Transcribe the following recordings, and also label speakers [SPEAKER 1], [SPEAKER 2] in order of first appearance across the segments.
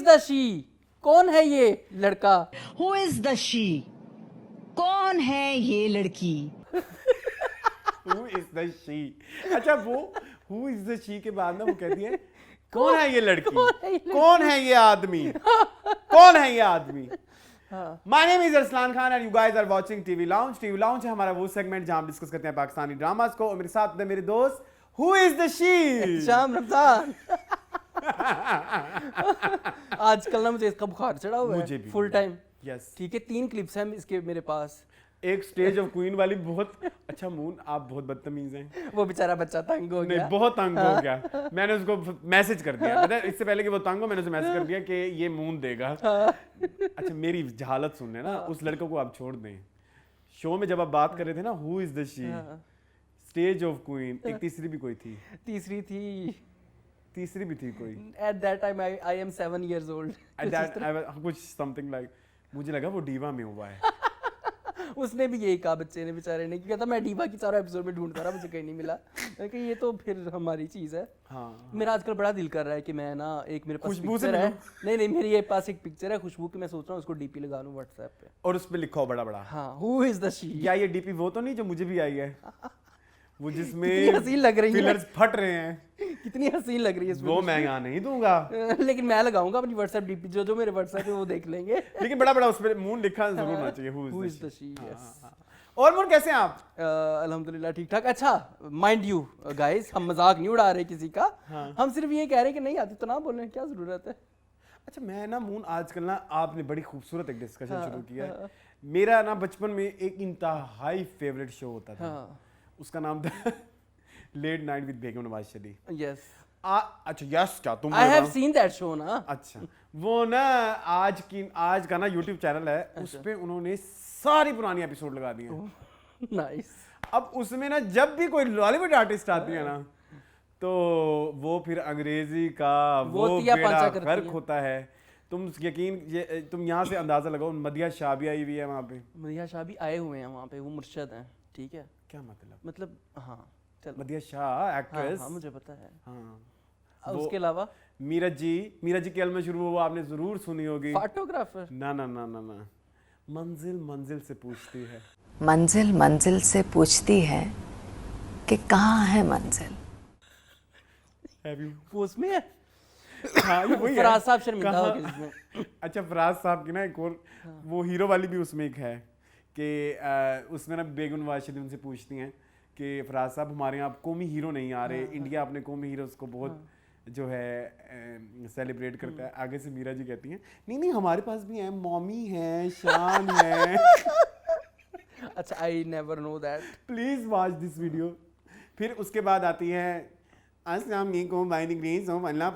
[SPEAKER 1] The she? कौन है ये लड़का?
[SPEAKER 2] Who is the she? कौन है ये लड़की?
[SPEAKER 3] Who is the she? अच्छा, वो हु इज द शी के बाद ना वो कहती है कौन है ये लड़की, कौन है ये आदमी, कौन है ये आदमी? My name is Arsalan Khan and you guys are watching TV lounge. TV lounge है हमारा वो सेगमेंट जहां हम डिस्कस करते हैं पाकिस्तानी ड्रामास को, और मेरे साथ है मेरे दोस्त हु इज द शी।
[SPEAKER 1] शाम रमजान। आजकल ना मुझे इसका बुखार चढ़ा हुआ
[SPEAKER 3] मुझे
[SPEAKER 1] है
[SPEAKER 3] भी।
[SPEAKER 1] Full time.
[SPEAKER 3] यस,
[SPEAKER 1] ठीक है, 3 क्लिप्स हैं इसके मेरे पास।
[SPEAKER 3] एक स्टेज ऑफ क्वीन वाली बहुत अच्छा। मून, आप बहुत बदतमीज हैं।
[SPEAKER 1] वो बेचारा बच्चा तंग हो
[SPEAKER 3] नहीं,
[SPEAKER 1] गया।
[SPEAKER 3] बहुत तंग हो गया। मैंने उसको मैसेज कर दिया, पता है, इससे पहले कि वो तंग हो मैंने उसे मैसेज कर दिया कि ये मून देगा। अच्छा, मेरी जहालत सुनने ना, उस लड़के को आप छोड़ दें। शो में जब आप बात कर रहे थे ना who is the she, stage of queen, एक तीसरी भी कोई थी,
[SPEAKER 1] तीसरी थी।
[SPEAKER 3] तीसरी भी थी कोई।
[SPEAKER 1] At that time I am 7 years old.
[SPEAKER 3] कुछ समथिंग लाइक, मुझे लगा वो डीवा में हुआ है।
[SPEAKER 1] उसने भी यही कहा, बच्चे ने बेचारे ने, कहता मैं डीवा की चारों एपिसोड में ढूंढता रहा, मुझे कहीं नहीं मिला। कि ये तो फिर हमारी चीज है।
[SPEAKER 3] हाँ,
[SPEAKER 1] मेरा आजकल बड़ा दिल कर रहा है कि मैं ना, एक मेरे पास
[SPEAKER 3] खुशबू से
[SPEAKER 1] पिक्चर है। नहीं, मेरे पास एक पिक्चर है खुशबू की, मैं सोच रहा हूँ उसको डीपी लगा लूँ व्हाट्सएप पे।
[SPEAKER 3] और उस पे लिखा हो बड़ा बड़ा,
[SPEAKER 1] हाँ, हु इज द शी?
[SPEAKER 3] क्या ये डीपी वो तो नहीं जो मुझे भी आई है, वो
[SPEAKER 1] कितनी
[SPEAKER 3] जिसमें
[SPEAKER 1] हसीन लग रही है।
[SPEAKER 3] फिलर्स फट रहे हैं,
[SPEAKER 1] कितनी हसीन लग रही है
[SPEAKER 3] वो मैं यहाँ नहीं दूंगा।
[SPEAKER 1] लेकिन मैं लगाऊंगा अपनी व्हाट्सएप डीपी, जो मेरे व्हाट्सएप पे वो देख लेंगे।
[SPEAKER 3] लेकिन बड़ा बड़ा उस पे मून लिखा जरूर होना चाहिए,
[SPEAKER 1] who is the she? Yes.
[SPEAKER 3] और मून कैसे हैं आप?
[SPEAKER 1] अल्हम्दुलिल्लाह ठीक ठाक। अच्छा, माइंड यू गाइस, हम मजाक नहीं उड़ा रहे किसी का। हम सिर्फ ये कह रहे हैं कि नहीं आती तो ना बोलें, क्या जरूरत है।
[SPEAKER 3] अच्छा, मैं ना मून आजकल ना, आपने बड़ी खूबसूरत एक डिस्कशन शुरू किया है। मेरा ना बचपन में एक इंतहाई फेवरेट शो होता था, उसका नाम था late night with Begum Nawaz Sharif.
[SPEAKER 1] Yes,
[SPEAKER 3] अच्छा यस, क्या तुम
[SPEAKER 1] I have seen that show ना।
[SPEAKER 3] अच्छा, वो ना आज का ना यूट्यूब चैनल है, उस पे उन्होंने सारी पुरानी एपिसोड लगा दी हैं।
[SPEAKER 1] नाइस।
[SPEAKER 3] अब उसमें ना जब भी कोई बॉलीवुड आर्टिस्ट आती है ना, तो वो फिर अंग्रेजी का वो
[SPEAKER 1] तिया
[SPEAKER 3] बेड़ा
[SPEAKER 1] पांचा करती
[SPEAKER 3] गर्क
[SPEAKER 1] है।
[SPEAKER 3] होता है। तुम तुम यहाँ से अंदाजा लगाओ, मदिया शाह भी आई हुई है वहाँ पे।
[SPEAKER 1] मदिया शाह भी आए हुए हैं वहाँ पे, वो मुर्शद हैं। ठीक है,
[SPEAKER 3] क्या मतलब?
[SPEAKER 1] मतलब हाँ चलो।
[SPEAKER 3] मदिया शाह एक्ट्रेस।
[SPEAKER 1] हाँ मुझे पता है।
[SPEAKER 3] हाँ,
[SPEAKER 1] उसके अलावा
[SPEAKER 3] मीरज जी की अलमा शुरू वो आपने जरूर सुनी होगी।
[SPEAKER 1] फोटोग्राफर।
[SPEAKER 3] ना ना ना ना ना, मंजिल मंजिल से पूछती है।
[SPEAKER 4] मंजिल मंजिल से पूछती है कि कहाँ है मंजिल।
[SPEAKER 3] Have you?
[SPEAKER 1] वो उसमें है।
[SPEAKER 3] हाँ, ये वही है।
[SPEAKER 1] फराज साहब शर्मिंदा हो
[SPEAKER 3] कहाँ-
[SPEAKER 1] गए इसमें।
[SPEAKER 3] अच्छा, फराज साहब की ना एक और वो हीरो वाली भी उसमें एक है कि उसमें ना बेगम नवाज शरीफ उनसे पूछती हैं कि फराज साहब हमारे यहाँ कौमी हीरो नहीं आ रहे, इंडिया अपने कौमी हीरोज को बहुत जो है सेलिब्रेट करता है। आगे से मीरा जी कहती हैं नहीं नहीं हमारे पास भी हैं, मॉमी है, शान है।
[SPEAKER 1] अच्छा, I never know that.
[SPEAKER 3] Please watch this video. फिर उसके बाद आती है अस्सलाम वालेकुम बाय द ग्रेस ऑफ
[SPEAKER 1] अल्लाह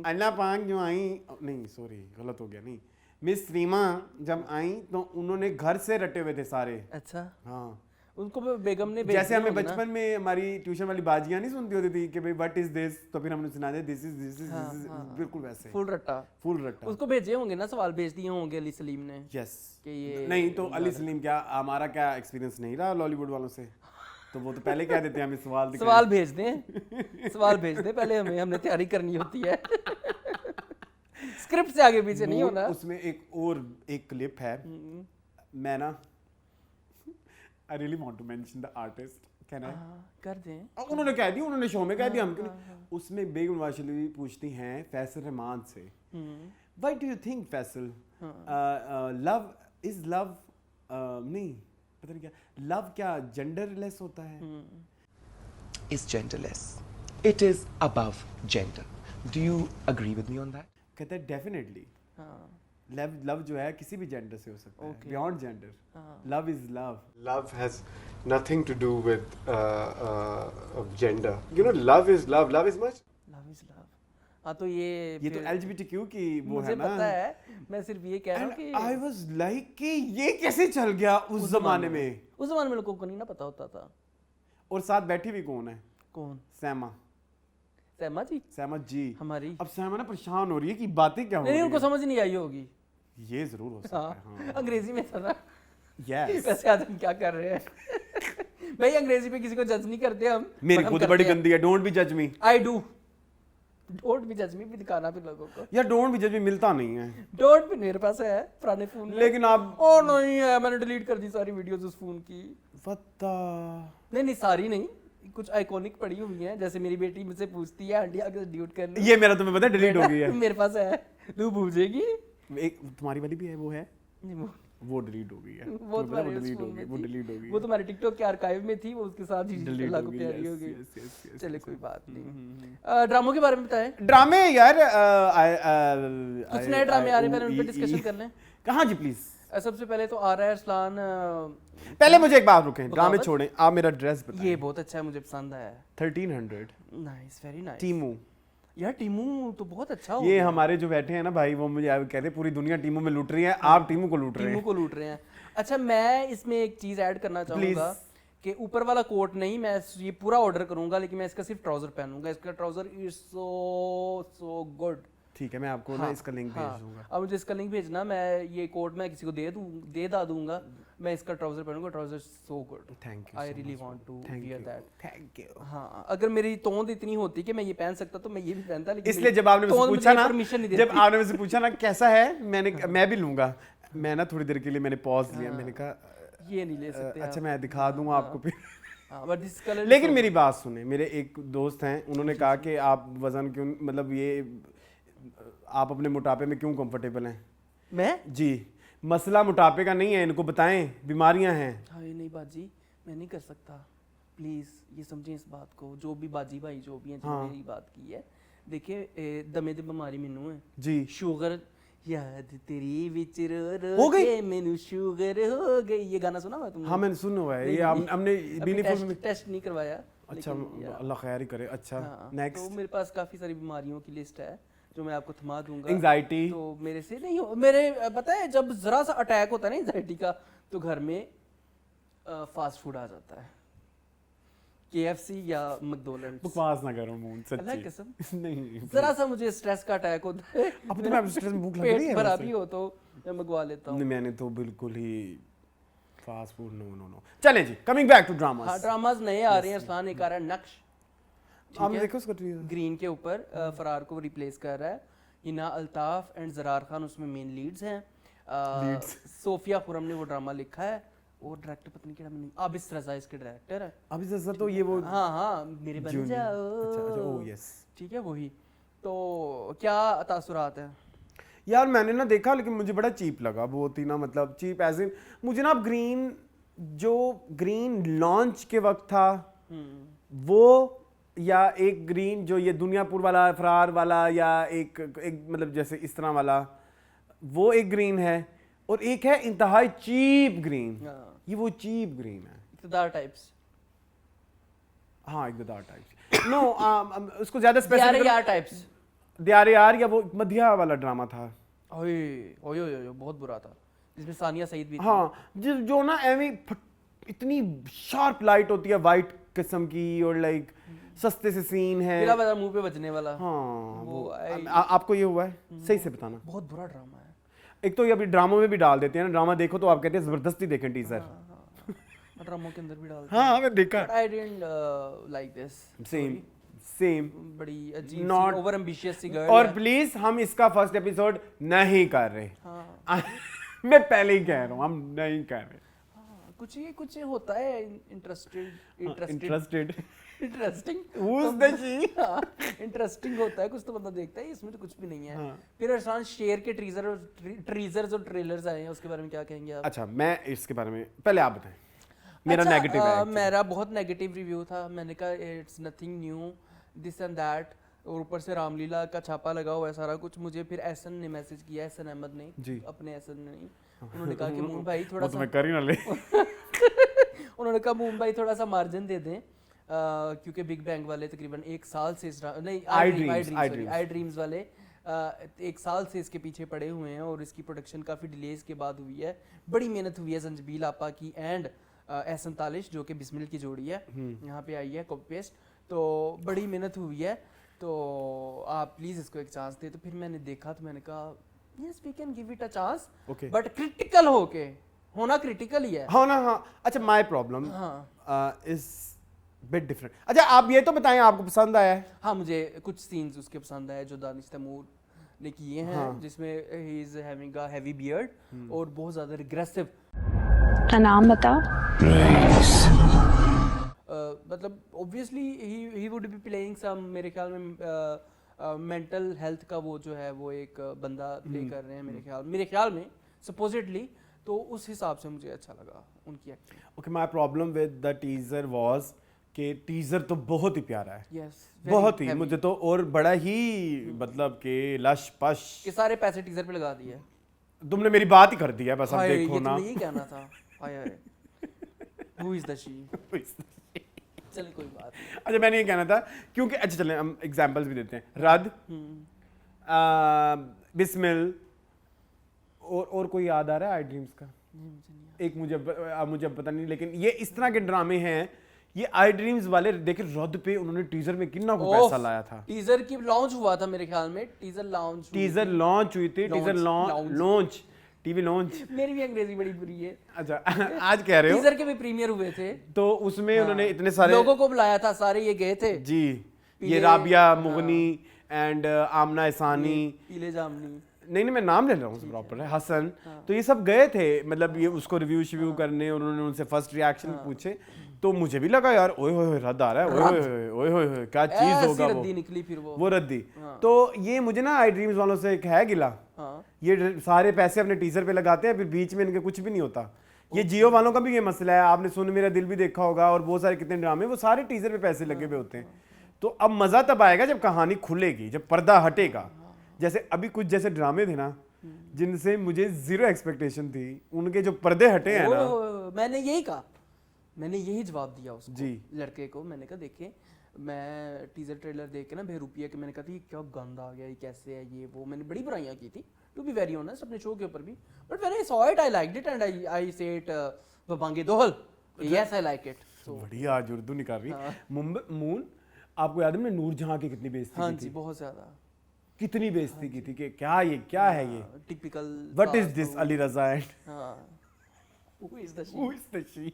[SPEAKER 3] अल्लाह पाक जो आई, नहीं सॉरी गलत हो गया, नहीं, मिस रीमा जब आई तो उन्होंने घर से रटे हुए थे सारे।
[SPEAKER 1] अच्छा,
[SPEAKER 3] हाँ,
[SPEAKER 1] उनको बेगम ने भेज
[SPEAKER 3] जैसे
[SPEAKER 1] दिया
[SPEAKER 3] हमें
[SPEAKER 1] होगा ना।
[SPEAKER 3] बचपन में हमारी ट्यूशन वाली बाजियां नहीं सुनती होती थी कि भाई व्हाट इज दिस, तो फिर हमने सुना दे दिस इज बिल्कुल वैसे
[SPEAKER 1] फुल रट्टा।
[SPEAKER 3] फुल रट्टा।
[SPEAKER 1] उसको भेजे होंगे ना, सवाल भेज दिए होंगे अली सलीम ने।
[SPEAKER 3] यस,
[SPEAKER 1] कि ये
[SPEAKER 3] नहीं तो अली सलीम क्या, हमारा क्या एक्सपीरियंस नहीं रहा लॉलीवुड वालों से, तो वो तो पहले कह देते हैं हमें सवाल दिखाएं।
[SPEAKER 1] सवाल भेज दें, सवाल भेज दें पहले, हमने तैयारी करनी होती है। स्क्रिप्ट से आगे पीछे नहीं होना।
[SPEAKER 3] उसमें एक क्लिप है, मैं ना I really want to mention the artist, can I?
[SPEAKER 1] कर दें।
[SPEAKER 3] उन्होंने कह दिया, उन्होंने शो में कह दिया, हम क्यों नहीं? उसमें बेगम नवाज शरीफ पूछती हैं फैसल रहमान से, why do you think Faisal love is love, नहीं पता नहीं क्या, लव क्या जेंडरलेस होता है?
[SPEAKER 5] is genderless. It is above gender. Do you agree with me on that?
[SPEAKER 3] कहता है डेफिनेटली
[SPEAKER 1] हाँ,
[SPEAKER 3] लव जो है किसी भी जेंडर से हो सकता है,
[SPEAKER 1] Okay.
[SPEAKER 3] Beyond gender, love is love.
[SPEAKER 6] Love has nothing to do with gender. You know, love is love. Love is much.
[SPEAKER 1] Love is love. हाँ, तो ये
[SPEAKER 3] ये तो
[SPEAKER 1] फिर-
[SPEAKER 3] LGBTQ की वो
[SPEAKER 1] मुझे
[SPEAKER 3] है ना।
[SPEAKER 1] पता है, मैं सिर्फ ये कह रहा हूँ
[SPEAKER 3] And
[SPEAKER 1] कि
[SPEAKER 3] I was like कि ये कैसे चल गया उस जमाने में।
[SPEAKER 1] उस जमाने में लोगों को नहीं ना पता होता था।
[SPEAKER 3] और साथ बैठी हुई कौन है?
[SPEAKER 1] कौन?
[SPEAKER 3] सैमा,
[SPEAKER 1] सैमा जी
[SPEAKER 3] सैमा जी।
[SPEAKER 1] हमारी।
[SPEAKER 3] अब सैमा ना परेशान हो रही है कि बातें क्या हो
[SPEAKER 1] नहीं,
[SPEAKER 3] रही
[SPEAKER 1] उनको
[SPEAKER 3] हैं।
[SPEAKER 1] समझ नहीं आई होगी।
[SPEAKER 3] ये जरूर हो सकता है।
[SPEAKER 1] हाँ, अंग्रेजी में था ना।
[SPEAKER 3] यस,
[SPEAKER 1] वैसे आज हम क्या कर रहे हैं? भाई अंग्रेजी में किसी को जज नहीं करते हम।
[SPEAKER 3] मेरी खुद बड़ी गंदी है, डोंट बी जज मी।
[SPEAKER 1] I do. डोंट भी जज मी भी दिखाना फिर लोगों को।
[SPEAKER 3] यार डोंट भी जज भी मिलता नहीं है,
[SPEAKER 1] डोंट भी मेरे पास है पुराने फोन में,
[SPEAKER 3] लेकिन आप
[SPEAKER 1] ओ नहीं है, मैंने डिलीट कर दी सारी वीडियोस उस फोन की।
[SPEAKER 3] पता
[SPEAKER 1] नहीं सारी नहीं, कुछ आइकॉनिक पड़ी हुई हैं, जैसे मेरी बेटी मुझसे पूछती है आंटी आगे डिलीट कर ली।
[SPEAKER 3] ये मेरा तुम्हें पता है डिलीट हो गई है।
[SPEAKER 1] मेरे पास है, तू भूलेगी।
[SPEAKER 3] एक तुम्हारी वाली भी है, वो है, वो डिलीट हो गई है,
[SPEAKER 1] वो
[SPEAKER 3] तुम्हें पता है,
[SPEAKER 1] तुम्हारे
[SPEAKER 3] डिलीट हो
[SPEAKER 1] फोन
[SPEAKER 3] गई,
[SPEAKER 1] में
[SPEAKER 3] वो
[SPEAKER 1] थी।
[SPEAKER 3] डिलीट हो गई
[SPEAKER 1] वो तुम्हारे टिकटॉक के आर्काइव में थी, वो उसके साथ ही
[SPEAKER 3] Delete
[SPEAKER 1] अल्लाह
[SPEAKER 3] हो
[SPEAKER 1] को
[SPEAKER 3] गई,
[SPEAKER 1] प्यारी
[SPEAKER 3] yes,
[SPEAKER 1] हो गई।
[SPEAKER 3] yes, yes, yes,
[SPEAKER 1] चले
[SPEAKER 3] yes,
[SPEAKER 1] कोई
[SPEAKER 3] yes.
[SPEAKER 1] बात नहीं। ड्रामों के बारे में बताएं,
[SPEAKER 3] ड्रामे यार
[SPEAKER 1] कुछ नए ड्रामे आ रहे हैं, पहले उन पे डिस्कशन कर लें।
[SPEAKER 3] कहाँ जी प्लीज।
[SPEAKER 1] सबसे पहले तो आ रहा है अरसलान,
[SPEAKER 3] पहले मुझे एक बात रुकें, ड्रामे
[SPEAKER 1] बगावत?
[SPEAKER 3] छोड़ें, आप मेरा ड्रेस बताएं।
[SPEAKER 1] ये बहुत अच्छा है, मुझे पसंद आया।
[SPEAKER 3] 1300
[SPEAKER 1] नाइस, वेरी नाइस।
[SPEAKER 3] टीमू,
[SPEAKER 1] यार टीमू तो बहुत अच्छा हो
[SPEAKER 3] ये
[SPEAKER 1] गया।
[SPEAKER 3] हमारे जो बैठे हैं ना भाई, वो मुझे कहते हैं पूरी दुनिया टीमू में लूट रही है, आप टीमू को लूट रहे
[SPEAKER 1] टीमू
[SPEAKER 3] हैं।
[SPEAKER 1] को लूट रहे हैं। अच्छा, मैं इसमें एक चीज ऐड करना चाहूंगा कि ऊपर वाला कोट नहीं, मैं ये पूरा ऑर्डर करूंगा, लेकिन मैं इसका सिर्फ ट्राउजर पहनूंगा। इसका ट्राउजर इज सो गुड।
[SPEAKER 3] ठीक है, मैं आपको ना इसका लिंक भेज दूंगा।
[SPEAKER 1] अब मुझे इसका लिंक भेजना, मैं ये कोट मैं किसी को दे दूंगा। मैं इसका ट्राउजर पहनूंगा, trouser so good.
[SPEAKER 3] Thank you,
[SPEAKER 1] I really want to wear that.
[SPEAKER 3] Thank you.
[SPEAKER 1] हाँ, अगर मेरी तोंद इतनी होती कि मैं ये पहन सकता तो मैं ये भी पहनता, लेकिन
[SPEAKER 3] इसलिए जब आपने मुझसे पूछा ना,
[SPEAKER 1] परमिशन नहीं
[SPEAKER 3] जब
[SPEAKER 1] देती।
[SPEAKER 3] आपने मुझसे पूछा ना कैसा है, मैं भी लूंगा। मैं ना थोड़ी देर के लिए मैंने पॉज लिया, मैंने कहा
[SPEAKER 1] ये नहीं ले सकते
[SPEAKER 3] अच्छा
[SPEAKER 1] आप।
[SPEAKER 3] मैं दिखा दूंगा आपको फिर।
[SPEAKER 1] हाँ, but this color is
[SPEAKER 3] लेकिन
[SPEAKER 1] so
[SPEAKER 3] मेरी बात सुने, मेरे एक दोस्त हैं, उन्होंने कहा कि आप वजन क्यों, मतलब ये आप अपने मोटापे में क्यों कंफर्टेबल हैं?
[SPEAKER 1] मैं
[SPEAKER 3] जी, मसला मोटापे का नहीं है, इनको बताएं, बीमारियां हैं।
[SPEAKER 1] हाँ, ये नहीं बाजी, मैं नहीं कर सकता। प्लीज ये समझें इस बात को, जो भी बाजी भाई जो भी हैं जिन्होंने मेरी बात की है। देखिए दमे दी बीमारी मैनू है
[SPEAKER 3] जी,
[SPEAKER 1] शुगर, याद तेरी विच रो रो
[SPEAKER 3] हो गई?
[SPEAKER 1] के मैनू शुगर हो गई। ये गाना सुना हुआ तुमने?
[SPEAKER 3] हाँ मैंने सुना हुआ है, ये हमने बीनीफुल में।
[SPEAKER 1] टेस्ट नहीं करवाया।
[SPEAKER 3] अच्छा,
[SPEAKER 1] लेकिन यार,
[SPEAKER 3] अल्लाह खैर ही करे। अच्छा,
[SPEAKER 1] हाँ,
[SPEAKER 3] नेक्स्ट।
[SPEAKER 1] तो मेरे पास काफी सारी बीमारियों की लिस्ट है जो मैं आपको थमा दूंगा।
[SPEAKER 3] एंजाइटी,
[SPEAKER 1] तो मेरे से नहीं हो, मेरे पता है जब जरा सा अटैक होता है ना एंजाइटी का, तो घर में फास्ट फूड आ जाता है, KFC या मैकडॉनल्ड्स।
[SPEAKER 3] बकवास ना करो मून,
[SPEAKER 1] अल्लाह
[SPEAKER 3] सच्ची
[SPEAKER 1] कसम,
[SPEAKER 3] नहीं।
[SPEAKER 1] जरा सा मुझे स्ट्रेस का अटैक होता है,
[SPEAKER 3] अब तो मैं स्ट्रेस में भूख लग रही
[SPEAKER 1] पेट
[SPEAKER 3] है
[SPEAKER 1] भरा
[SPEAKER 3] वैसे।
[SPEAKER 1] भी हो तो मैं मंगवा लेता हूँ।
[SPEAKER 3] नहीं, मैंने तो बिल्कुल ही fast food, no no no. चलें जी, कमिंग बैक टू ड्रामास।
[SPEAKER 1] हाँ, ड्रामाज नए आ रहे हैं। अरसलान एक आ रहा है नक्श,
[SPEAKER 3] आपने देखो उसका ट्रेलर?
[SPEAKER 1] ग्रीन के ऊपर फरार को रिप्लेस कर रहा है। हिना अल्ताफ एंड जरार खान उसमें मेन लीड्स हैं। सोफिया खुरम ने वो ड्रामा लिखा है, और डायरेक्टर पता नहीं क्या, मैंने आबिस रजा इसके डायरेक्टर है।
[SPEAKER 3] अभी जैसा तो ये वो
[SPEAKER 1] हाँ हाँ, मेरे बन
[SPEAKER 3] जूनियर।
[SPEAKER 1] जाओ।
[SPEAKER 3] अच्छा अच्छा, ओह यस।
[SPEAKER 1] ठीक है, वही। तो क्या तासुरात है?
[SPEAKER 3] यार मैंने ना देखा, लेकिन मुझे बड़ा चीप लगा, बहुत ही ना, मतलब चीप एज इन, मुझे ना ग्रीन, जो ग्रीन लॉन्च के वक्त था वो, या एक ग्रीन जो ये दुनियापुर वाला, फरार वाला, या एक मतलब जैसे इस तरह वाला, वो एक ग्रीन है, और एक है इंतहाई चीप ग्रीन।
[SPEAKER 1] हाँ।
[SPEAKER 3] ये वो चीप ग्रीन है।
[SPEAKER 1] इक़्तिदार टाइप्स,
[SPEAKER 3] हाँ, इक़्तिदार टाइप। नो, उसको ज्यादा
[SPEAKER 1] यार
[SPEAKER 3] स्पेसिफिक,
[SPEAKER 1] यार टाइप्स।
[SPEAKER 3] दियार यार, या वो मधिया वाला ड्रामा था।
[SPEAKER 1] ओए ओए ओए, बहुत बुरा था, जिसमें सानिया सईद भी थी।
[SPEAKER 3] हाँ, जो ना इतनी शार्प लाइट होती है, वाइट किस्म की, और लाइक सस्ते से सीन है।
[SPEAKER 1] बिला वजह मुंह पे बजने वाला।
[SPEAKER 3] हाँ,
[SPEAKER 1] वो
[SPEAKER 3] आपको ये हुआ है? सही से बताना।
[SPEAKER 1] बहुत बुरा ड्रामा है।
[SPEAKER 3] एक तो ये अभी ड्रामों में भी डाल देते हैं ना, ड्रामा देखो तो आप कहते हैं जबरदस्ती देखें टीजर।
[SPEAKER 1] ड्रामों के अंदर भी डाल।
[SPEAKER 3] हाँ, मैं देखा।
[SPEAKER 1] I didn't like this.
[SPEAKER 3] Same
[SPEAKER 1] बड़ी अजीब
[SPEAKER 3] Not-
[SPEAKER 1] she over ambitious she girl.
[SPEAKER 3] और प्लीज हम इसका फर्स्ट एपिसोड नहीं कर रहे।
[SPEAKER 1] हाँ,
[SPEAKER 3] मैं पहले ही कह रहा हूँ, हम नहीं कर रहे।
[SPEAKER 1] कुछ ये होता है इंटरेस्टिंग
[SPEAKER 3] इंटरेस्टेड
[SPEAKER 1] इंटरेस्टिंग होता है, कुछ तो बंदा देखता है, इसमें तो कुछ भी नहीं है। फिर अरसान शेर के ट्रीजर्स और ट्रेलर्स आए हैं, उसके बारे में क्या कहेंगे आप?
[SPEAKER 3] अच्छा, मैं इसके बारे में पहले आप बताएं। मेरा
[SPEAKER 1] अच्छा,
[SPEAKER 3] नेगेटिव है।
[SPEAKER 1] मेरा बहुत नेगेटिव रिव्यू था। मैंने कहा it's nothing new, this and that, और ऊपर से रामलीला का छापा लगा हुआ है सारा कुछ। मुझे फिर एहसन ने मैसेज किया, एहसन अहमद ने
[SPEAKER 3] जी।
[SPEAKER 1] अपने एहसन ने नहीं, उन्होंने कहा कि मून भाई थोड़ा
[SPEAKER 3] वो तो
[SPEAKER 1] सा
[SPEAKER 3] मैं कर ही ना ले।
[SPEAKER 1] उन्होंने कहा मून भाई थोड़ा सा मार्जिन दे दें, क्योंकि बिग बैंग वाले तकरीबन एक साल से नहीं, आई ड्रीम्स वाले 1 साल से इसके पीछे पड़े हुए हैं, और इसकी प्रोडक्शन काफ़ी डिलेज के बाद हुई है। बड़ी मेहनत हुई है संजबील आपा की एंड एहसन तालिश, जो कि बिस्मिल की जोड़ी है, यहाँ पे आई है कॉपी पेस्ट, तो बड़ी मेहनत हुई है। तो आप प्लीज़ इसको एक चांस दे। तो फिर मैंने देखा, तो मैंने कहा yes we can give it a chance,
[SPEAKER 3] Okay.
[SPEAKER 1] But critical होके, होना क्रिटिकल ही है।
[SPEAKER 3] हाँ ना, हाँ। अच्छा, माय प्रॉब्लम
[SPEAKER 1] हाँ,
[SPEAKER 3] इज बिट डिफरेंट। अच्छा आप ये तो बताएं आपको पसंद आया है?
[SPEAKER 1] हाँ मुझे कुछ सीन्स उसके पसंद आए जो दानिश तैमूर ने किए हैं,
[SPEAKER 3] हाँ।
[SPEAKER 1] जिसमें he is having a heavy beard और बहुत ज़्यादा रिग्रेसिव,
[SPEAKER 2] का नाम बताओ।
[SPEAKER 1] मतलब obviously he would be playing some, मेरे ख्याल में मेंटल हेल्थ का वो जो है वो एक बंदा प्ले कर रहे हैं मेरे ख्याल में सपोजिटली, तो उस हिसाब से मुझे अच्छा लगा उनकी acting.
[SPEAKER 3] Okay my problem with the teaser was कि टीजर तो बहुत ही प्यारा है,
[SPEAKER 1] यस
[SPEAKER 3] बहुत ही, मुझे तो और बड़ा ही मतलब कि लश पश,
[SPEAKER 1] ये सारे पैसे टीजर पे लगा दिए।
[SPEAKER 3] तुमने मेरी बात ही कर दी है बस, अब
[SPEAKER 1] हाय,
[SPEAKER 3] देखो
[SPEAKER 1] ये
[SPEAKER 3] ना।
[SPEAKER 1] तुम्हें यही कहना था। हाय हाय, हु इज द शी? चल कोई बात नहीं।
[SPEAKER 3] अच्छा मैंने ये कहना था क्योंकि अच्छा चलें हम एग्जांपल्स भी देते हैं। रद, बिस्मिल, और कोई याद आ रहा है आई ड्रीम्स का? एक मुझे पता नहीं, लेकिन ये इस तरह के ड्रामे हैं ये आई ड्रीम्स वाले। देखे रद पे उन्होंने टीजर में कितना को पैसा लाया था।
[SPEAKER 1] टीजर की लॉन्च हुआ था मेरे ख्याल में, टीजर लॉन्च
[SPEAKER 3] हुई थी, टीजर लॉन्च, टीवी लॉन्च।
[SPEAKER 1] मेरी भी अंग्रेजी बड़ी बुरी है।
[SPEAKER 3] अच्छा आज कह रहे हो?
[SPEAKER 1] टीजर के भी प्रीमियर हुए थे,
[SPEAKER 3] तो उसमें उन्होंने इतने सारे
[SPEAKER 1] लोगों को बुलाया था, सारे ये गए थे
[SPEAKER 3] जी, ये राबिया मुगनी एंड आमना इसानी,
[SPEAKER 1] पीले जामनी,
[SPEAKER 3] नहीं मैं नाम ले रहा हूँ प्रॉपर है, हसन, तो ये सब गए थे मतलब ये उसको रिव्यू करने, और उन्होंने उनसे फर्स्ट रिएक्शन पूछे, तो मुझे भी लगा यार ओए होए रद्द आ रहा है, ओए होए क्या चीज होगा
[SPEAKER 1] रद्दी निकली फिर वो
[SPEAKER 3] रद्दी। तो ये मुझे ना आई ड्रीम्स वालों से एक है गिला, ये सारे पैसे अपने टीजर पे लगाते हैं, फिर बीच में इनके कुछ भी नहीं होता। ये जियो वालों का भी ये मसला है, आपने सुन मेरा दिल भी देखा होगा, और बहुत सारे कितने ड्रामे वो सारे टीजर पे पैसे लगे हुए होते हैं। तो अब मजा तब आएगा जब कहानी खुलेगी, जब पर्दा हटेगा। जैसे अभी कुछ जैसे ड्रामे थे ना जिनसे मुझे जीरो एक्सपेक्टेशन थी, उनके जो पर्दे हटे हैं ना,
[SPEAKER 1] मैंने यही कहा, मैंने यही जवाब दिया उसको
[SPEAKER 3] जी।
[SPEAKER 1] लड़के को, मैंने कहा देखिए मैं टीजर ट्रेलर देख के ना बेरुपिया के मैंने कहा था क्या गंद आ गया, ये कैसे है ये वो, मैंने बड़ी बुराइयां की थी टू बी वेरी ऑनेस्ट अपने शो के ऊपर भी, but when I saw it I liked it and I say it बबांगे दोहल, yes I like it. So
[SPEAKER 3] बढ़िया आज उर्दू निकाल रही। मुंबई मून, आपको याद है मैंने नूरजहां की कितनी बेइज्जती
[SPEAKER 1] हाँ
[SPEAKER 3] की
[SPEAKER 1] जी
[SPEAKER 3] थी?
[SPEAKER 1] बहुत ज्यादा,
[SPEAKER 3] कितनी बेइज्जती की थी कि क्या है ये,
[SPEAKER 1] typical
[SPEAKER 3] what is this Ali Raza and
[SPEAKER 1] हाँ who is the
[SPEAKER 3] who is the she.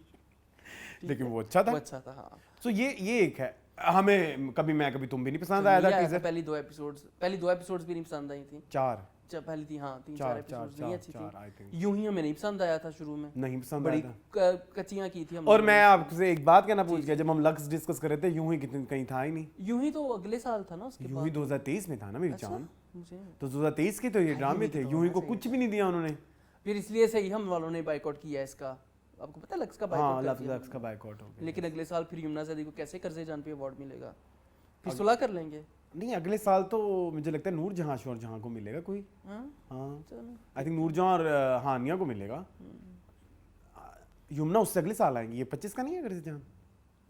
[SPEAKER 3] लेकिन वो अच्छा था,
[SPEAKER 1] वो अच्छा था। हाँ
[SPEAKER 3] तो ये एक है, हमें कभी तुम भी नहीं पसंद आया था टीजर।
[SPEAKER 1] पहली दो एपिसोड्स भी नहीं पसंद आई थी।
[SPEAKER 3] चार
[SPEAKER 1] पहली थी हाँ, 3-4
[SPEAKER 3] चार
[SPEAKER 1] एपिसोड्स नहीं अच्छी
[SPEAKER 3] चार आई
[SPEAKER 1] थी,
[SPEAKER 3] थिंक
[SPEAKER 1] यूं ही हमें नहीं पसंद आया था शुरू में,
[SPEAKER 3] नहीं पसंद
[SPEAKER 1] बड़ी
[SPEAKER 3] आया था।
[SPEAKER 1] कच्चियां की थी हम।
[SPEAKER 3] और मैं आपसे एक बात कहना भूल गया, जब हम लक्स डिस्कस कर रहे थे यूं ही कहीं था ही नहीं,
[SPEAKER 1] यूं ही तो अगले साल था ना उसके
[SPEAKER 3] यूं ही 2023 में था ना मेरी
[SPEAKER 1] अच्छा,
[SPEAKER 3] जान,
[SPEAKER 1] मुझे
[SPEAKER 3] तो 2023 के तो ये ड्रामे थे, यूं ही को कुछ भी नहीं दिया उन्होंने।
[SPEAKER 1] फिर इसलिए से ही हम वालों ने बाइकआउट किया इसका, आपको पता है लक्स का
[SPEAKER 3] हाँ
[SPEAKER 1] बाइकआउट
[SPEAKER 3] लक्स का बाइकआउट हो गया।
[SPEAKER 1] लेकिन अगले साल फिर यमुना सदी को कैसे कर्जे जान पे अवार्ड मिलेगा, फिर सुलह कर लेंगे।
[SPEAKER 3] नहीं अगले साल तो मुझे लगता है नूरजहां शोर जहां को मिलेगा कोई,
[SPEAKER 1] हाँ
[SPEAKER 3] हाँ
[SPEAKER 1] चलो
[SPEAKER 3] आई थिंक नूरजहां और हानिया को मिलेगा। यमुना उससे अगले साल आएंगी, ये 25 का नहीं है कर्जे जहां,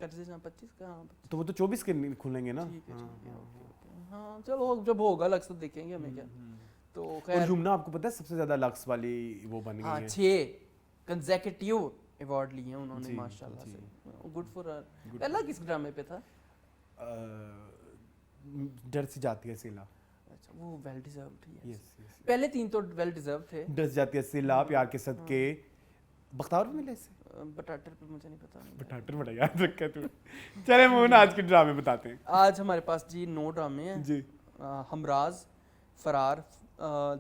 [SPEAKER 1] कर्जे जान 25 का, हाँ
[SPEAKER 3] तो वो तो 24 के खुलेंगे ना।
[SPEAKER 1] ठीक है ओके हाँ चलो जब होगा लक्स तो देखेंगे हमें क्या। तो
[SPEAKER 3] और
[SPEAKER 1] खैर
[SPEAKER 3] यमुना आपको पता है सबसे ज्यादा लक्स वाली वो बन
[SPEAKER 1] हाँ
[SPEAKER 3] गई है।
[SPEAKER 1] 6 कंसेक्यूटिव अवार्ड लिए हैं उन्होंने माशाल्लाह से, गुड फॉर हर। पहला किस ड्रामे पे था?
[SPEAKER 3] डर से जाती है सिला।
[SPEAKER 1] अच्छा वो वेल डिजर्व्ड है।
[SPEAKER 3] यस
[SPEAKER 1] पहले 3 तो वेल डिजर्व थे।
[SPEAKER 3] डस जाती है सिला, प्यार के सदके, बख्तावर भी मिले इसे,
[SPEAKER 1] बटाटर पे मुझे नहीं पता।
[SPEAKER 3] बटाटर बड़ा याद रखा तू। चले मोहन आज के ड्रामे बताते हैं।
[SPEAKER 1] आज हमारे पास जी 9 ड्रामे हैं
[SPEAKER 3] जी।
[SPEAKER 1] हमराज, फरार,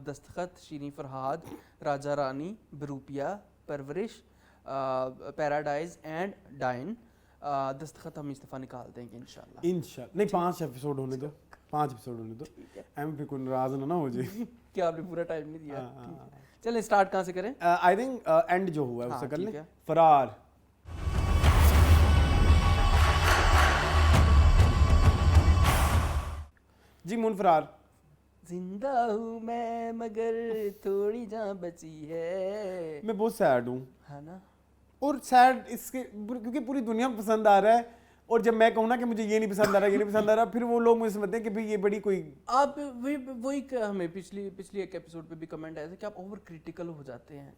[SPEAKER 1] दस्तखत, शीनी फरहाद, राजा रानी, बरूपिया, परवरिश, पैराडाइज एंड डाइन। दस्तखत हम इस्तीफा निकाल देंगे इंशाल्लाह।
[SPEAKER 3] नहीं 5 एपिसोड होने दो, 5 एपिसोड होने दो, एम पे कोई नाराज ना हो जाए।
[SPEAKER 1] क्या आपने पूरा टाइम नहीं दिया? चलें स्टार्ट कहाँ से करें?
[SPEAKER 3] आई थिंक एंड जो हुआ है उससे कर
[SPEAKER 1] ठीक
[SPEAKER 3] लें।
[SPEAKER 1] है।
[SPEAKER 3] फरार, जी मून फरार।
[SPEAKER 1] जिंदा हूँ मैं मगर थोड़ी जान बची है।
[SPEAKER 3] मैं बहुत सैड हूँ,
[SPEAKER 1] है ना?
[SPEAKER 3] और सैड इसके क्योंकि पूरी दुनिया को पसंद आ रहा है, और जब मैं कहूँ ना कि मुझे ये नहीं पसंद आ रहा, ये नहीं पसंद आ रहा, फिर वो लोग मुझे समझते हैं कि भाई ये बड़ी कोई
[SPEAKER 1] आप वही हमें पिछली एक एपिसोड पे भी कमेंट आया था कि आप ओवर क्रिटिकल हो जाते हैं।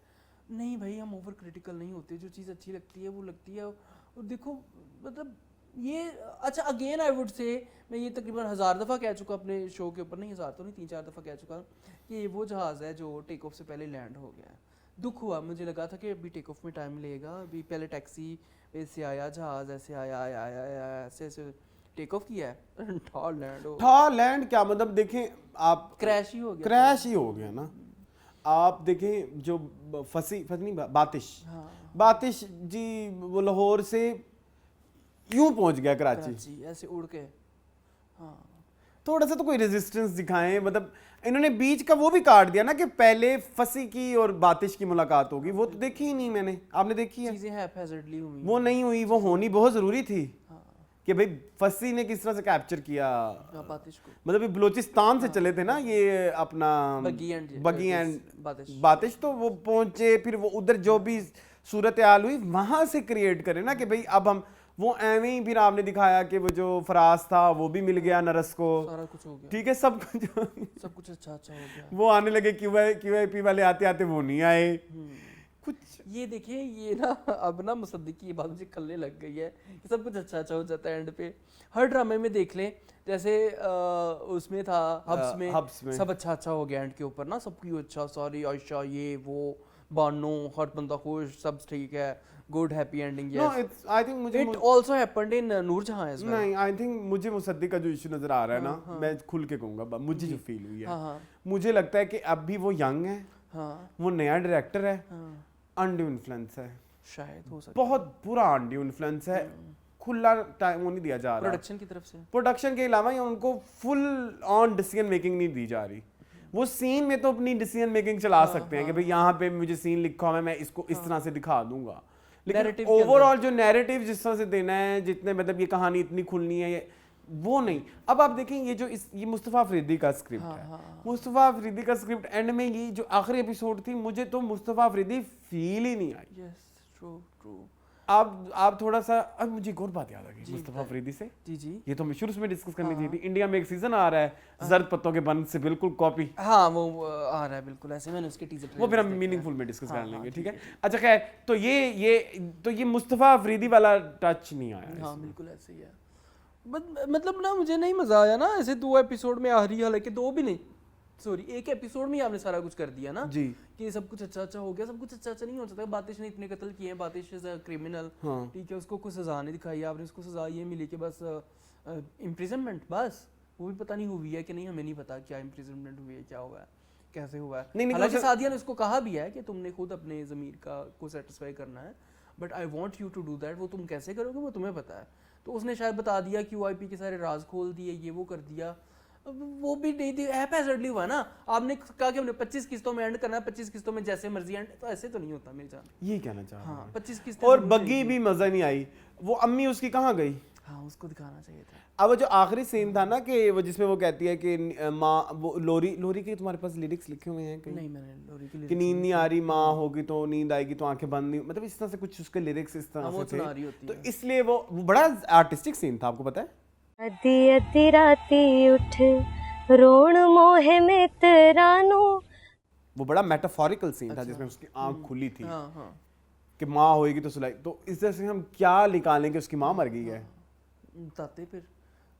[SPEAKER 1] नहीं भाई हम ओवर क्रिटिकल नहीं होते, जो चीज़ अच्छी लगती है वो लगती है। और देखो मतलब ये अच्छा अगेन आई वुड से, मैं ये तकरीबन 1000 दफ़ा कह चुका अपने शो के ऊपर, नहीं 1000 तो नहीं 3-4 दफ़ा कह चुका कि ये वो जहाज़ है जो टेक ऑफ से पहले लैंड हो गया है। दुख हुआ, मुझे लगा था कि अभी टेक ऑफ में टाइम लगेगा, अभी पहले टैक्सी ऐसे आया जहाज, ऐसे आया आया आया आया, ऐसे ऐसे टेक ऑफ किया है थॉलैंड
[SPEAKER 3] था लैंड क्या मतलब देखें आप,
[SPEAKER 1] क्रैश ही हो गया,
[SPEAKER 3] क्रैश ही हो गया ना। आप देखें जो फंसी नहीं बातिश,
[SPEAKER 1] हाँ।
[SPEAKER 3] बातिश जी वो लाहौर से यूं पहुंच गया कराची।
[SPEAKER 1] कराची ऐसे उड़ के, हाँ
[SPEAKER 3] थोड़ा सा तो कोई रेजिस्टेंस दिखाएं, मतलब इन्होंने बीच का वो भी काट दिया ना कि पहले फंसी की और बातिश की मुलाकात होगी, वो तो देखी ही नहीं मैंने, आपने देखी है?
[SPEAKER 1] चीजें हैपहैज़र्डली हुई,
[SPEAKER 3] वो नहीं हुई, वो होनी बहुत जरूरी थी कि भाई फंसी ने किस तरह से कैप्चर किया,
[SPEAKER 1] बातिश को,
[SPEAKER 3] मतलब ये बलूचिस्तान से चले थे ना ये अपना
[SPEAKER 1] बग्गी
[SPEAKER 3] एंड
[SPEAKER 1] बातिश,
[SPEAKER 3] बातिश, तो वो पहुंचे, फिर वो उधर जो भी सूरत हाल हुई वहां से क्रिएट करे ना कि भाई अब हम वो एवं ही, फिर आपने दिखाया कि वो जो फराज था वो भी मिल गया नरस को,
[SPEAKER 1] सारा कुछ हो गया,
[SPEAKER 3] ठीक है सब कुछ
[SPEAKER 1] सब कुछ अच्छा अच्छा हो गया।
[SPEAKER 3] वो आने लगे क्यूआईपी वाले आते आते वो नहीं आए कुछ।
[SPEAKER 1] ये देखिए ये ना अब ना मुसद्दिक की ये बात मुझे खलने लग गई है कि सब कुछ अच्छा अच्छा हो जाता है एंड पे। हर ड्रामे में देख लें, जैसे उसमें था हब्स में सब अच्छा अच्छा हो गया एंड के ऊपर ना, सब कुछ अच्छा, सॉरी आयशा ये वो बानो, हर बंदा खुश, सब ठीक है, good happy ending.
[SPEAKER 3] No it's I think मुझे
[SPEAKER 1] it also happened in Noorjahan as well.
[SPEAKER 3] नहीं आई थिंक मुझे मुसद्दिक का जो इशू नजर आ रहा है ना, मैं खुल के कहूंगा मुझे जो फील हुई है, मुझे लगता है कि अब भी वो यंग है, वो नया डायरेक्टर है, अनड्यू इन्फ्लुएंस है,
[SPEAKER 1] शायद हो सकता
[SPEAKER 3] बहुत बुरा अनड्यू इन्फ्लुएंस है, खुला टाइम वो नहीं दिया जा रहा
[SPEAKER 1] प्रोडक्शन की तरफ से,
[SPEAKER 3] प्रोडक्शन के अलावा या उनको फुल ऑन डिसीजन मेकिंग नहीं दी जा रही। वो सीन में तो अपनी डिसीजन मेकिंग चला सकते हैं कि भाई यहाँ पे मुझे सीन लिखा हुआ है, मैं इसको इस तरह से दिखा दूंगा, लेकिन ओवरऑल जो नैरेटिव जिस तरह से देना है, जितने मतलब ये कहानी इतनी खुलनी है ये वो नहीं। अब आप देखें ये जो ये मुस्तफ़ा अफरीदी का स्क्रिप्ट है, मुस्तफ़ा अफरीदी का स्क्रिप्ट एंड में ये जो आखिरी एपिसोड थी, मुझे तो मुस्तफ़ा अफरीदी फील ही नहीं आई।
[SPEAKER 1] Yes true true.
[SPEAKER 3] आप थोड़ा सा, अब मुझे एक और बात याद आ गई मुस्तफ़ा अफरीदी से,
[SPEAKER 1] जी
[SPEAKER 3] ये तो हमें शुरू में डिस्कस करनी चाहिए थी। इंडिया में एक सीजन आ रहा है जर्द पत्तों के बन से बिल्कुल कॉपी,
[SPEAKER 1] हाँ वो आ रहा है बिल्कुल ऐसे, मैंने उसके टीजर
[SPEAKER 3] वो फिर हम मीनिंगफुल में डिस्कस कर लेंगे, ठीक है। अच्छा खैर, तो ये मुस्तफ़ा अफरीदी वाला टच नहीं आया।
[SPEAKER 1] हाँ बिल्कुल ऐसे ही है, मतलब ना मुझे नहीं मजा आया ना ऐसे 2 एपिसोड में आ रही, हालांकि 2 भी नहीं, सॉरी 1 एपिसोड में ही आपने सारा कुछ कर दिया ना
[SPEAKER 3] जी,
[SPEAKER 1] कि सब कुछ अच्छा अच्छा हो गया। सब कुछ अच्छा अच्छा नहीं हो सकता। बातिश ने इतने कत्ल किए हैं, बातिश इज अ क्रिमिनल, ठीक है, उसको कोई सजा नहीं दिखाई, आपने उसको सजा ये मिली कि बस इम्प्रिजनमेंट, बस वो भी पता नहीं हुई है कि नहीं, हमें नहीं पता क्या इम्प्रिजनमेंट हुई है, क्या हुआ है, कैसे हुआ है। हालांकि सादिया ने उसको कहा भी है कि तुमने खुद अपने ज़मीर को सेटिस्फाई करना है, but I want you to do that, वो तुम कैसे करोगे वो तुम्हें पता है। तो उसने शायद बता दिया, QIP के सारे राज खोल दिए, ये वो कर दिया, वो भी नहीं थी, हैपहैज़र्डली हुआ ना। आपने कहा कि हमने 25 किस्तों में एंड करना है, 25 किस्तों में जैसे मर्जी एंड, तो ऐसे तो नहीं होता मेरी जान,
[SPEAKER 3] ये कहना चाह रहा हूं।
[SPEAKER 1] हाँ 25 किस्तें
[SPEAKER 3] और बग्गी भी मजा नहीं आई, वो अम्मी उसकी कहाँ गई?
[SPEAKER 1] हाँ उसको दिखाना चाहिए था।
[SPEAKER 3] अब वो जो आखिरी सीन था ना कि वो जिसमें वो कहती है कि माँ, वो लोरी के तुम्हारे पास लिरिक्स लिखे हुए हैं कहीं?
[SPEAKER 1] नहीं मैंने लोरी की
[SPEAKER 3] कि नींद नहीं आ रही, माँ होगी तो नींद आएगी तो आंखें बंद नहीं, मतलब इस तरह से कुछ उसके लिरिक्स इस तरह से थे, तो इसलिए वो बड़ा आर्टिस्टिक सीन था, आपको पता है।
[SPEAKER 7] अद्धी अद्धी राती उठ रोण मोहे में तेरानो,
[SPEAKER 3] वो बड़ा मेटाफोरिकल सीन था जिसमें उसकी आंख खुली थी कि माँ होएगी तो सुलाई, तो इस तरह से हम क्या निकालें कि उसकी माँ मर गई है,
[SPEAKER 1] बताते फिर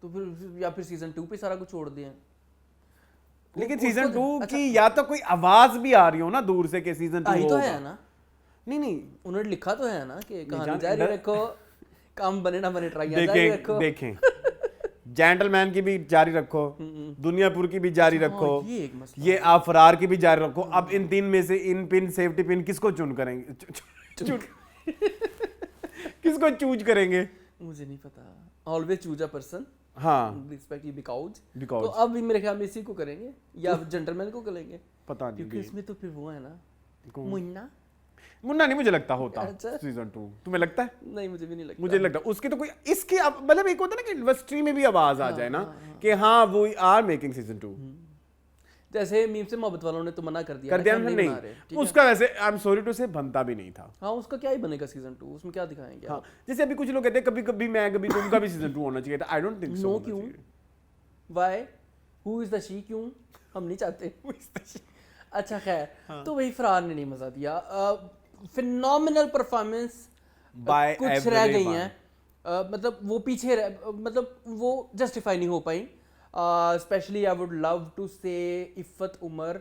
[SPEAKER 1] तो फिर या फिर सीजन 2 पे सारा कुछ छोड़ दें।
[SPEAKER 3] लेकिन सीजन 2 की या तो कोई आवाज भी आ रही हो ना दूर से कि सीजन 2
[SPEAKER 1] आई तो है ना,
[SPEAKER 3] नहीं
[SPEAKER 1] उन्होंने लिखा तो है ना कि कहानी जारी रखो, काम बने ना बने ट्राई जारी रखो,
[SPEAKER 3] देखें जेंटलमैन की भी जारी रखो, दुनियापुर की भी जारी रखो, ये आप फरार की भी जारी रखो। अब इन 3 में से इन पिन सेफ्टी पिन किसको चुन करेंगे, किसको चूज करेंगे?
[SPEAKER 1] मुझे नहीं पता, ऑलवेज चूज अ पर्सन,
[SPEAKER 3] हाँ
[SPEAKER 1] रिस्पेक्ट यू बिकॉज
[SPEAKER 3] बिकॉज
[SPEAKER 1] तो अब मेरे ख्याल में इसी को करेंगे या जेंटलमैन को करेंगे,
[SPEAKER 3] पता नहीं,
[SPEAKER 1] क्योंकि इसमें तो फिर वो है ना
[SPEAKER 3] मुन्ना नहीं मुझे लगता होता
[SPEAKER 1] अच्छा?
[SPEAKER 3] सीजन 2 तुम्हें लगता है?
[SPEAKER 1] नहीं मुझे भी नहीं लगता,
[SPEAKER 3] मुझे लगता उसकी तो कोई इसकी मतलब एक होता है ना कि इंडस्ट्री में भी आवाज आ जाए ना कि हाँ वो आर मेकिंग सीजन 2,
[SPEAKER 1] जैसे मीम से मोहब्बत वालों ने तो मना कर दिया
[SPEAKER 3] नहीं उसका वैसे आई एम सॉरी टू से बनता भी नहीं था।
[SPEAKER 1] हाँ उसका क्या ही बनेगा सीजन 2, उसमें क्या दिखाएंगे?
[SPEAKER 3] हाँ जैसे अभी कुछ लोग कहते हैं कभी कभी मैं कभी तुम का भी सीजन 2 होना चाहिए था, आई डोंट थिंक सो।
[SPEAKER 1] क्यों, why, who is the she, क्यों हम नहीं चाहते? अच्छा खैर, तो वही फरार ने नहीं मजा दिया, फिनोमिनल परफॉर्मेंस
[SPEAKER 3] बाय
[SPEAKER 1] कुछ रह गई हैं, मतलब वो पीछे मतलब वो जस्टिफाई नहीं हो पाई। Specially I would love to say Iffat Umar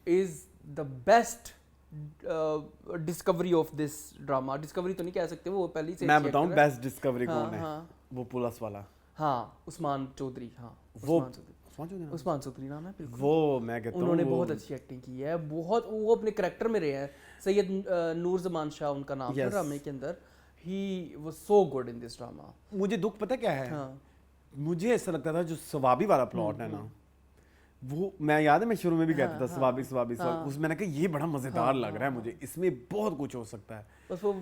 [SPEAKER 1] is the best discovery of this drama, discovery तो नहीं कह सकते, वो पहले से
[SPEAKER 3] मैं
[SPEAKER 1] अच्छी
[SPEAKER 3] बताऊं
[SPEAKER 1] actor है।
[SPEAKER 3] बेस्ट डिस्कवरी
[SPEAKER 1] हाँ,
[SPEAKER 3] कौन है?
[SPEAKER 1] हाँ।
[SPEAKER 3] वो पुलिस वाला,
[SPEAKER 1] हाँ, उस्मान चौधरी, हाँ
[SPEAKER 3] वो
[SPEAKER 1] उस्मान चौधरी, उस्मान चौधरी नाम है बिल्कुल।
[SPEAKER 3] वो मैं कहता हूँ
[SPEAKER 1] उन्होंने
[SPEAKER 3] वो-
[SPEAKER 1] बहुत अच्छी एक्टिंग की है, बहुत वो अपने करेक्टर में रहे हैं। सैयद नूर जमान शाह उनका नाम था
[SPEAKER 3] Yes.
[SPEAKER 1] ड्रामे के अंदर। ही was so good in this drama.
[SPEAKER 3] मुझे दुख पता क्या है,
[SPEAKER 1] हाँ।
[SPEAKER 3] मुझे ऐसा लगता था जो सवाबी वाला प्लॉट है ना, वो मैं याद है मैं शुरू में भी कहता था सवाबी सवाबी सवाबी, उसमें मैंने कहा ये बड़ा मजेदार लग रहा है मुझे, इसमें बहुत कुछ हो सकता है।
[SPEAKER 1] बस वो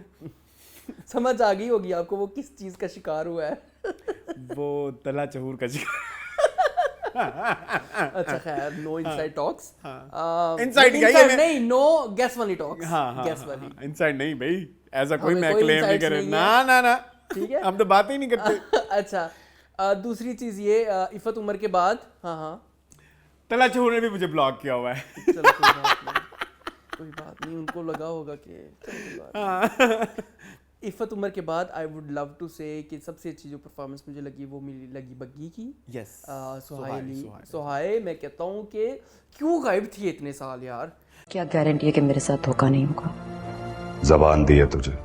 [SPEAKER 1] समझ आ गई होगी आपको वो किस चीज का शिकार हुआ है।
[SPEAKER 3] वो तला चहूर का शिकार।
[SPEAKER 1] अच्छा खैर, नो इनसाइड टॉक्स।
[SPEAKER 3] Inside क्या ये मैं-
[SPEAKER 1] नहीं, नो गैस वाली टॉक्स।
[SPEAKER 3] हाँ हाँ
[SPEAKER 1] गैस वाली।
[SPEAKER 3] इनसाइड नहीं भाई, ऐसा कोई
[SPEAKER 1] हमें
[SPEAKER 3] मैं
[SPEAKER 1] कोई
[SPEAKER 3] क्लेम नहीं
[SPEAKER 1] insights
[SPEAKER 3] करे,
[SPEAKER 1] नहीं
[SPEAKER 3] ना
[SPEAKER 1] है।
[SPEAKER 3] ना ना,
[SPEAKER 1] ठीक है।
[SPEAKER 3] हम तो बात ही नहीं करते।
[SPEAKER 1] अच्छा, दूसरी चीज ये इफ़त उमर के बाद, हाँ हाँ
[SPEAKER 3] तला चहूर ने भी मुझे ब्लॉक किया हुआ है।
[SPEAKER 1] चलो कोई बात नहीं, उनको लगा होगा कि चलो कोई बात नहीं। इफ़त उमर के बाद आई वुड लव टू से कि सबसे अच्छी जो परफॉर्मेंस मुझे लगी वो मिली लगी बग्गी की।
[SPEAKER 3] यस,
[SPEAKER 1] सुहाइली, सुहाय मैं कहता हूँ कि क्यों गायब थी इतने साल यार।
[SPEAKER 2] क्या गारंटी है कि मेरे साथ धोखा नहीं होगा?
[SPEAKER 8] जबान दी है तुझे।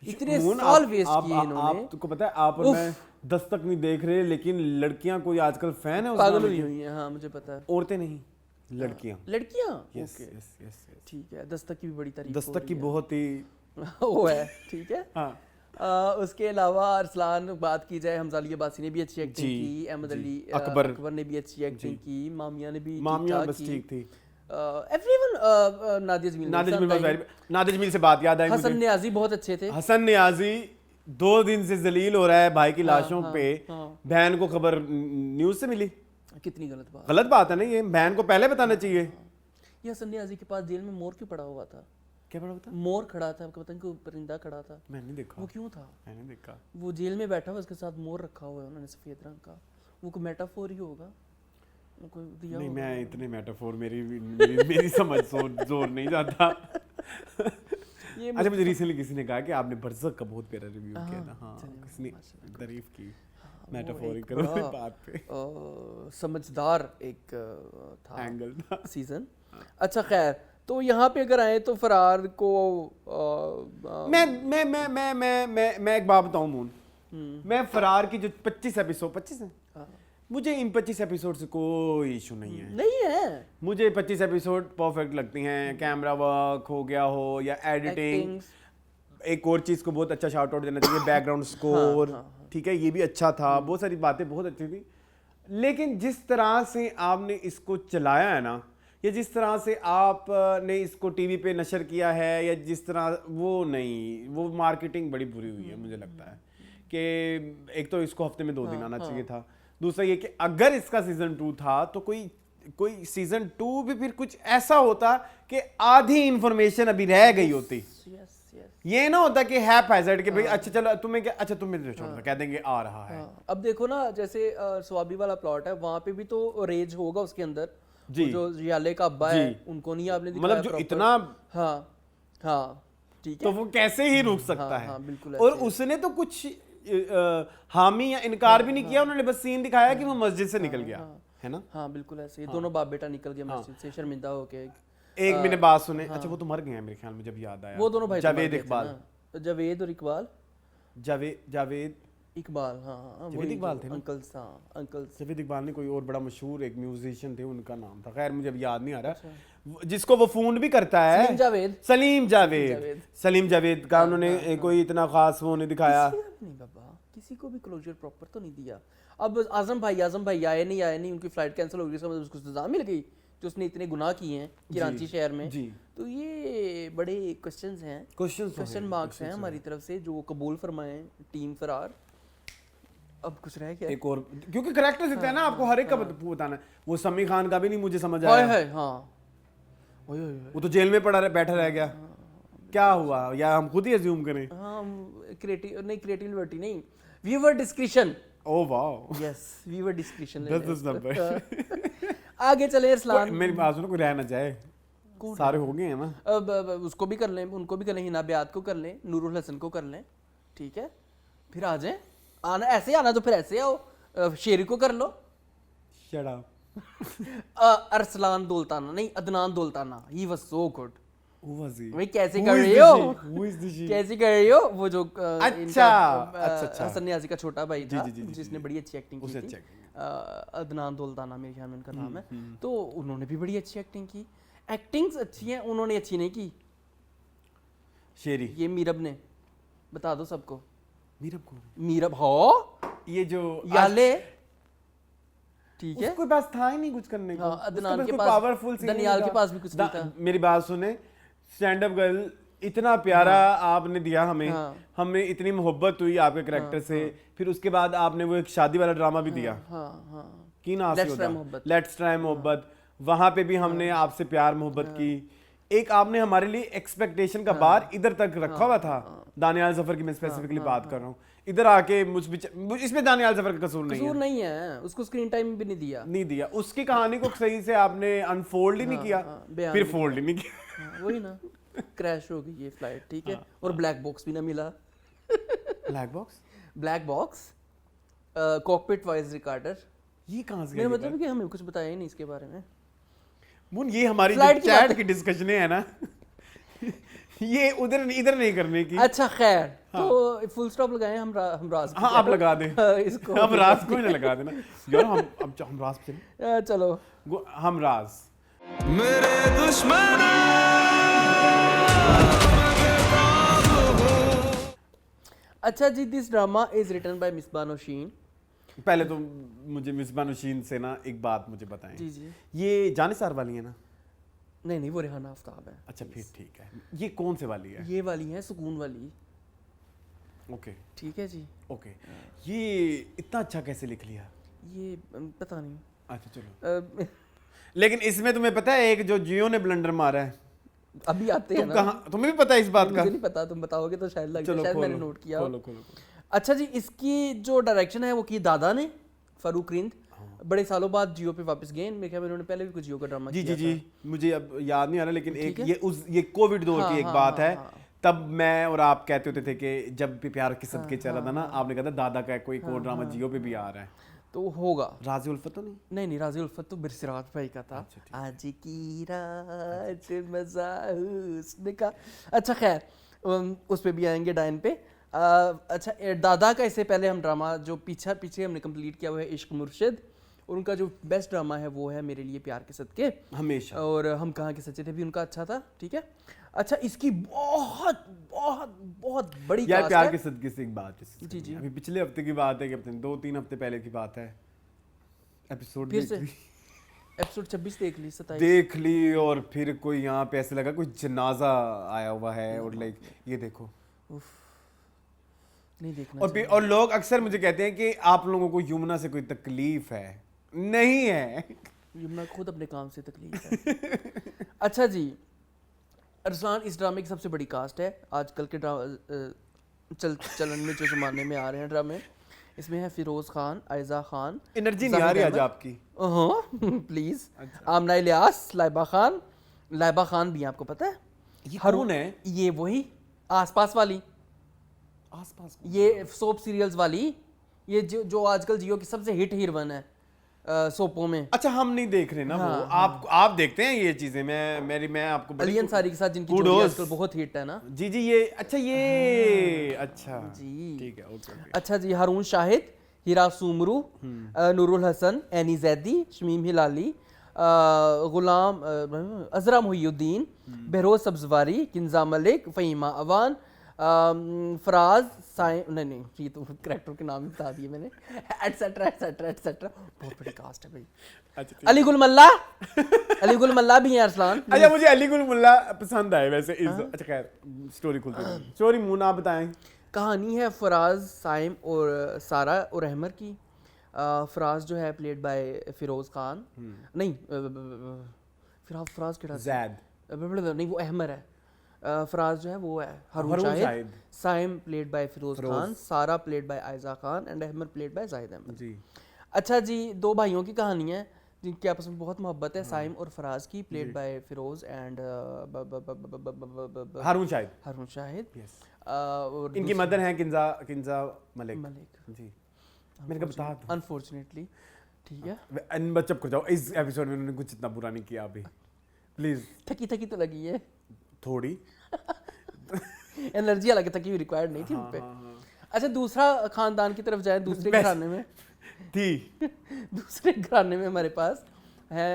[SPEAKER 1] इतने
[SPEAKER 3] मून,
[SPEAKER 1] साल
[SPEAKER 3] आप-
[SPEAKER 1] वेस्ट
[SPEAKER 3] आप-
[SPEAKER 1] किए
[SPEAKER 3] आप-
[SPEAKER 1] इन्होंने।
[SPEAKER 3] आपको पता है आप और मैं 10 तक नहीं देख रहे, लेकिन लड़कियां कोई आजकल फैन है उस
[SPEAKER 1] पागल
[SPEAKER 3] गाने
[SPEAKER 1] हुई
[SPEAKER 3] की।
[SPEAKER 1] हुई है, हाँ मुझे पता है।
[SPEAKER 3] औरतें नहीं, लड़कियां।
[SPEAKER 1] लड़कियां,
[SPEAKER 3] यस
[SPEAKER 1] ओके
[SPEAKER 3] यस यस,
[SPEAKER 1] ठीक है। दस्तक की भी बड़ी तारीफ
[SPEAKER 3] दस्तक की बहुत ही
[SPEAKER 1] वो है, ठीक है।
[SPEAKER 3] हाँ।
[SPEAKER 1] उसके अलावा अरसलान बात की जाए, हमजा अली अब्बासी ने भी अच्छी एक्टिंग
[SPEAKER 3] जी,
[SPEAKER 1] की, अहमद
[SPEAKER 3] जी।
[SPEAKER 1] अली
[SPEAKER 3] अकबर
[SPEAKER 1] ने भी अच्छी एक्टिंग की, मामिया ने भी
[SPEAKER 3] मामिया
[SPEAKER 1] ठीक-ठाक
[SPEAKER 3] बस
[SPEAKER 1] की।
[SPEAKER 3] ठीक थी।
[SPEAKER 1] Everyone, Nadia Jamil,
[SPEAKER 3] Nadir Jamil was very- Nadir Jamil से बात याद आई
[SPEAKER 1] हसन
[SPEAKER 3] मुझे।
[SPEAKER 1] नियाजी बहुत अच्छे थे।
[SPEAKER 3] हसन नियाजी 2 दिन से जलील हो रहा है भाई की लाशों पे।
[SPEAKER 1] हाँ।
[SPEAKER 3] बहन को खबर न्यूज से मिली,
[SPEAKER 1] कितनी गलत बात।
[SPEAKER 3] गलत बात है ना ये, बहन को पहले बताना चाहिए।
[SPEAKER 1] ये हसन नियाजी के पास जेल में मोर क्यों पड़ा हुआ था?
[SPEAKER 3] क्या पड़ा बता?
[SPEAKER 1] मोर खड़ा था, आपको पता है कि परिंदा खड़ा था,
[SPEAKER 3] मैंने देखा,
[SPEAKER 1] वो क्यों था?
[SPEAKER 3] मैंने देखा।
[SPEAKER 1] वो जेल में बैठा हुआ, उसके साथ मोर रखा हुआ है उन्होंने सफेद रंग का। वो कोई मेटाफोर ही होगा, कोई दिया
[SPEAKER 3] नहीं
[SPEAKER 1] होगा।
[SPEAKER 3] मैं इतने मेटाफोर मेरी समझ जोर नहीं जाता।
[SPEAKER 1] ये
[SPEAKER 3] अच्छा, मुझे रिसेंटली किसी ने कहा कि आपने बरज़क का बहुत प्यारा रिव्यू किया था। हाँ, किसने तारीफ की मेटाफोरिकल
[SPEAKER 1] बड़ा,
[SPEAKER 3] बात पे,
[SPEAKER 1] समझदार एक था
[SPEAKER 3] एंगल था।
[SPEAKER 1] सीजन। अच्छा खैर, तो यहाँ पे अगर आए तो फरार को
[SPEAKER 3] मैं एक बात बताऊं मून, मैं फरार की जो 25 एपिसोड 25 है, मुझे इन 25 एपिसोड से कोई इशू नहीं है।
[SPEAKER 1] नहीं है।
[SPEAKER 3] मुझे 25 एपिसोड परफेक्ट लगती हैं, कैमरा वर्क हो गया हो या एडिटिंग।
[SPEAKER 1] Actings।
[SPEAKER 3] एक और चीज को बहुत अच्छा शाउट आउट देना चाहिए, बैकग्राउंड स्कोर, ठीक है, ये भी अच्छा था, बहुत सारी बातें बहुत अच्छी थी। लेकिन जिस तरह से आपने इसको चलाया है ना, या जिस तरह से आपने इसको टीवी पे नशर किया है, या जिस तरह वो नहीं, वो मार्केटिंग बड़ी बुरी हुई है। मुझे लगता है कि एक तो इसको हफ्ते में 2 दिन आना चाहिए था, दूसरा ये कि अगर इसका सीजन 2 था तो कोई सीजन 2 भी फिर कुछ ऐसा होता कि आधी इंफॉर्मेशन अभी रह गई होती। ये ना होता कि है पैसेट कि भाई अच्छा चलो तुम्हें क्या, अच्छा तुम्हें छोड़ दो, कह देंगे आ रहा है।
[SPEAKER 1] अब देखो ना, जैसे स्वाबी वाला प्लॉट है, वहां पे भी तो रेज होगा उसके अंदर।
[SPEAKER 3] जी।
[SPEAKER 1] जो रियाले का अब्बा है, उनको नहीं आपने दिखाया
[SPEAKER 3] मतलब जो
[SPEAKER 1] proper।
[SPEAKER 3] इतना,
[SPEAKER 1] हाँ हाँ ठीक है।
[SPEAKER 3] तो वो कैसे ही रुक सकता
[SPEAKER 1] हाँ,
[SPEAKER 3] है।
[SPEAKER 1] हाँ, बिल्कुल
[SPEAKER 3] और
[SPEAKER 1] ऐसे।
[SPEAKER 3] उसने तो कुछ हामी या इनकार भी नहीं किया, उन्होंने बस सीन दिखाया कि वो मस्जिद से निकल गया, है ना।
[SPEAKER 1] हाँ बिल्कुल ऐसे, दोनों बाप बेटा निकल गए मस्जिद से शर्मिंदा होके।
[SPEAKER 3] एक मैंने बात सुने, अच्छा वो तो मर गए हैं मेरे ख्याल में, जब याद आया।
[SPEAKER 1] वो दोनों भाई तो मर
[SPEAKER 3] जावेद
[SPEAKER 1] गए थे
[SPEAKER 3] इकबाल,
[SPEAKER 1] ना। जावेद और इकबाल।
[SPEAKER 3] जावेद
[SPEAKER 1] इकबाल, हाँ
[SPEAKER 3] जावेद
[SPEAKER 1] वही
[SPEAKER 3] इकबाल
[SPEAKER 1] जो
[SPEAKER 3] थे ना?
[SPEAKER 1] अंकल्स, हाँ अंकल्स।
[SPEAKER 3] जावेद इकबाल ने कोई और बड़ा मशहूर एक म्यूजिशियन थे, उनका नाम था, खैर मुझे अब याद नहीं आ रहा, जिसको वो फोन भी करता है।
[SPEAKER 1] सलीम जावेद।
[SPEAKER 3] सलीम जावेद, सलीम जावेद का उन्होंने कोई इतना खास वो नहीं दिखाया।
[SPEAKER 1] नहीं बाबा, किसी को भी क्लोजर प्रॉपर तो नहीं दिया। अब आजम भाई आए नहीं, उनकी फ्लाइट कैंसिल हो गई, समझ उसको सजा मिल गई जो उसने इतने गुनाह किए हैं कराची शहर में।
[SPEAKER 3] जी।
[SPEAKER 1] तो ये बड़े क्वेश्चंस हैं, क्वेश्चन मार्क्स हैं हमारी तरफ से, जो कबूल फरमाएं टीम फरार। अब कुछ रह गया
[SPEAKER 3] एक और, क्योंकि करेक्टर देता है ना आपको, हर एक का बताना है। वो समी खान का भी नहीं मुझे समझ
[SPEAKER 1] हाय
[SPEAKER 3] आया,
[SPEAKER 1] हाय, हाँ ओए ओए
[SPEAKER 3] वो तो जेल में बैठा रह गया। क्या हुआ, या हम खुद ही अज्यूम करें?
[SPEAKER 1] हाँ, क्रिएटिविटी नहीं, व्यूअर डिस्क्रिप्शन।
[SPEAKER 3] ओ वाह,
[SPEAKER 1] यस, व्यूअर डिस्क्रिप्शन।
[SPEAKER 3] 10 नंबर।
[SPEAKER 1] आगे चले अरसलान।
[SPEAKER 3] मेरी बात सुनो, कोई रह ना जाए, सारे हो गए हैं ना।
[SPEAKER 1] अब उसको भी कर लें, उनको भी कर लें, हिना बेयात को कर लें, नूरुल हसन को कर लें, ठीक है, फिर आ जाएं। आना ऐसे आना तो फिर ऐसे आओ, शेरी को कर लो।
[SPEAKER 3] Shut up.
[SPEAKER 1] अरसलान दोलताना नहीं, Adnan Daultana, he was so good.
[SPEAKER 3] Who was he?
[SPEAKER 1] भाई कैसे
[SPEAKER 3] Who
[SPEAKER 1] कर
[SPEAKER 3] is
[SPEAKER 1] रही
[SPEAKER 3] the
[SPEAKER 1] हो?
[SPEAKER 3] she? Who is the she?
[SPEAKER 1] कैसी कर रही हो? वो जो
[SPEAKER 3] अच्छा, अच्छा।
[SPEAKER 1] हसन नियाज़ी का छोटा भाई था,
[SPEAKER 3] जी,
[SPEAKER 1] जिसने बड़ी अच्छी एक्टिंग की
[SPEAKER 3] उसे
[SPEAKER 1] थी।
[SPEAKER 3] अच्छी acting
[SPEAKER 1] अदनान दौलताना मेरे ख्याल में उनका नाम है। तो उन्होंने भी बड़ी अच्छी एक्टिंग की। एक्टिंग्स अच्छी हैं, उन्होंने अच्छी नहीं की।
[SPEAKER 3] शेरी।
[SPEAKER 1] ये मीरब ने, बता दो सबको।
[SPEAKER 3] मीरब कौन है?
[SPEAKER 1] मीरब हो
[SPEAKER 3] ये जो
[SPEAKER 1] याले, ठीक है।
[SPEAKER 3] उसके पास था ही नहीं कुछ करने को।
[SPEAKER 1] हाँ, अदनान
[SPEAKER 3] उसके
[SPEAKER 1] के
[SPEAKER 3] पास
[SPEAKER 1] पास,
[SPEAKER 3] पावरफुल
[SPEAKER 1] दनियाल के पास भी कुछ नहीं था।
[SPEAKER 3] मेरी बात सुने, स्टैंड अप गर्ल इतना प्यारा आपने दिया हमें, हमें इतनी मोहब्बत हुई आपके कैरेक्टर से। फिर उसके बाद आपने वो एक शादी वाला ड्रामा भी दिया, की ना लेट्स ट्राई मोहब्बत, वहां पे भी हमने आपसे प्यार मोहब्बत की। एक आपने हमारे लिए एक्सपेक्टेशन का बार इधर तक रखा हुआ था। दानियाल जफर की मैं स्पेसिफिकली बात कर रहा हूँ। इधर आके इसमें दानियाल जफर का कसूर
[SPEAKER 1] नहीं है, उसको स्क्रीन टाइम भी नहीं दिया।
[SPEAKER 3] उसकी कहानी को सही से आपने अनफोल्ड ही नहीं किया, फिर फोल्ड ही नहीं किया।
[SPEAKER 1] वही ना, क्रैश हो गई ये फ्लाइट, ठीक है। और ब्लैक बॉक्स भी ना मिला। Black box cockpit voice recorder,
[SPEAKER 3] ये कहां से?
[SPEAKER 1] मेरा मतलब कि हमें कुछ बताया ही नहीं इसके बारे में।
[SPEAKER 3] मुन ये हमारी चैट की डिस्कशनें है ना, ये उधर इधर नहीं करने की।
[SPEAKER 1] अच्छा खैर, तो फुल स्टॉप लगाएं हम राज।
[SPEAKER 3] हाँ आप लगा दें इसको, हम राज को ही ना लगा देना यार। हम राज पे
[SPEAKER 1] चलो,
[SPEAKER 3] हम राज।
[SPEAKER 5] मेरे दुश्मन
[SPEAKER 1] अच्छा जी, this drama is written by Misbah Nausheen.
[SPEAKER 3] पहले तो मुझे मिसबा नौशीन से ना एक बात मुझे बताएं।
[SPEAKER 1] जी।
[SPEAKER 3] ये जानिसार वाली है ना?
[SPEAKER 1] नहीं, वो रेहाना आफ्ताब है।
[SPEAKER 3] अच्छा फिर ठीक है। ये कौन से वाली है?
[SPEAKER 1] ये वाली है सुकून वाली।
[SPEAKER 3] ओके
[SPEAKER 1] ठीक है जी।
[SPEAKER 3] ओके। ये इतना अच्छा कैसे लिख लिया?
[SPEAKER 1] ये पता नहीं।
[SPEAKER 3] अच्छा चलो। लेकिन इसमें तुम्हें पता है एक जो जियो ने ब्लंडर मारा है,
[SPEAKER 1] अभी आते हैं ना।
[SPEAKER 3] तुम्हें भी पता है इस बात का?
[SPEAKER 1] मुझे नहीं पता, तुम बताओगे तो शायद लग जाए, शायद मैंने नोट किया।
[SPEAKER 3] खोलो।
[SPEAKER 1] अच्छा जी, इसकी जो डायरेक्शन है वो की दादा ने, फारूक रिंद। बड़े सालों बाद जियो पे वापस गए। मेरे ख्याल में उन्होंने पहले भी कुछ जियो का ड्रामा किया था। जी
[SPEAKER 3] मुझे अब याद नहीं आ रहा, लेकिन एक ये कोविड दौर की एक बात है। तब मैं और आप कहते होते थे कि जब भी प्यार की सदके चल रहा था ना, आपने कहा था दादा का कोई और ड्रामा जियो पे भी आ रहा है,
[SPEAKER 1] तो होगा।
[SPEAKER 3] राज़ी उल्फत तो
[SPEAKER 1] नहीं, राज़ी उल्फत तो बिरसिरात भाई का था। आज की रात मज़ा हुस्न का। अच्छा खैर, उस पे भी आएंगे डाइन पे। अच्छा, दादा का इससे पहले हम ड्रामा जो पीछे हमने कंप्लीट किया हुआ है इश्क मुर्शिद, और उनका जो बेस्ट ड्रामा है वो है मेरे लिए प्यार के सदके
[SPEAKER 3] हमेशा,
[SPEAKER 1] और हम कहाँ के सच्चे थे भी उनका अच्छा था। ठीक है। अच्छा, इसकी बहुत बहुत बहुत बड़ी
[SPEAKER 3] यार प्यार के सदके से एक बात
[SPEAKER 1] जी
[SPEAKER 3] अभी पिछले हफ्ते की बात है कि 2-3 हफ्ते पहले की बात है, एपिसोड
[SPEAKER 1] 26 देख ली, 27
[SPEAKER 3] देख ली, और फिर कोई यहाँ पे ऐसे लगा कोई जनाजा आया हुआ है, और लाइक ये देखो
[SPEAKER 1] नहीं देखना।
[SPEAKER 3] और लोग अक्सर मुझे कहते हैं कि आप लोगों को यमुना से कोई तकलीफ है। नहीं है,
[SPEAKER 1] यमुना खुद अपने काम से तकलीफ है। अच्छा जी, अरसलान, इस ड्रामे की सबसे बड़ी कास्ट है आजकल के चलन में, जो ज़माने में आ रहे हैं ड्रामे। इसमें है फिरोज खान, आयजा खान।
[SPEAKER 3] एनर्जी नहीं आ रही आज आपकी।
[SPEAKER 1] प्लीज। आमना इलियास, लाइबा खान भी आपको पता है?
[SPEAKER 3] ये कौन है?
[SPEAKER 1] ये वही आसपास वाली, ये सोप सीरियल्स वाली, ये जो आजकल जियो की सबसे हिट हीरोइन है सोपों में।
[SPEAKER 3] अच्छा, हम नहीं देख रहे ना वो। आप देखते हैं ये चीजें। मैं आपको
[SPEAKER 1] अली अंसारी के साथ जिनकी जोड़ी आजकल बहुत हिट है ना।
[SPEAKER 3] जी ये अच्छा
[SPEAKER 1] जी,
[SPEAKER 3] ठीक है, ओके।
[SPEAKER 1] अच्छा जी, हारून शाहिद, हिरा सुमरू, नूरुल हसन, एनी जैदी, शमीम हिलाली, गुलाम अजरा मुहिउद्दीन, बहरोज सब्जवारी, किंजा मलिक, फहीमा अवान, फराज नहीं, ये तो कैरेक्टर के नाम ही बता दिए मैंने, एटसेट्रा एटसेट्रा एटसेट्रा। बहुत बड़ी कास्ट है भाई। अच्छा, अली गुल मल्ला भी है अरसलान।
[SPEAKER 3] अच्छा, मुझे अली गुल मुल्ला पसंद आए वैसे। अच्छा खैर, स्टोरी खुलते हैं। स्टोरी मुन्ना आप बताएं।
[SPEAKER 1] कहानी है फराज, साइम और सारा और अहमर की। फराज जो है प्लेड बाय फिरोज खान, नहीं फराज केड़ा
[SPEAKER 3] जैद
[SPEAKER 1] नहीं, वो अहमर है। फराज जो है वो है Haroon Shahid, Saim played by Firoz Khan, Sara played by Ayeza Khan and Ahmad played by Zahid Ahmad ji. अच्छा जी, दो भाइयों की कहानी है जिनकी आपस में बहुत मोहब्बत है, साइम और फराज की, प्लेड बाय फिरोज एंड
[SPEAKER 3] हारून शाहिद। और इनकी मदर हैं किंजा मलिक जी। मैंने कहा बता दो,
[SPEAKER 1] अनफॉर्चुनेटली। ठीक है,
[SPEAKER 3] चुप कर जाओ। इस एपिसोड में उन्होंने कुछ इतना बुरा नहीं किया अभी, प्लीज।
[SPEAKER 1] थकी तो लगी है।
[SPEAKER 3] थोड़ी
[SPEAKER 1] एनर्जी हालांकि तक रिक्वायर्ड नहीं थी उन पे। अच्छा दूसरा खानदान की तरफ जाए, दूसरे घराने में
[SPEAKER 3] थी
[SPEAKER 1] दूसरे घराने में हमारे पास है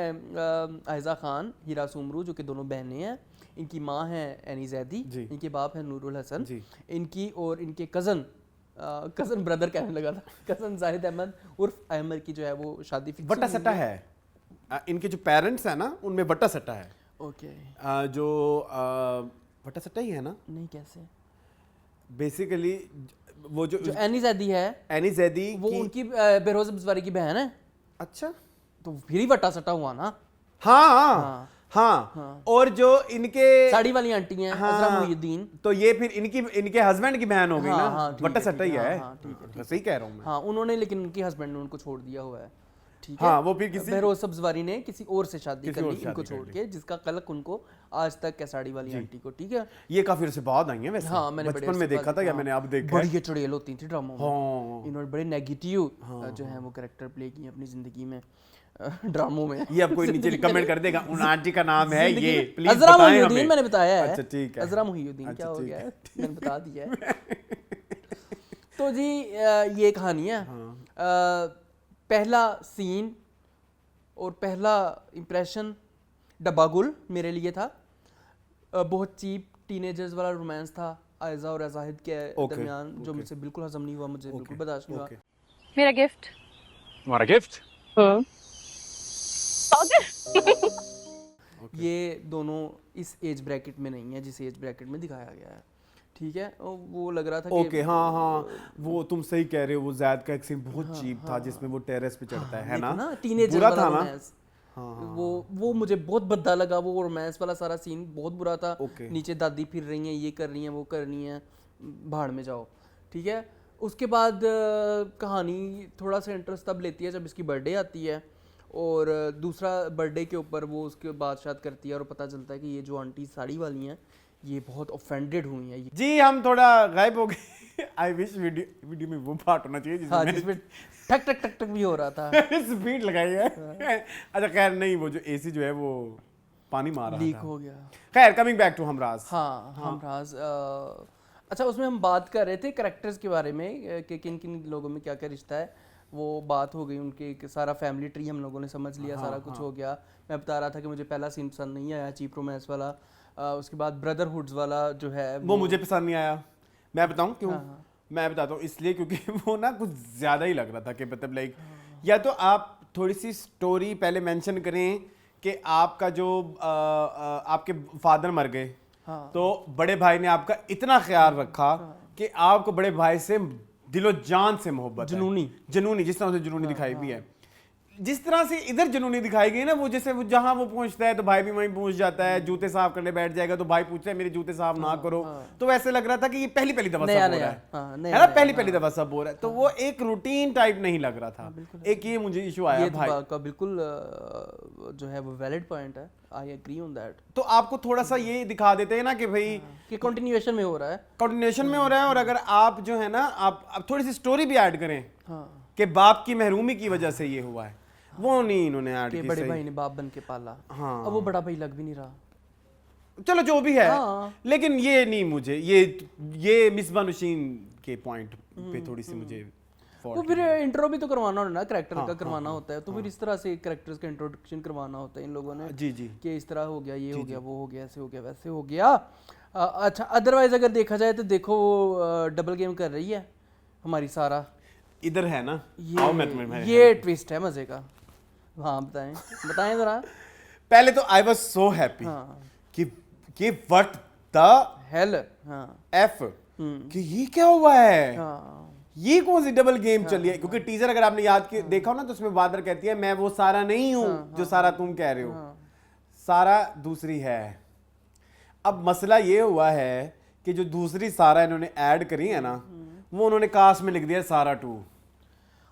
[SPEAKER 1] आयजा खान, हीरा सुमरू, जो कि दोनों बहनें हैं। इनकी माँ है एनी जैदी, इनके बाप है नूरुल हसन, इनकी और इनके कज़न ब्रदर कहने लगा था, कज़न जाहिद अहमद उर्फ अहमद की जो है वो शादी फिक्स
[SPEAKER 3] वट्टा सट्टा है। इनके जो पेरेंट्स हैं ना उनमें वट्टा सट्टा है।
[SPEAKER 1] ओके
[SPEAKER 3] जो वट्टा सट्टा ही है ना?
[SPEAKER 1] नहीं कैसे?
[SPEAKER 3] बेसिकली वो जो
[SPEAKER 1] एनी जैदी है,
[SPEAKER 3] एनी जैदी
[SPEAKER 1] वो उनकी बेरोज बिस्वारी की बहन है।
[SPEAKER 3] अच्छा,
[SPEAKER 1] तो फिर ही वट्टा सट्टा हुआ ना।
[SPEAKER 3] हाँ हाँ। और जो इनके
[SPEAKER 1] साड़ी वाली आंटी हैं अजरा मुहिउद्दीन,
[SPEAKER 3] तो ये फिर इनके हस्बैंड की बहन हो गई ना। वट्टा सट्टा ही है। सही कह रहा हूँ मैं।
[SPEAKER 1] हाँ उन्होंने, लेकिन उनके हस्बैंड ने उनको छोड़ दिया हुआ है। ठीक
[SPEAKER 3] हाँ,
[SPEAKER 1] है,
[SPEAKER 3] वो फिर किसी
[SPEAKER 1] बहरोज सब्जवारी ने किसी और से शादी कर ली
[SPEAKER 3] शादी
[SPEAKER 1] इनको
[SPEAKER 3] कर
[SPEAKER 1] छोड़
[SPEAKER 3] ली।
[SPEAKER 1] के, जिसका कलक उनको आज तक है साड़ी वाली आंटी को। ठीक है,
[SPEAKER 3] ये काफी अर्से बाद आई है वैसे।
[SPEAKER 1] हाँ मैंने
[SPEAKER 3] बचपन में देखा था या मैंने अब देखा है।
[SPEAKER 1] बड़ी ये चुड़ैल होती थी ड्रामों में।
[SPEAKER 3] हाँ।
[SPEAKER 1] इन्होंने बड़े नेगेटिव जो है वो कैरेक्टर प्ले किए अपनी जिंदगी में ड्रामों में।
[SPEAKER 3] ये अब कोई नीचे कमेंट कर देगा उन आंटी का नाम है ये, प्लीज
[SPEAKER 1] अजरा
[SPEAKER 3] बताएं
[SPEAKER 1] मुहिउद्दीन
[SPEAKER 3] हमें।
[SPEAKER 1] मैंने बताया है।
[SPEAKER 3] अच्छा ठीक है।
[SPEAKER 1] अजरा मुहिउद्दीन
[SPEAKER 3] अच्छा,
[SPEAKER 1] क्या हो
[SPEAKER 3] ठीक
[SPEAKER 1] गया
[SPEAKER 3] है।
[SPEAKER 1] है मैंने बता दिया है। तो जी ये कहानी है। पहला सीन और पहला इम्प्रेशन डब्बागुल मेरे लिए था। बहुत चीप टीनेजर्स वाला रोमांस था आयजा और जाहिद के दरमियान, जो मुझसे बिल्कुल हजम नहीं हुआ, मुझे बिल्कुल बर्दाश्त नहीं हुआ।
[SPEAKER 7] मेरा गिफ्ट।
[SPEAKER 8] तुम्हारा गिफ्ट?
[SPEAKER 1] ये दोनों इस एज ब्रैकेट में नहीं है जिस एज ब्रैकेट में दिखाया गया है। ठीक है, और वो लग रहा था कि
[SPEAKER 3] ओके हाँ हाँ, वो तुम सही कह रहे हो। वो ज़ैद का एक सीन बहुत चीप था जिसमें वो टेरेस पे चढ़ता है ना,
[SPEAKER 1] टीनेजर
[SPEAKER 3] बुरा
[SPEAKER 1] वाला
[SPEAKER 3] था ना।
[SPEAKER 1] रोमांस। वो मुझे बहुत भद्दा लगा। वो रोमांस वाला सारा सीन बहुत बुरा था। नीचे दादी फिर रही हैं, ये कर रही हैं, वो कर रही हैं, भाड़ में जाओ। ठीक है, उसके बाद कहानी थोड़ा सा इंटरेस्ट तब लेती है जब इसकी बर्थडे आती है, और दूसरा बर्थडे के ऊपर वो उसके बाद शायद करती है और पता चलता है कि ये जो आंटी साड़ी वाली हैं ये बहुत ऑफेंडेड हुई हैं।
[SPEAKER 3] जी हम थोड़ा गायब हो गए। आई विश वीडियो में वो पार्ट होना चाहिए जिसमें
[SPEAKER 1] जिसमें ठक ठक ठक ठक भी हो रहा था।
[SPEAKER 3] स्पीड लगाई है। अच्छा खैर नहीं, वो जो एसी जो है वो पानी मार रहा था,
[SPEAKER 1] लीक हो गया।
[SPEAKER 3] खैर कमिंग बैक टू हमराज।
[SPEAKER 1] हाँ हमराज। अच्छा उसमें हम बात कर रहे थे कैरेक्टर्स के बारे में कि किन किन लोगों में क्या क्या रिश्ता है। वो बात हो गई उनके, सारा फैमिली ट्री हम लोगों ने समझ लिया। सारा कुछ हो गया। मैं बता रहा था कि मुझे पहला सीन पसंद नहीं आया, चीप रोमांस वाला। उसके बाद ब्रदरहुड्स वाला जो है
[SPEAKER 3] वो मुझे पसंद नहीं आया। मैं बताऊं क्यों? मैं बताता हूँ, इसलिए क्योंकि वो ना कुछ ज़्यादा ही लग रहा था कि मतलब लाइक, या तो आप थोड़ी सी स्टोरी पहले मेंशन करें कि आपका जो आपके फादर मर गए, तो बड़े भाई ने आपका इतना ख्याल रखा कि आपको बड़े भाई से दिलो जान से मोहब्बत, जनूनी जिस तरह से जनूनी दिखाई भी है, जिस तरह से इधर जनूनी दिखाई गई ना, वो जैसे वो जहां वो पहुंचता है तो भाई भी वहीं पहुंच जाता है, जूते साफ करने बैठ जाएगा तो भाई पूछता है मेरे जूते साफ ना करो। तो वैसे लग रहा था कि ये पहली दफा सब हो रहा है ना, पहली दफा सब हो रहा है। तो वो एक रूटीन टाइप नहीं लग रहा था। एक ये मुझे इशू आया भाई
[SPEAKER 1] का, बिल्कुल जो है वो वैलिड पॉइंट है। I agree on that.
[SPEAKER 3] तो आपको थोड़ा सा ये दिखा देते हैं ना कि भाई
[SPEAKER 1] कि कंटिन्यूएशन में हो रहा है,
[SPEAKER 3] कंटिन्यूएशन में हो रहा है। और अगर आप जो है ना आप थोड़ी सी स्टोरी भी ऐड करें कि बाप की महरूमी की वजह से ये हुआ है, वो नहीं इन्होंने ऐड की।
[SPEAKER 1] बड़े भाई ने बाप बन के पाला। हाँ। अब वो बड़ा भाई लग भी नहीं रहा।
[SPEAKER 3] चलो जो भी है। लेकिन ये नहीं, मुझे ये मिसबा नशीन के पॉइंट पे थोड़ी सी मुझे
[SPEAKER 1] वो फिर इंट्रो भी तो करवाना होता है ना, कैरेक्टर का करवाना होता है। तो फिर इस तरह से कैरेक्टर्स का इंट्रोडक्शन करवाना होता है इन लोगों ने।
[SPEAKER 3] जी
[SPEAKER 1] कि इस तरह हो गया, ये हो गया, वो हो गया, ऐसे हो गया, वैसे हो गया। अच्छा अदरवाइज अगर देखा जाए तो देखो वो डबल गेम कर रही है हमारी सारा।
[SPEAKER 3] इधर है ना
[SPEAKER 1] ये ट्विस्ट है मजे का। हाँ बताएं जरा।
[SPEAKER 3] पहले तो आई वाज सो हैप्पी कि व्हाट द
[SPEAKER 1] हेल
[SPEAKER 3] एफ, कि ये क्या हुआ है, ये कौन सी डबल गेम चली है। क्योंकि टीजर अगर आपने याद देखा हो ना, तो उसमें बादर कहती है मैं वो सारा नहीं हूं जो सारा तुम कह रहे हो, सारा दूसरी है। अब मसला ये हुआ है कि जो दूसरी सारा इन्होंने ऐड करी है ना, वो उन्होंने कास्ट में लिख दिया सारा 2।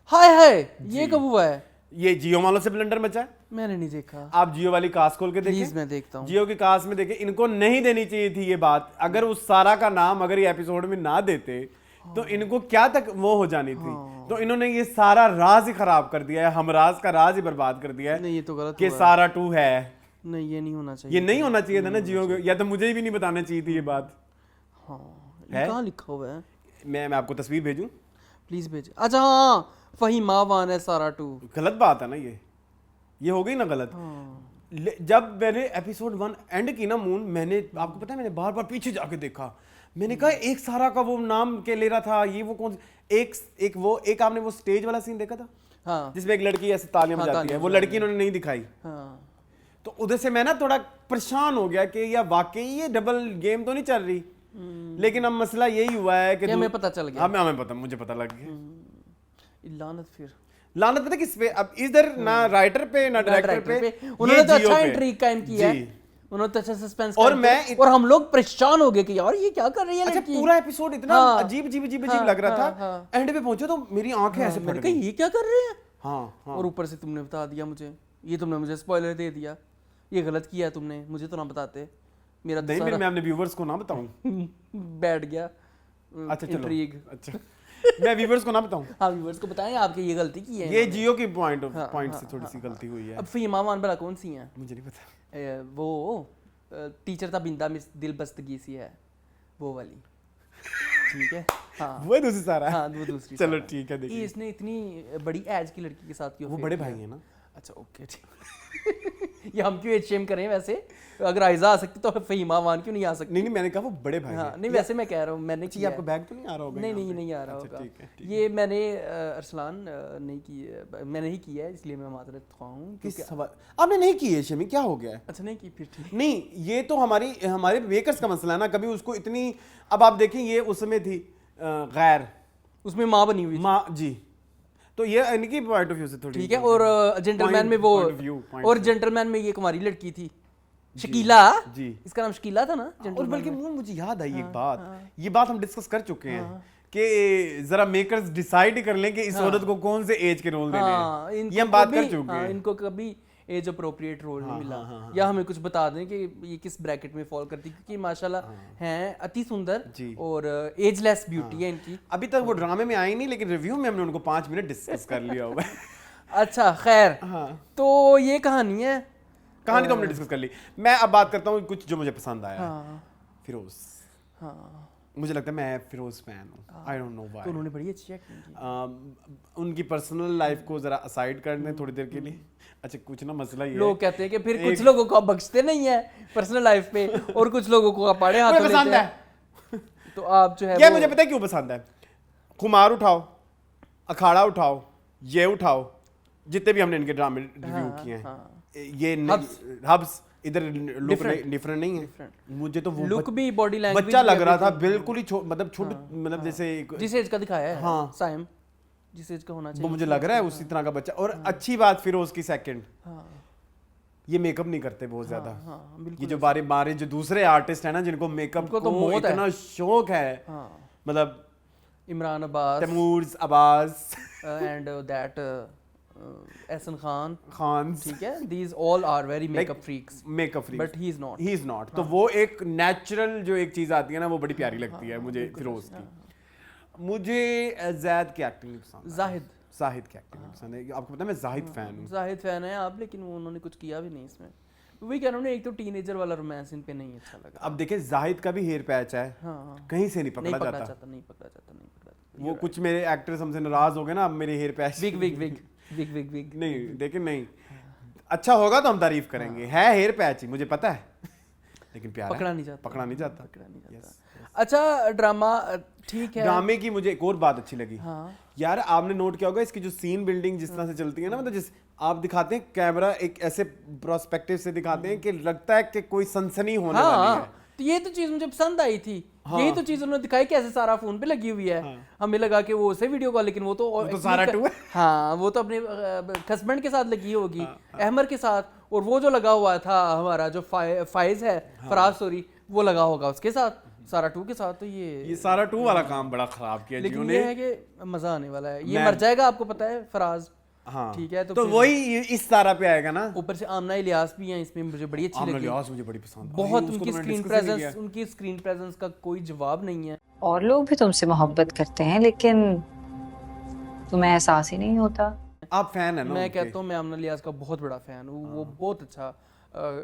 [SPEAKER 1] हाय ये कब हुआ है?
[SPEAKER 3] ये जियो वालों से ब्लंडर मचा है।
[SPEAKER 1] मैंने नहीं देखा।
[SPEAKER 3] आप जियो वाली कास्ट खोल के देखिए।
[SPEAKER 1] प्लीज मैं देखता हूं।
[SPEAKER 3] जियो की कास्ट में देखिए, इनको नहीं देनी चाहिए थी ये बात। अगर उस सारा का नाम अगर ये एपिसोड में ना देते तो इनको क्या तक वो हो जानी थी। तो इन्होंने ये सारा राज ही खराब कर दिया है, हमराज का राज ही बर्बाद कर दिया है।
[SPEAKER 1] नहीं ये तो गलत
[SPEAKER 3] कि सारा 2 है।
[SPEAKER 1] नहीं ये नहीं होना चाहिए।
[SPEAKER 3] ये नहीं होना चाहिए था ना जियो को, या तो मुझे भी नहीं बताना चाहिए थी ये बात।
[SPEAKER 1] हाँ
[SPEAKER 3] है?
[SPEAKER 1] कहाँ लिखा हुआ है?
[SPEAKER 3] मैं आपको तस्वीर भेजूं?
[SPEAKER 1] प्लीज भेज। अच्छा हाँ, फहीमा वान है सारा 2।
[SPEAKER 3] गलत बात है ना ये हो गई ना गलत। जब मैंने एपिसोड 1 एंड की ना मून, मैंने आपको पता है मैंने बार बार पीछे जाके देखा, मैंने कहा एक सारा का वो नाम के ले रहा था, ये वो कौन एक आपने वो स्टेज वाला सीन देखा था
[SPEAKER 1] हाँ
[SPEAKER 3] जिसमें एक लड़की ऐसे तालियां बजाती है, वो लड़की इन्होंने नहीं दिखाई।
[SPEAKER 1] हाँ
[SPEAKER 3] तो उधर से मैं ना थोड़ा परेशान हो गया कि यार वाकई ये डबल गेम तो नहीं चल रही। लेकिन अब मसला यही हुआ है कि
[SPEAKER 1] हमें पता चल गया।
[SPEAKER 3] हमें पता, मुझे पता लग गया।
[SPEAKER 1] लानत फिर
[SPEAKER 3] लानत पता किस पे? अब इधर ना राइटर पे ना डायरेक्टर पे,
[SPEAKER 1] उन्होंने तो
[SPEAKER 3] जियो
[SPEAKER 1] अच्छा
[SPEAKER 3] पे।
[SPEAKER 1] इंट्रीग कायम किया है,
[SPEAKER 3] जी।
[SPEAKER 1] उन्होंने तो अच्छा सस्पेंस
[SPEAKER 3] और
[SPEAKER 1] और हम लोग परेशान हो गए कि यार ये क्या कर रही है
[SPEAKER 3] अच्छा
[SPEAKER 1] लड़की।
[SPEAKER 3] पूरा एपिसोड इतना
[SPEAKER 1] हाँ।
[SPEAKER 3] अजीब
[SPEAKER 1] हाँ,
[SPEAKER 3] लग रहा
[SPEAKER 1] हाँ,
[SPEAKER 3] था,
[SPEAKER 1] हाँ।
[SPEAKER 3] एंड पे पहुंचे तो मेरी आंखें ऐसे फट
[SPEAKER 1] मैंने कहा
[SPEAKER 3] गई।
[SPEAKER 1] ये क्या कर रहे हैं।
[SPEAKER 3] हाँ
[SPEAKER 1] और ऊपर से तुमने बता दिया मुझे, ये तुमने मुझे स्पॉइलर दे दिया, ये गलत किया तुमने, मुझे तो ना बताते। मेरा तो
[SPEAKER 3] नहीं
[SPEAKER 1] सारा
[SPEAKER 3] मैं अपने व्यूअर्स को ना बताऊं।
[SPEAKER 1] बैठ गया
[SPEAKER 3] अच्छा चलो
[SPEAKER 1] इंट्रीग।
[SPEAKER 3] अच्छा मैं व्यूअर्स को ना बताऊं।
[SPEAKER 1] हाँ व्यूअर्स को बताएं आपके ये गलती की है।
[SPEAKER 3] ये जियो की पॉइंट
[SPEAKER 1] हाँ,
[SPEAKER 3] से थोड़ी सी गलती हुई है।
[SPEAKER 1] अब फहीमा वान भला कौन सी हैं?
[SPEAKER 3] मुझे नहीं पता।
[SPEAKER 1] वो टीचर था बिंदा मिस दिल बस्तगी सी है वो वाली, ठीक है। हाँ
[SPEAKER 3] वो दूसरी सारा है।
[SPEAKER 1] हाँ वो दूसरी
[SPEAKER 3] चलो
[SPEAKER 1] सारा।
[SPEAKER 3] ठीक है, देखिए।
[SPEAKER 1] ये इसने इतनी बड़ी एज की लड़की के साथ क्यों
[SPEAKER 3] वो
[SPEAKER 1] affair
[SPEAKER 3] बड़े
[SPEAKER 1] किया?
[SPEAKER 3] भाई हैं ना।
[SPEAKER 1] अच्छा ओके ठीक। ये हम क्यों एज शेम करें? वैसे अगर आयजा आ सकती तो फहीमा वान क्यों नहीं आ सकती?
[SPEAKER 3] नहीं मैंने कहा वो बड़े भाई
[SPEAKER 1] हाँ
[SPEAKER 3] हैं।
[SPEAKER 1] नहीं वैसे मैं कह रहा हूँ मैंने
[SPEAKER 3] ये
[SPEAKER 1] किया
[SPEAKER 3] आपको बैग तो नहीं आ रहा होगा?
[SPEAKER 1] नहीं
[SPEAKER 3] यहाँ
[SPEAKER 1] नहीं
[SPEAKER 3] पे?
[SPEAKER 1] नहीं आ रहा
[SPEAKER 3] अच्छा,
[SPEAKER 1] होगा।
[SPEAKER 3] ठीक है, ठीक
[SPEAKER 1] ये मैंने अरसलान नहीं की, मैंने ही किया है इसलिए मैं माजरत ख्वाह हूँ।
[SPEAKER 3] किस सवाल आपने नहीं की है शमी, क्या हो गया है?
[SPEAKER 1] अच्छा नहीं की फिर ठीक।
[SPEAKER 3] नहीं ये तो हमारे मेकर्स का मसला है ना। कभी उसको इतनी, अब आप देखें ये उसमें थी गैर,
[SPEAKER 1] उसमें माँ बनी हुई थी।
[SPEAKER 3] माँ जी, तो ये इनकी पॉइंट ऑफ व्यू से थोड़ी
[SPEAKER 1] ठीक है। और जेंटलमैन में वो,
[SPEAKER 3] point of view, point
[SPEAKER 1] और
[SPEAKER 3] of view।
[SPEAKER 1] जेंटलमैन में ये कुमारी लड़की थी शकीला
[SPEAKER 3] जी।
[SPEAKER 1] इसका नाम शकीला था ना।
[SPEAKER 3] और
[SPEAKER 1] gentleman
[SPEAKER 3] बल्कि
[SPEAKER 1] में।
[SPEAKER 3] मुझे याद आई एक बात, ये बात हम डिस्कस कर चुके हैं कि जरा मेकर्स डिसाइड कर लें कि इस औरत को कौन से एज के रोल देने
[SPEAKER 1] हाँ,
[SPEAKER 3] हैं।
[SPEAKER 1] इनको
[SPEAKER 3] ये हम बात कर
[SPEAKER 1] कभी-
[SPEAKER 3] चुके
[SPEAKER 1] हाँ,
[SPEAKER 3] हैं।
[SPEAKER 1] इनको कभी एज अप्रोप्रिएट रोल नहीं मिला, या हमें कुछ बता दें कि ये किस ब्रैकेट में फॉल करती, क्योंकि माशाल्लाह हैं अति सुंदर
[SPEAKER 3] जी।
[SPEAKER 1] और एजलेस ब्यूटी है इनकी।
[SPEAKER 3] अभी तक वो ड्रामे में आई नहीं, लेकिन रिव्यू में हमने उनको 5 मिनट डिस्कस कर लिया हुआ है।
[SPEAKER 1] अच्छा खैर,
[SPEAKER 3] हाँ।
[SPEAKER 1] तो ये कहानी है।
[SPEAKER 3] कहानी तो हमने डिस्कस कर ली। मैं अब बात करता हूँ कुछ जो मुझे पसंद आया। फिरोज,
[SPEAKER 1] हाँ
[SPEAKER 3] मुझे लगता है मैं फिरोज फैन हूँ। आई डोंट नो
[SPEAKER 1] तो
[SPEAKER 3] व्हाई।
[SPEAKER 1] उन्होंने बड़ी अच्छी एक्टिंग की।
[SPEAKER 3] उनकी पर्सनल लाइफ को जरा असाइड कर दें थोड़ी देर के लिए। अच्छा कुछ ना मसला ये
[SPEAKER 1] लोग कहते हैं कि फिर कुछ लोगों को आप बख्शते नहीं है पर्सनल लाइफ पे, और कुछ लोगों को आप पाड़े हाथों
[SPEAKER 3] पसंद
[SPEAKER 1] लेते
[SPEAKER 3] है।
[SPEAKER 1] हैं। तो आप जो है
[SPEAKER 3] ये
[SPEAKER 1] वो-
[SPEAKER 3] मुझे पता है क्यों पसंद है। खुमार उठाओ, अखाड़ा उठाओ, ये उठाओ, जितने भी हमने इनके ड्रामे रिव्यू किए हैं, ये हब्स इधर लुक डिफरेंट नहीं है। मुझे तो वो
[SPEAKER 1] लुक भी, बॉडी लैंग्वेज
[SPEAKER 3] बच्चा लग रहा था बिल्कुल ही, मतलब छोटा, मतलब जैसे
[SPEAKER 1] जिस एज का दिखाया है।
[SPEAKER 3] हाँ।
[SPEAKER 1] साइम जिस एज का होना
[SPEAKER 3] वो
[SPEAKER 1] चाहिए
[SPEAKER 3] मुझे लग रहा है उसी तरह का बच्चा। और अच्छी बात फिरोज की सेकंड, ये मेकअप नहीं करते बहुत ज्यादा। ये जो बारे जो दूसरे आर्टिस्ट है ना जिनको मेकअप
[SPEAKER 1] उनको तो
[SPEAKER 3] को
[SPEAKER 1] मौत है।
[SPEAKER 3] इतना शौक है, मतलब
[SPEAKER 1] इमरान अब्बास
[SPEAKER 3] तैमूर अब्बास
[SPEAKER 1] एंड दैट एहसन खान,
[SPEAKER 3] खान,
[SPEAKER 1] ठीक है, these all are very makeup freaks,
[SPEAKER 3] makeup freak,
[SPEAKER 1] but he is not.
[SPEAKER 3] He is not. तो वो एक नेचुरल जो एक चीज आती है ना, वो बड़ी प्यारी लगती है मुझे फिरोज की। मुझे जैद की एक्टिंग नहीं पसंद। जाहिद की एक्टिंग नहीं पसंद है। आपको पता है मैं जाहिद फैन हूँ।
[SPEAKER 1] जाहिद फैन है आप, लेकिन वो उन्होंने कुछ किया भी नहीं इसमें। वही कह रहा हूँ, एक तो टीनेजर वाला रोमांस इन पे नहीं अच्छा लगा।
[SPEAKER 3] अब देखें जाहिद का भी हेयर पैच है, कहीं से नहीं
[SPEAKER 1] नहीं
[SPEAKER 3] पकड़ा
[SPEAKER 1] पकड़ा
[SPEAKER 3] जाता।
[SPEAKER 1] जाता, नहीं पकड़ा जाता।
[SPEAKER 3] वो कुछ मेरे एक्टर्स हमसे नाराज हो गए ना, अब मेरे हेयर पैच
[SPEAKER 1] विग
[SPEAKER 3] नहीं, लेकिन नहीं, अच्छा होगा तो हम तारीफ करेंगे। है हेयर पैच ही, मुझे पता है, लेकिन प्यारा
[SPEAKER 1] पकड़ा नहीं जाता।
[SPEAKER 3] पकड़ा नहीं जाता।
[SPEAKER 1] अच्छा ड्रामा ठीक है।
[SPEAKER 3] ड्रामे की मुझे एक और बात अच्छी लगी। यार आपने नोट किया होगा इसकी जो सीन बिल्डिंग जिस तरह से चलती है ना, मतलब जिस आप दिखाते हैं कैमरा एक ऐसे प्रोस्पेक्टिव से दिखाते हैं कि लगता है कि कोई सनसनी होने वाली है।
[SPEAKER 1] तो ये तो चीज मुझे पसंद आई थी। यही तो चीज उन्होंने दिखाई, कैसे सारा फोन पे लगी हुई है। हमें लगा कि वो उसे वीडियो कॉल, लेकिन वो तो
[SPEAKER 3] सारा टू है।
[SPEAKER 1] हाँ, वो तो अपने हस्बैंड के साथ लगी होगी, अहमर के साथ, और वो जो लगा हुआ था हमारा जो फाइज है, फराज सॉरी, वो लगा होगा उसके साथ, सारा 2 के साथ। तो ये
[SPEAKER 3] सारा 2 वाला काम बड़ा खराब किया
[SPEAKER 1] लेकिन
[SPEAKER 3] जियो
[SPEAKER 1] ये
[SPEAKER 3] ने।
[SPEAKER 1] है कि मजा आने वाला है। ये मर जाएगा, आपको पता है, फराज।
[SPEAKER 3] हाँ,
[SPEAKER 1] ठीक है।
[SPEAKER 3] तो वही इस सारा पे आएगा ना।
[SPEAKER 1] ऊपर से आमना इलियास भी हैं इसमें, मुझे बड़ी अच्छी लगी।
[SPEAKER 3] इलियास मुझे बड़ी पसंद है।
[SPEAKER 1] बहुत
[SPEAKER 3] उसको
[SPEAKER 1] उनकी
[SPEAKER 3] तो मैंने
[SPEAKER 1] स्क्रीन
[SPEAKER 3] discuss ही नहीं
[SPEAKER 1] प्रेजेंस, उनकी स्क्रीन प्रेजेंस का कोई जवाब नहीं है।
[SPEAKER 4] और लोग भी तुमसे मोहब्बत करते हैं लेकिन तुम्हें एहसास ही नहीं होता।
[SPEAKER 3] आप फैन है ना
[SPEAKER 1] मैं
[SPEAKER 3] उनके?
[SPEAKER 1] कहता हूँ मैं आमना इलियास का बहुत बड़ा फैन हूँ। वो बहुत अच्छा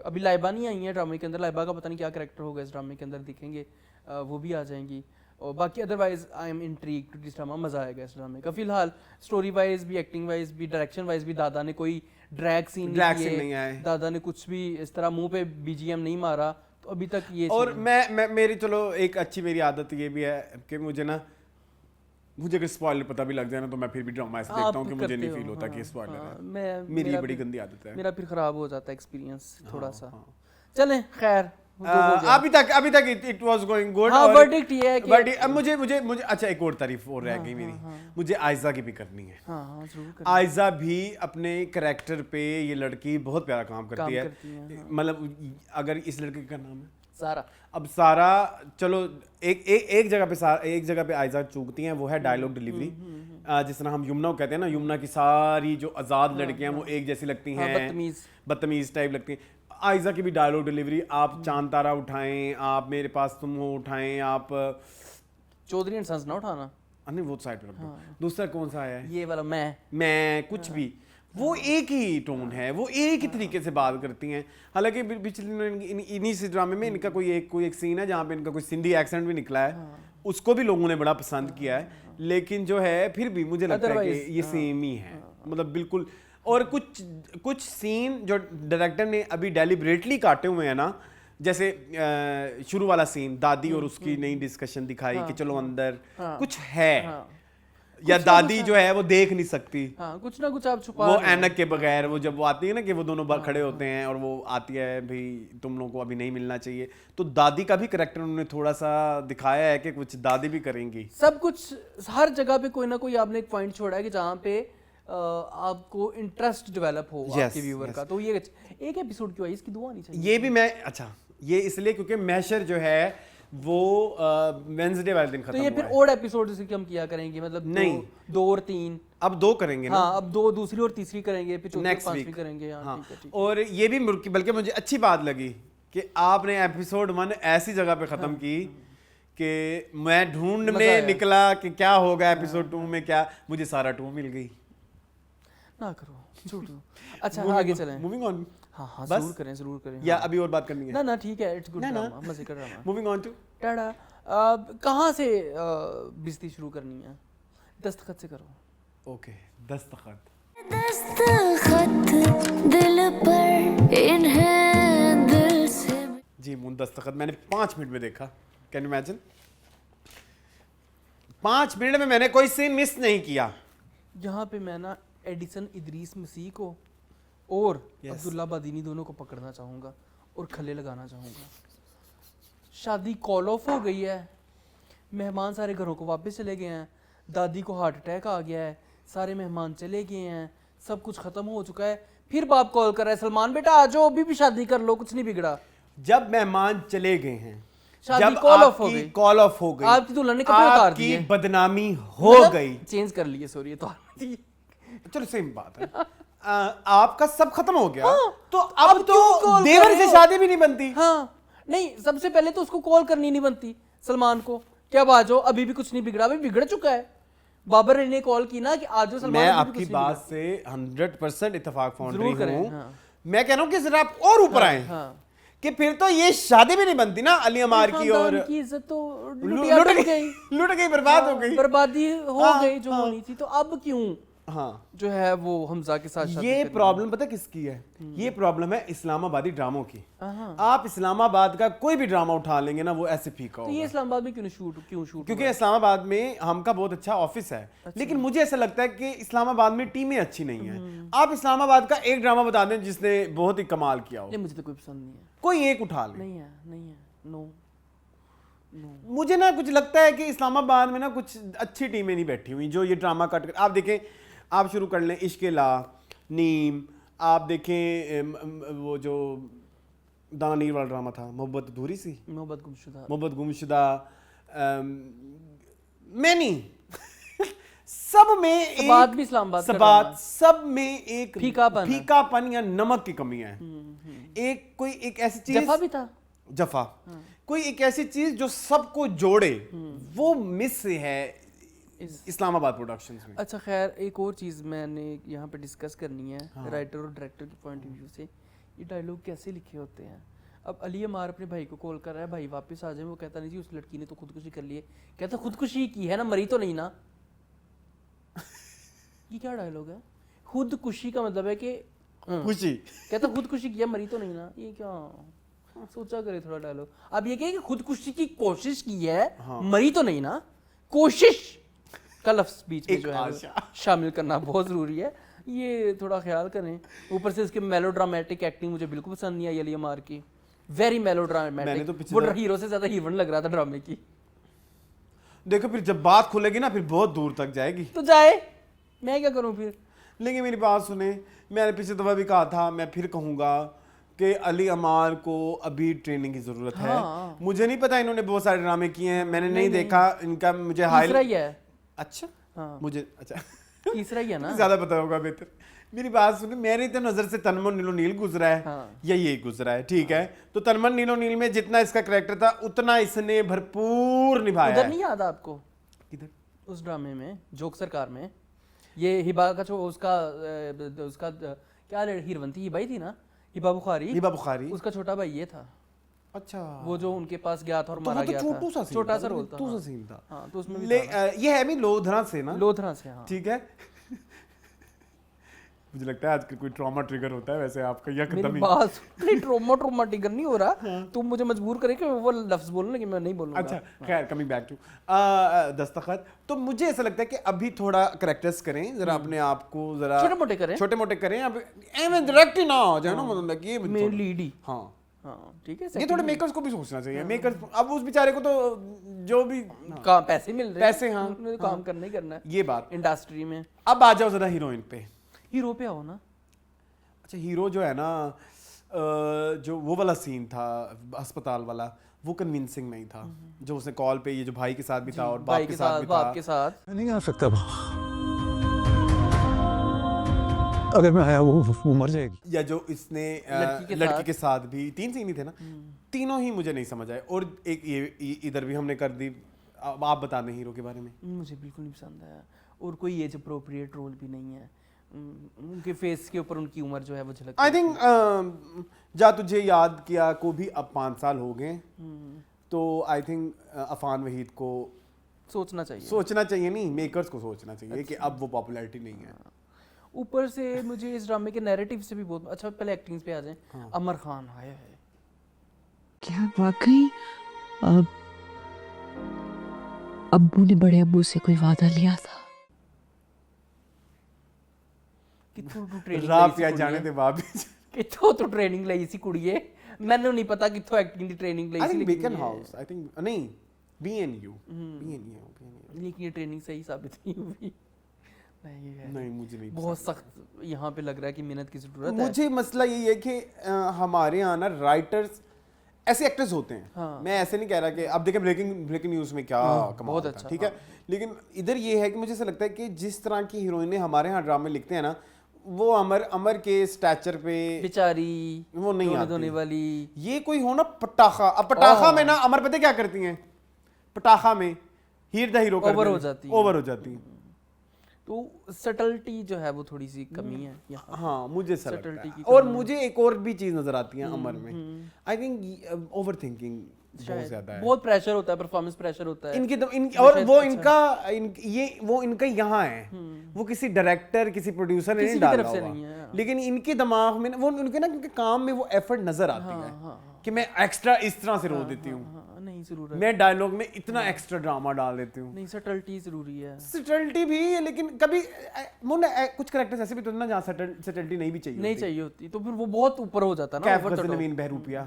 [SPEAKER 1] अभी लाइबा नहीं आई है ड्रामे के अंदर, लाइबा का पता नहीं क्या कैरेक्टर होगा इस ड्रामे के अंदर, दिखेंगे वो भी आ जाएंगी। और बाकी otherwise I am intrigued to this drama, मज़ा आएगा इस ड्रामे का। फिलहाल स्टोरी वाइज भी, एक्टिंग वाइज भी, डायरेक्शन वाइज भी दादा ने कोई ड्रैग सीन
[SPEAKER 3] नहीं आए,
[SPEAKER 1] दादा ने कुछ भी इस तरह मुंह पे बीजीएम नहीं मारा, तो अभी तक ये
[SPEAKER 3] और मैं मेरी चलो एक अच्छी मेरी आदत ये भी है कि मुझे अगर स्पॉइलर पता भी लग जाए ना तो मैं फिर भी ड्रामा ऐसे देखता हूँ कि मुझे नहीं फील होता कि स्पॉइलर है। मेरी बड़ी गंदी आदत है,
[SPEAKER 1] मेरा फिर खराब हो जाता है एक्सपीरियंस थोड़ा सा। चलें खैर,
[SPEAKER 3] अभी तक इट वाज गोइंग गुड।
[SPEAKER 1] हाँ, वर्डिक्ट ये है कि
[SPEAKER 3] बट अब मुझे अच्छा एक और तारीफ और रह गई मेरी, मुझे आयजा की भी करनी है।
[SPEAKER 1] हाँ जरूर।
[SPEAKER 3] आयजा भी अपने कैरेक्टर पे, ये लड़की बहुत प्यारा काम करती है। मतलब अगर इस लड़के का नाम है
[SPEAKER 1] सारा,
[SPEAKER 3] अब सारा, चलो एक जगह पे आयजा चूकती हैं, वो है डायलॉग डिलीवरी। जिस तरह हम यमुना को कहते हैं ना, यमुना की सारी जो आज़ाद लड़कियां वो एक जैसी लगती हैं, बदतमीज टाइप लगती हैं। आयजा की भी डायलॉग डिलीवरी, आप चांद तारा उठाएं, आप मेरे पास तुम हो उठाएं, आप
[SPEAKER 1] चौधरी एंड सन्स ना उठाना,
[SPEAKER 3] नहीं वो साइड पर दूसरा कौन सा आया है,
[SPEAKER 1] ये वाला
[SPEAKER 3] मैं कुछ भी, वो एक ही टोन है, वो एक ही तरीके से बात करती हैं। हालांकि पिछले इन्हीं से ड्रामे में इनका कोई एक सीन है जहाँ पे इनका कोई सिंधी एक्सेंट भी निकला है, उसको भी लोगों ने बड़ा पसंद किया है। लेकिन जो है फिर भी मुझे लगता है कि ये सेम ही है, मतलब बिल्कुल। और कुछ सीन जो डायरेक्टर ने अभी डेलिबरेटली काटे हुए हैं ना, जैसे शुरू वाला सीन दादी और उसकी नई डिस्कशन दिखाई कि चलो अंदर कुछ है, या दादी जो है वो देख नहीं सकती,
[SPEAKER 1] कुछ ना कुछ आप छुपा,
[SPEAKER 3] वो ऐनक के बगैर, वो जब वो आती है ना कि वो दोनों खड़े होते हैं और वो आती है भाई तुम लोगों को अभी नहीं मिलना चाहिए, तो दादी का भी करैक्टर उन्होंने थोड़ा सा दिखाया है कि कुछ दादी भी करेंगी।
[SPEAKER 1] सब कुछ हर जगह पे कोई ना कोई आपने एक पॉइंट छोड़ा है कि जहाँ पे आपको इंटरेस्ट डेवलप हो आपके व्यूअर का। तो ये एक एपिसोड क्यों है, इसकी दुआ नहीं चाहिए।
[SPEAKER 3] ये भी मैं ये इसलिए क्योंकि मैशर जो है वो वेडनेसडे वाले दिन खत्म
[SPEAKER 1] हुआ है। तो ये फिर ओड एपिसोड जैसे कि हम किया करेंगे, मतलब नहीं 2 और 3,
[SPEAKER 3] अब 2 करेंगे ना।
[SPEAKER 1] हाँ, अब 2 दूसरी और तीसरी करेंगे, फिर चौथी और पांचवी करेंगे। हाँ, ठीक है।
[SPEAKER 3] और ये भी बल्कि मुझे अच्छी बात लगी कि आपने एपिसोड 1 ऐसी जगह पे खत्म की कि मैं ढूंढने निकला कि क्या होगा एपिसोड 2 में, क्या मुझे सारा 2 मिल गई।
[SPEAKER 1] ना करो झूठ। अच्छा आगे चलें,
[SPEAKER 3] मूविंग ऑन।
[SPEAKER 1] हाँ जरूर करें या
[SPEAKER 3] अभी और बात करनी है?
[SPEAKER 1] ना ठीक है, इट्स गुड ड्रामा, मजे का ड्रामा।
[SPEAKER 3] मूविंग ऑन टू
[SPEAKER 1] टाड़ा। कहाँ से बिजती शुरू करनी है? दस्तखत से करो।
[SPEAKER 3] ओके, दस्तखत
[SPEAKER 7] दिल पर इन्हें दिल से
[SPEAKER 3] जी दस्तखत मैंने 5 मिनट में देखा। कैन यू इमेजिन, 5 मिनट में मैंने कोई सीन मिस नहीं किया।
[SPEAKER 1] यहाँ पे मैं ना एडिसन इदरीस मसीह को और अब्दुल्ला बादीनी दोनों को पकड़ना चाहूँगा और खले लगाना चाहूँगा। शादी कॉल ऑफ हो गई है, मेहमान सारे घरों को वापस चले गए हैं, दादी को हार्ट अटैक आ गया है, सारे मेहमान चले गए हैं, सब कुछ खत्म हो चुका है। फिर बाप कॉल कर रहा है, सलमान बेटा आ जाओ, अभी भी शादी कर लो, कुछ नहीं बिगड़ा।
[SPEAKER 3] जब मेहमान चले गए हैं,
[SPEAKER 1] जब कॉल ऑफ
[SPEAKER 3] हो गई,
[SPEAKER 1] आपकी दुल्हन ने कपड़े उतार दिए,
[SPEAKER 3] आपकी बदनामी हो गई,
[SPEAKER 1] चेंज कर लिए, सॉरी तो
[SPEAKER 3] चलो सेम बात है। आपका सब खत्म हो गया। तो अब तो देवर से शादी भी नहीं बनती।
[SPEAKER 1] हाँ नहीं, सबसे पहले तो उसको कॉल करनी नहीं बनती सलमान को, क्या आ जाओ, अभी भी कुछ नहीं बिगड़ा, अभी बिगड़ चुका है। बाबर ने कॉल की ना कि आज जो सलमान,
[SPEAKER 3] मैं आपकी बात से 100% इत्तेफाक फाउंड रही हूं। मैं कह रहा हूं कि जरा आप और ऊपर आए कि फिर तो ये शादी भी नहीं बनती ना अली अमार की, और
[SPEAKER 1] की इज्जत तो
[SPEAKER 3] लुट गई, बर्बाद हो गई,
[SPEAKER 1] बर्बादी हो गई जो होनी थी। तो अब क्यों जो है वो हमजा के साथ
[SPEAKER 3] ये प्रॉब्लम पता किसकी है? ये प्रॉब्लम है इस्लामाबादी ड्रामों की। आप इस्लामाबाद का कोई भी ड्रामा उठा लेंगे ना, वो ऐसे फीका होगा।
[SPEAKER 1] तो ये इस्लामाबाद में क्यों शूट?
[SPEAKER 3] क्योंकि इस्लामाबाद में हमका बहुत अच्छा ऑफिस है। लेकिन मुझे ऐसा लगता है कि इस्लामाबाद में टीमें अच्छी नहीं है। आप इस्लामाबाद का एक ड्रामा बता दें जिसने बहुत ही कमाल किया हो।
[SPEAKER 1] मुझे तो कोई पसंद नहीं है,
[SPEAKER 3] कोई एक उठा ले।
[SPEAKER 1] नहीं है, नो।
[SPEAKER 3] मुझे ना कुछ लगता है कि इस्लामाबाद में ना कुछ अच्छी टीमें नहीं बैठी हुई जो ये ड्रामा कट कर। आप देखें, आप शुरू कर लें इश्क-ए-ला, नीम, आप देखें वो जो दाना नीर वाला ड्रामा था, मोहब्बत अधूरी सी, मोहब्बत गुमशुदा, मैनी सब में सब में एक फीकापन या नमक की कमी है। एक ऐसी चीज,
[SPEAKER 1] जफा भी था,
[SPEAKER 3] जफा कोई एक ऐसी चीज जो सबको जोड़े, वो मिस है इस्लामाबाद प्रोडक्शंस में।
[SPEAKER 1] अच्छा खैर, एक और चीज़ मैंने यहाँ पे डिस्कस करनी है राइटर और डायरेक्टर के पॉइंट ऑफ व्यू से। ये डायलॉग कैसे लिखे होते हैं। अब अली अमार अपने भाई को कॉल कर रहा है, भाई वापस आ जाए। वो कहता नहीं जी उस लड़की ने तो खुदकुशी कर ली है। कहता खुदकुशी की है ना, मरी तो नहीं ना। ये क्या डायलॉग है? खुदकुशी का मतलब है कि
[SPEAKER 3] खुशी।
[SPEAKER 1] कहता खुदकुशी किया, मरी तो नहीं ना। ये क्या, सोचा करे थोड़ा डायलॉग। अब ये कि खुदकुशी की कोशिश की है, मरी तो नहीं ना। कोशिश का लफ्ज बीच में जो है वो शामिल करना बहुत जरूरी है, ये थोड़ा ख्याल करें। ऊपर से इसके मेलोड्रामेटिक एक्टिंग मुझे बिल्कुल पसंद नहीं आई अली अमार की, वेरी मेलोड्रामेटिक। वो हीरो से ज्यादा हीरोइन लग रहा था ड्रामे की।
[SPEAKER 3] देखो फिर जब बात खुलेगी ना फिर बहुत दूर तक जाएगी।
[SPEAKER 1] तो जाए, मैं क्या करूं फिर।
[SPEAKER 3] लेकिन मेरी बात सुने, मैंने पिछले दफा भी कहा था, मैं फिर कहूंगा कि अली अमार को अभी ट्रेनिंग की जरूरत है। मुझे नहीं पता, इन्होंने बहुत सारे ड्रामे किए हैं, मैंने नहीं देखा इनका। मुझे
[SPEAKER 1] तीसरा ही है।
[SPEAKER 3] अच्छा
[SPEAKER 1] हाँ।
[SPEAKER 3] मुझे अच्छा
[SPEAKER 1] तीसरा ही है ना,
[SPEAKER 3] ज्यादा पता होगा बेहतर। मेरी बात सुनिए, मेरी तो नजर से तनमन नीलो नील गुजरा है। या ये गुजरा है, ठीक है। तो तनमन नीलो नील में जितना इसका कैरेक्टर था उतना इसने भरपूर निभाया
[SPEAKER 1] उधर
[SPEAKER 3] है।
[SPEAKER 1] नहीं याद आपको?
[SPEAKER 3] किधर?
[SPEAKER 1] उस ड्रामे में, जोक सरकार में, ये हिबा का उसका क्या हीरोइन थी, हिबा ही थी ना, हिबा बुखारी। उसका छोटा भाई ये था।
[SPEAKER 3] अच्छा,
[SPEAKER 1] वो जो उनके पास गया था और
[SPEAKER 3] तो
[SPEAKER 1] मारा
[SPEAKER 3] वो तो
[SPEAKER 1] गया
[SPEAKER 3] छोटा
[SPEAKER 1] था, छोटा सा रोल था।
[SPEAKER 3] छोटा सा सीन था।
[SPEAKER 1] हाँ, तो उसमें भी था।
[SPEAKER 3] ये है भी लोधरा से ना?
[SPEAKER 1] लोधरा से, हाँ।
[SPEAKER 3] ठीक है। मुझे लगता है आजकल कोई ट्रॉमा ट्रिगर होता है वैसे आपका, या
[SPEAKER 1] मेरी
[SPEAKER 3] कदम ही।
[SPEAKER 1] बात नहीं, ट्रॉमा ट्रिगर नहीं हो रहा। तुम मुझे मजबूर करे कि वो लफ्ज बोलने कि मैं नहीं बोलूंगा।
[SPEAKER 3] अच्छा खैर, कमिंग बैक टू दस्तखत। तो मुझे ऐसा लगता है कि अभी थोड़ा करेक्टर्स करें जरा, अपने आप को जरा छोटे मोटे करें। अब एवं डायरेक्ट ही ना हो जाए ना, मतलब ये
[SPEAKER 1] मेन लीड ही।
[SPEAKER 3] हाँ
[SPEAKER 1] हाँ, ठीक है।
[SPEAKER 3] ये थोड़े मेकर्स को भी सोचना चाहिए। मेकर्स अब उस बेचारे को तो जो भी
[SPEAKER 1] काम पैसे मिल रहे हैं,
[SPEAKER 3] पैसे, हाँ,
[SPEAKER 1] उन्हें तो काम करना ही करना है
[SPEAKER 3] ये बात
[SPEAKER 1] इंडस्ट्री में।
[SPEAKER 3] अब आ जाओ जरा हीरोइन पे।
[SPEAKER 1] हीरो पे आओ ना।
[SPEAKER 3] अच्छा, हीरो जो है ना, जो वो वाला सीन था अस्पताल वाला, वो कन्विंसिंग नहीं था। जो उसने कॉल पे ये जो भाई के साथ भी था और बाप के साथ भी था।
[SPEAKER 1] बाप के साथ
[SPEAKER 8] मैं नहीं आ सकता अगर मैं आया वो मर जाएगी।
[SPEAKER 3] या जो इसने लड़की के साथ भी 3 सीन ही थे ना, तीनों ही मुझे नहीं समझ आए। और एक ये इधर भी हमने कर दी। अब आप बता दें हीरो के बारे में।
[SPEAKER 1] मुझे बिल्कुल नहीं पसंद आया, और कोई एज अप्रोप्रिएट रोल भी नहीं है। उनके फेस के ऊपर उनकी उम्र जो है वो झलकती है।
[SPEAKER 3] आई थिंक जा तुझे याद किया को भी अब 5 साल हो गए, तो आई थिंक अफान वहीद को
[SPEAKER 1] सोचना चाहिए
[SPEAKER 3] नहीं, मेकर्स को सोचना चाहिए कि अब वो पॉपुलैरिटी नहीं है।
[SPEAKER 1] ऊपर से मुझे इस ड्रामे के नैरेटिव से भी बहुत अच्छा। पहले एक्टिंग्स पे आ जाएं। अमर खान आया है।
[SPEAKER 9] क्या वाकई अब्बू ने बड़े अब्बू से कोई वादा लिया था?
[SPEAKER 1] कित्थों तू ट्रेनिंग
[SPEAKER 3] रात या जाने दे वापस।
[SPEAKER 1] कित्थों तू ट्रेनिंग ਲਈ ਸੀ ਕੁੜੀਏ? ਮੈਨੂੰ ਨਹੀਂ ਪਤਾ ਕਿੱਥੋਂ ਐਕਟਿੰਗ ਦੀ ट्रेनिंग ਲਈ
[SPEAKER 3] आई
[SPEAKER 1] ਸੀ।
[SPEAKER 3] Think Beacon House, I think नहीं, BNU।
[SPEAKER 1] लेकिन ये ट्रेनिंग सही साबित नहीं हुई।
[SPEAKER 3] नहीं, मुझे नहीं
[SPEAKER 1] बहुत सख्त यहाँ पे लग रहा है कि मेहनत की जरूरत है।
[SPEAKER 3] मुझे मसला यही है कि हमारे यहाँ ना राइटर्स ऐसे एक्टर्स होते हैं।
[SPEAKER 1] हाँ।
[SPEAKER 3] मैं ऐसे नहीं कह रहा कि अब देखें ब्रेकिंग न्यूज़ में क्या कमाल
[SPEAKER 1] बहुत
[SPEAKER 3] था,
[SPEAKER 1] अच्छा,
[SPEAKER 3] ठीक है। लेकिन इधर ये है कि मुझे ऐसा लगता है कि जिस तरह की हीरोइनें हमारे यहाँ ड्रामे लिखते हैं ना, वो अमर के स्टैचर पे
[SPEAKER 1] बेचारी
[SPEAKER 3] वो नहीं आती।
[SPEAKER 1] धोने वाली।
[SPEAKER 3] ये कोई हो ना पटाखा। अब पटाखा में ना अमर पता क्या करती हैं? पटाखा में हीर द हीरो
[SPEAKER 1] ओवर हो जाती
[SPEAKER 3] हैं।
[SPEAKER 1] तो सटल्टी जो है वो थोड़ी सी कमी है यहाँ।
[SPEAKER 3] हाँ, मुझे
[SPEAKER 1] Subtlety की
[SPEAKER 3] और
[SPEAKER 1] कमी
[SPEAKER 3] मुझे एक और भी चीज नजर आती है अमर में। आई थिंक ओवर थिंकिंग बहुत ज्यादा है।
[SPEAKER 1] बहुत प्रेशर होता है, परफॉर्मेंस प्रेशर होता है
[SPEAKER 3] और वो इनका यहाँ है। वो किसी डायरेक्टर किसी प्रोड्यूसर ने नहीं डाला हुआ, लेकिन इनके दिमाग में वो उनके ना उनके काम में वो एफर्ट नजर आती है कि मैं एक्स्ट्रा इस तरह से रोक देती हूँ।
[SPEAKER 1] नहीं जरूर है,
[SPEAKER 3] मैं डायलॉग में इतना एक्स्ट्रा ड्रामा डाल देती हूँ।
[SPEAKER 1] नहीं, सटल्टी जरूरी है।
[SPEAKER 3] सटल्टी भी है, लेकिन कभी कुछ कैरेक्टर्स ऐसे भी तो ना जहाँ सटल्टी नहीं भी चाहिए
[SPEAKER 1] होती, तो फिर वो बहुत ऊपर हो जाता ना।
[SPEAKER 3] कैफ गज़ल नवीन बहरूपिया,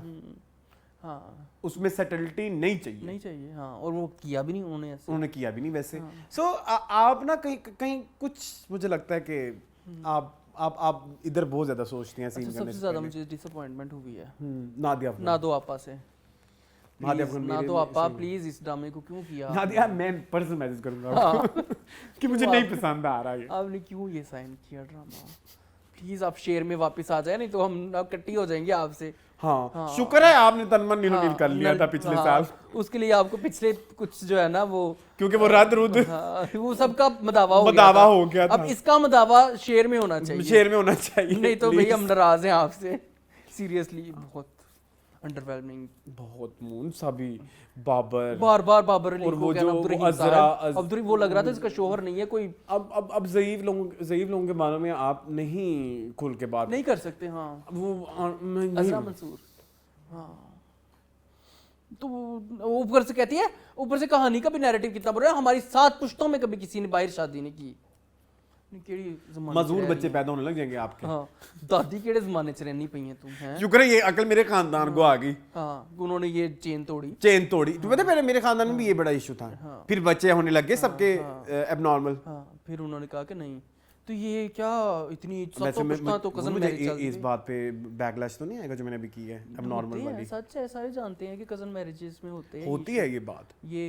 [SPEAKER 1] हाँ,
[SPEAKER 3] उसमें सटल्टी नहीं चाहिए।
[SPEAKER 1] हाँ, और वो किया भी नहीं उन्होंने
[SPEAKER 3] किया भी नहीं वैसे। सो आप ना कहीं कुछ मुझे लगता है कि आप इधर बहुत ज्यादा सोचती हैं सीन करने से
[SPEAKER 1] सबसे ज्यादा मुझे डिसअपॉइंटमेंट हुई है
[SPEAKER 3] नादिया
[SPEAKER 1] आपा से। नादो आपा प्लीज इस ड्रामे को क्यों किया?
[SPEAKER 3] नादिया, मैं पर्सनल मैसेज करूंगा आपको कि मुझे नहीं पसंद आ रहा है।
[SPEAKER 1] आपने क्यों ये साइन किया ड्रामा? प्लीज आप शेयर में वापस आ जाए, नहीं तो हम कट्टी हो जाएंगे आपसे।
[SPEAKER 3] हाँ, शुक्र है आपने तनमन नील कर लिया था पिछले साल।
[SPEAKER 1] उसके लिए आपको पिछले कुछ जो है ना वो,
[SPEAKER 3] क्योंकि वो रद्द रुद
[SPEAKER 1] वो सबका मदावा हो गया था। अब इसका मदावा शेयर में होना चाहिए।
[SPEAKER 3] नहीं तो
[SPEAKER 1] भाई हम नाराज हैं आपसे। सीरियसली बहुत अंडरवेलमिंग।
[SPEAKER 3] बहुत मून सभी बाबर
[SPEAKER 1] बार बार बाबर अली
[SPEAKER 3] और
[SPEAKER 1] को
[SPEAKER 3] वो
[SPEAKER 1] कहना,
[SPEAKER 3] जो
[SPEAKER 1] अब्दुर्रहीम
[SPEAKER 3] अज़रा
[SPEAKER 1] साहब, अब्दुर्रहीम वो लग रहा था इसका शोहर नहीं है कोई,
[SPEAKER 3] अब ज़ईफ लोगों के बारे में आप नहीं खुल के बात
[SPEAKER 1] नहीं कर सकते। हाँ
[SPEAKER 3] वो
[SPEAKER 1] अज़रा मंसूर, हाँ तो ऊपर से कहती है, ऊपर से कहानी का भी नैरेटिव कितना बुरा है, हमारी 7 पुश्तों में कभी किसी ने बाहर शादी नहीं की।
[SPEAKER 3] मजदूर बच्चे पैदा होने लग जाएंगे आपके।
[SPEAKER 1] हाँ दादी केड़े जमाने च रहनी पई है तुम हैं।
[SPEAKER 3] शुक्र है ये अकल मेरे खानदान को आ गई।
[SPEAKER 1] हाँ उन्होंने ये चेन तोड़ी।
[SPEAKER 3] तू पता है मेरे खानदान में भी ये बड़ा इशू था। फिर बच्चे होने लग गए सबके एबनॉर्मल।
[SPEAKER 1] हाँ फिर उन्होंने कहा कि नहीं तो ये क्या इतनी तो कजन मैरिज चल
[SPEAKER 3] इस बात पे बैकलैश तो नहीं आएगा जो मैंने अभी की है एबनॉर्मल वाली?
[SPEAKER 1] सच है, सारे जानते हैं कि कजन मैरिजेस में
[SPEAKER 3] होती है ये बात।
[SPEAKER 1] ये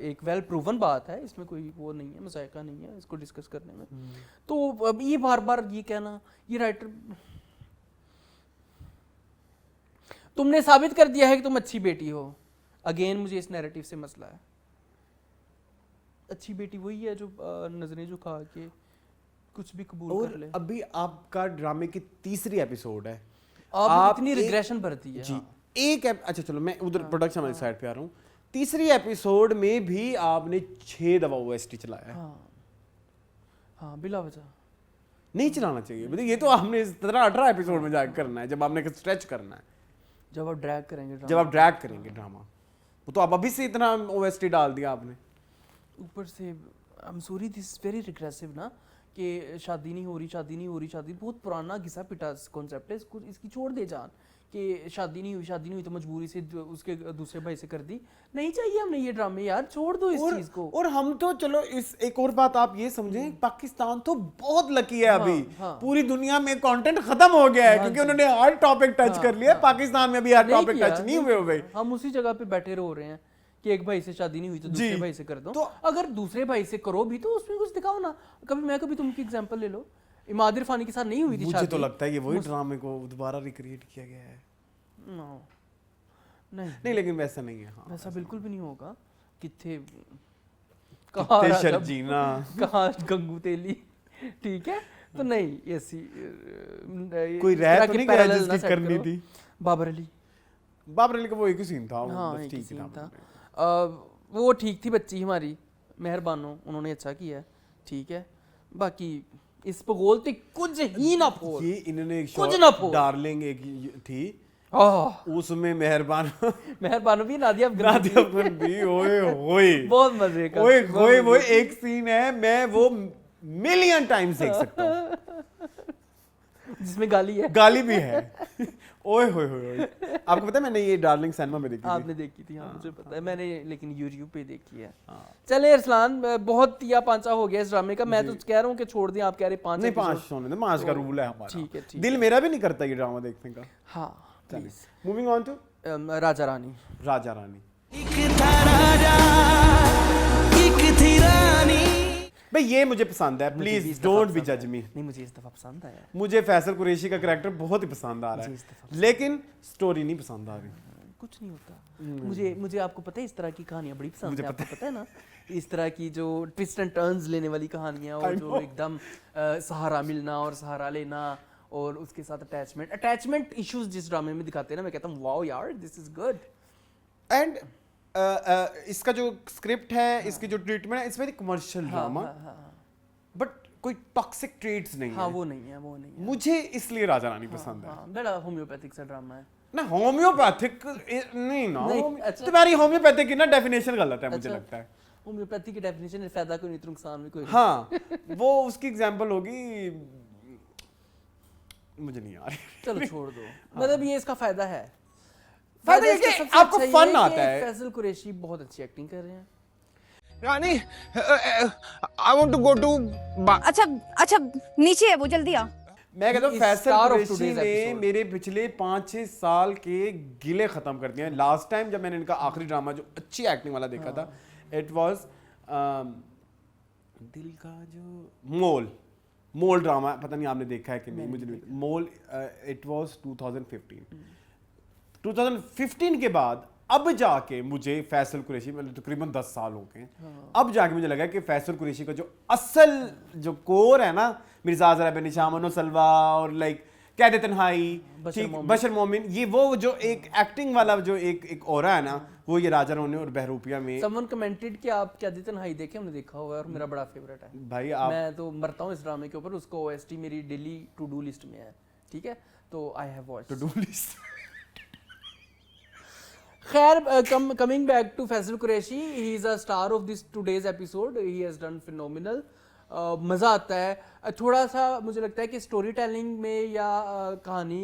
[SPEAKER 1] एक वेल प्रूवन बात है, इसमें कोई वो नहीं है, मजायका नहीं है इसको डिस्कस करने में। तो अब ये बार बार ये कहना, ये राइटर तुमने साबित कर दिया है कि तुम अच्छी बेटी हो। अगेन मुझे इस नैरेटिव से मसला है। अच्छी बेटी वही है जो नजरें झुका के कुछ भी कबूल कर ले।
[SPEAKER 3] अभी आपका ड्रामे की 3री एपिसोड है,
[SPEAKER 1] आप इतनी रिग्रेशन भरती है।
[SPEAKER 3] जी
[SPEAKER 1] हाँ।
[SPEAKER 3] अच्छा चलो मैं उधर प्रोडक्शन वाली साइड पे आ रहा हूँ। 3री एपिसोड में भी आपने 6 दफा OST चलाया है।
[SPEAKER 1] हाँ बिला वजह
[SPEAKER 3] नहीं चलाना चाहिए, मतलब ये तो आपने 17-18 एपिसोड में जाकर करना है जब आपने स्ट्रेच करना है,
[SPEAKER 1] जब आप ड्रैग करेंगे
[SPEAKER 3] ड्रामा। वो तो आप अभी से इतना OST डाल दिया आपने।
[SPEAKER 1] ऊपर से I am sorry this is very regressive ना कि शादी नहीं हो रही बहुत पुराना घिसा पिटा कॉन्सेप्ट है, इसकी छोड़ दे जान कि शादी नहीं हुई तो मजबूरी से उसके दूसरे भाई से कर दी। नहीं चाहिए हमने ये ड्रामे यार, छोड़ दो इस चीज को।
[SPEAKER 3] और हम तो चलो इस एक और बात आप ये समझें, पाकिस्तान तो बहुत लकी है अभी। पूरी दुनिया में कंटेंट खत्म हो गया है क्योंकि उन्होंने हर टॉपिक टच कर लिया। पाकिस्तान में भी हर टॉपिक टच नहीं हुए भाई।
[SPEAKER 1] हम उसी जगह पे बैठे रो रहे हैं कि एक भाई से शादी नहीं हुई तो दूसरे भाई से कर दो। तो अगर दूसरे भाई से करो भी तो उसमें कुछ दिखाओ ना। कभी तुम की एग्जांपल ले लो, इमाद इरफानी के साथ नहीं हुई थी शादी।
[SPEAKER 3] मुझे तो लगता है ये वही ड्रामे को दोबारा रिक्रिएट किया गया है। नहीं लेकिन वैसा नहीं है। हाँ,
[SPEAKER 1] वैसा बिल्कुल भी नहीं होगा। कितने
[SPEAKER 3] शर्जीना
[SPEAKER 1] कहाँ गंगू तेली, ठीक है तो नहीं ऐसी
[SPEAKER 3] कोई रैप तो नहीं गया जिसकी करनी थी।
[SPEAKER 1] बाबर अली
[SPEAKER 3] का वो एक ही सीन था।
[SPEAKER 1] हाँ एक ही सीन था। वो ठीक थी बच्ची हमारी, मेहरबानो उन्होंने अच्छा किया, ठीक है। बाकी इस पर बोलते कुछ ही ना फोड़।
[SPEAKER 3] ये इन्होंने एक
[SPEAKER 1] कुछ ना फोड़।
[SPEAKER 3] डार्लिंग एक थी उसमें मेहरबानो
[SPEAKER 1] भी नादिया
[SPEAKER 3] अफगान भी ओए
[SPEAKER 1] बहुत मजे का
[SPEAKER 3] ओए वो एक सीन है, मैं वो मिलियन टाइम्स देख सकता हूँ
[SPEAKER 1] जिसमें गाली भी है।
[SPEAKER 3] ओए होए आपको पता है मैंने ये डार्लिंग सिनेमा में देखी थी।
[SPEAKER 1] आपने देखी थी? हाँ मुझे पता है, मैंने लेकिन YouTube पे देखी है। चले अरसलान बहुत तिया पांचा हो गया इस ड्रामे का। मैं तो कह रहा हूँ कि छोड़ दें, आप कह रहे 5
[SPEAKER 3] नहीं 5 होने दो, 5 का रूल है हमारा।
[SPEAKER 1] ठीक है
[SPEAKER 3] दिल मेरा भी नहीं करता ये ड्रामा देखने का।
[SPEAKER 1] हाँ please.
[SPEAKER 3] Moving on to
[SPEAKER 1] Raja Rani.
[SPEAKER 3] भाई ये मुझे पसंद है, प्लीज डोंट बी जज मी।
[SPEAKER 1] नहीं मुझे इस दफा पसंद आया।
[SPEAKER 3] मुझे फैसल कुरैशी का कैरेक्टर बहुत ही पसंद आ रहा है, लेकिन स्टोरी नहीं पसंद आ रही।
[SPEAKER 1] कुछ नहीं होता। मुझे आपको पता है इस तरह की कहानियां बड़ी पसंद है। आपको पता है ना इस तरह की जो ट्विस्ट एंड टर्न्स लेने वाली कहानियां और जो एकदम सहारा मिलना और सहारा लेना और उसके साथ अटैचमेंट इश्यूज जिस ड्रामे में दिखाते हैं ना, मैं कहता हूँ वाओ यार दिस इज गुड।
[SPEAKER 3] एंड इसका जो स्क्रिप्ट है, इसकी जो ट्रीटमेंट है, it's very commercial drama, but कोई टॉक्सिक ट्रेट्स नहीं है।
[SPEAKER 1] वो नहीं है।
[SPEAKER 3] मुझे इसलिए राजा रानी पसंद है।
[SPEAKER 1] बड़ा होम्योपैथिक सा ड्रामा है
[SPEAKER 3] ना। होम्योपैथिक नहीं ना, तुम्हारी होम्योपैथिक की ना डेफिनेशन गलत है मुझे लगता है।
[SPEAKER 1] होम्योपैथी की डेफिनेशन फायदा कोई नहीं तो नुकसान भी कोई।
[SPEAKER 3] हाँ वो उसकी एग्जांपल होगी, मुझे नहीं आ रही।
[SPEAKER 1] चलो छोड़ दो। मतलब ये इसका फायदा है।
[SPEAKER 3] फायदा ये कि आपको फन आता है।
[SPEAKER 1] फैसल कुरैशी बहुत अच्छी एक्टिंग कर रहे हैं।
[SPEAKER 10] Rani I want to go to.
[SPEAKER 11] अच्छा नीचे है वो, जल्दी आ।
[SPEAKER 3] मैं कहता हूँ फैसल कुरैशी ने मेरे पिछले 5-6 साल के गिले खत्म कर दिए हैं। लास्ट टाइम जब मैंने इनका आखिरी ड्रामा जो अच्छी एक्टिंग वाला देखा था, इट वाज दिल का जो मोल ड्रामा, पता नहीं आपने देखा है कि नहीं, मुझे नहीं। मोल इट वाज 2015 के बाद अब जाके मुझे फैसल कुरैशी, मतलब तकरीबन 10 साल हो गए, अब जाके मुझे लगा कि फैसल कुरैशी का जो असल जो कोर है ना, मिर्जा ज़रा बेनिशाम, मनो सलवा और लाइक कैद तन्हाई,
[SPEAKER 1] बशर
[SPEAKER 3] ठीक,
[SPEAKER 1] मोमिन।
[SPEAKER 3] बशर मोमिन, ये वो जो एक एक्टिंग वाला जो एक ऑरा है ना, वो ये राजा रोने और बहरूपिया में।
[SPEAKER 1] समवन कमेंटेड कि आप क्या देते हाई देखे, हमने देखा हुआ है और मेरा बड़ा फेवरेट है
[SPEAKER 3] भाई आप
[SPEAKER 1] मैं तो मरता हूँ इस ड्रामे के ऊपर, उसको OST मेरी डेली टू डू लिस्ट में है, ठीक है, तो I have watched.
[SPEAKER 3] To do list.
[SPEAKER 1] खैर, coming back to Faisal Qureshi, he is a star of this today's episode. He has done phenomenal. मज़ा आता है। थोड़ा सा मुझे लगता है कि स्टोरी टेलिंग में या कहानी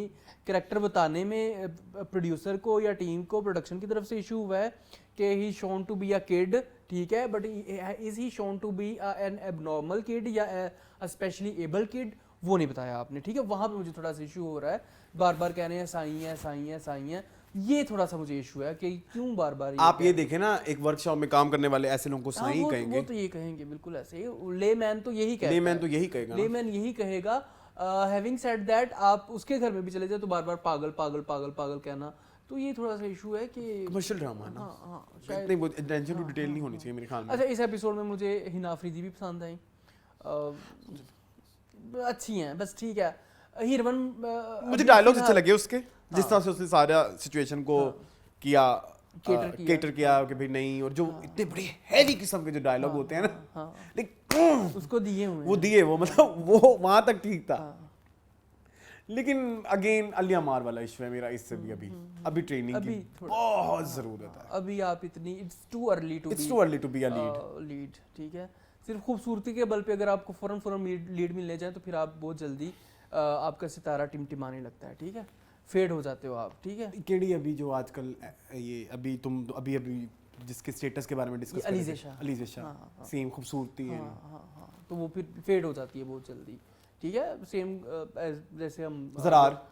[SPEAKER 1] कैरेक्टर बताने में प्रोड्यूसर को या टीम को प्रोडक्शन की तरफ से इशू हुआ है कि he shown to be a kid, ठीक है, but is he shown to be an abnormal kid या स्पेशली एबल किड, वो नहीं बताया आपने, ठीक है, वहाँ पे मुझे थोड़ा सा इशू हो रहा है। बार बार कह रहे हैं साईं है, साईं है, साईं है, ये थोड़ा सा मुझे इशू है कि क्यों बार बार
[SPEAKER 3] आप ये देखें ना, एक वर्कशॉप में काम करने वाले ऐसे लोगों को साईं
[SPEAKER 1] वो
[SPEAKER 3] कहेंगे।
[SPEAKER 1] वो तो ये कहेंगे बिल्कुल ऐसे ही, लेमैन तो यही कहेगा,
[SPEAKER 3] लेमैन तो यही कहेगा,
[SPEAKER 1] लेमैन यही कहेगा। हैविंग सेड दैट, आप उसके घर में भी चले जाए तो बार बार पागल पागल पागल पागल कहना, तो ये थोड़ा सा इशू है कि
[SPEAKER 3] कमर्शियल ड्रामा है ना।
[SPEAKER 1] हाँ,
[SPEAKER 3] शायद नहीं, वो अटेंशन टू डिटेल नहीं होनी चाहिए मेरे ख्याल में।
[SPEAKER 1] अच्छा, इस एपिसोड में मुझे हिना अफरीदी भी पसंद आई, अच्छी हैं बस, ठीक है। हीरवन
[SPEAKER 3] मुझे डायलॉग्स अच्छे लगे उसके, जिस तरह से उसने सारा सिचुएशन को किया, केटर किया कि भाई नहीं, और जो इतने बड़े हैवी किस्म के जो डायलॉग होते हैं ना, लेकिन
[SPEAKER 1] उसको दिए हुए
[SPEAKER 3] वो दिए, वो मतलब वो वहां तक ठीक था। लेकिन अगेन अलिया मार वाला इशू है मेरा इससे भी, अभी ट्रेनिंग की बहुत जरूरत है।
[SPEAKER 1] अभी आप इतनी it's too early to
[SPEAKER 3] be a
[SPEAKER 1] lead, ठीक है। सिर्फ खूबसूरती के बल पे अगर आपको फौरन लीड मिलने जाए तो फिर आप बहुत जल्दी आपका सितारा टिमटिमाने लगता है, ठीक है, फेड हो जाते हो आप, ठीक है।
[SPEAKER 3] केडी अभी जो आजकल ये अभी तुम अभी जिसके स्टेटस के बारे में डिस्कस कर रहे थे, अलीज़ा सेम खूबसूरती है,
[SPEAKER 1] तो वो फिर फेड हो जाती है बहुत जल्दी, ठीक है। सेम जैसे हम
[SPEAKER 3] ज़रार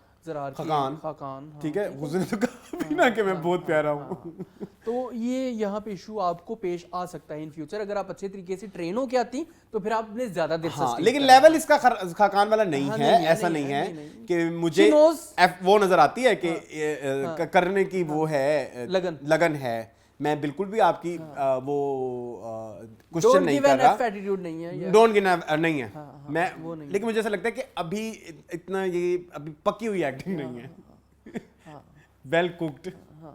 [SPEAKER 1] खाकान,
[SPEAKER 3] ठीक है, उसने तो कहा भी ना कि मैं बहुत प्यारा हूँ।
[SPEAKER 1] तो ये यहाँ पे इशू आपको पेश आ सकता है इन फ्यूचर, अगर आप अच्छे तरीके से ट्रेन हो के आती तो फिर आपने ज्यादा देर
[SPEAKER 3] लेकिन लेवल इसका खाकान वाला नहीं है, ऐसा नहीं है कि मुझे वो नजर आती है कि करने की वो है लगन है। मैं बिल्कुल भी आपकी वो क्वेश्चन नहीं कर रहा,
[SPEAKER 1] एटीट्यूड नहीं है,
[SPEAKER 3] डोंट गिव नहीं है, मैं लेकिन मुझे ऐसा लगता है कि अभी इतना ये अभी पकी हुई एक्टिंग नहीं है, वेल कुक्ड,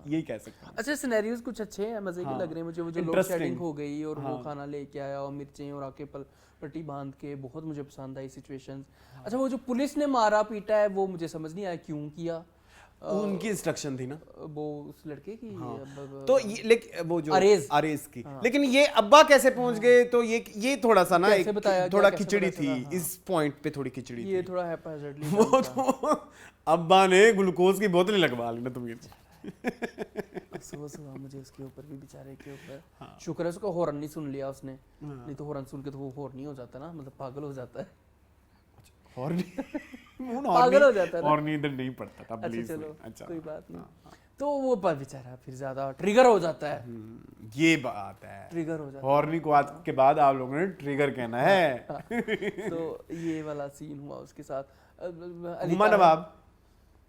[SPEAKER 3] यही कह सकते हैं।
[SPEAKER 1] अच्छा, सिनेरियोज कुछ अच्छे हैं, मजे के लग रहे हैं मुझे, वो जो लोड शेडिंग हो गई और वो खाना लेके आया और मिर्चें और आके पट्टी बांध के, बहुत मुझे पसंद आई सिचुएशंस। अच्छा, वो जो पुलिस ने मारा पीटा है वो मुझे समझ नहीं आया क्यों किया,
[SPEAKER 3] उनकी इंस्ट्रक्शन थी ना
[SPEAKER 1] वो उस लड़के की,
[SPEAKER 3] तो ये वो जो अरेज की, लेकिन ये अब्बा कैसे पहुंच गए, तो ये थोड़ा सा ना थोड़ा खिचड़ी थी, इस पॉइंट पे थोड़ी खिचड़ी थी,
[SPEAKER 1] ये थोड़ा हैप्पीली
[SPEAKER 3] वो तो अब्बा ने ग्लूकोज की बोतल लगवा ली ना तुम, ये
[SPEAKER 1] अफसोस हुआ मुझे उसके ऊपर भी, बेचारे के ऊपर। शुक्र है उसका हॉर्न नहीं सुन लिया उसने, नहीं तो हॉर्न सुन के तो वो हॉर्न नहीं हो जाता ना, मतलब पागल हो जाता है, पागल हो जाता है,
[SPEAKER 3] और नहीं इधर नहीं पड़ता था,
[SPEAKER 1] अच्छा चलो
[SPEAKER 3] अच्छा
[SPEAKER 1] कोई बात नहीं, तो वो पर बेचारा फिर ज्यादा ट्रिगर हो जाता है,
[SPEAKER 3] ये बात है,
[SPEAKER 1] ट्रिगर हो जाता है।
[SPEAKER 3] हॉर्नी को आज के बाद आप लोगों ने ट्रिगर कहना है।
[SPEAKER 1] तो ये वाला सीन हुआ उसके साथ।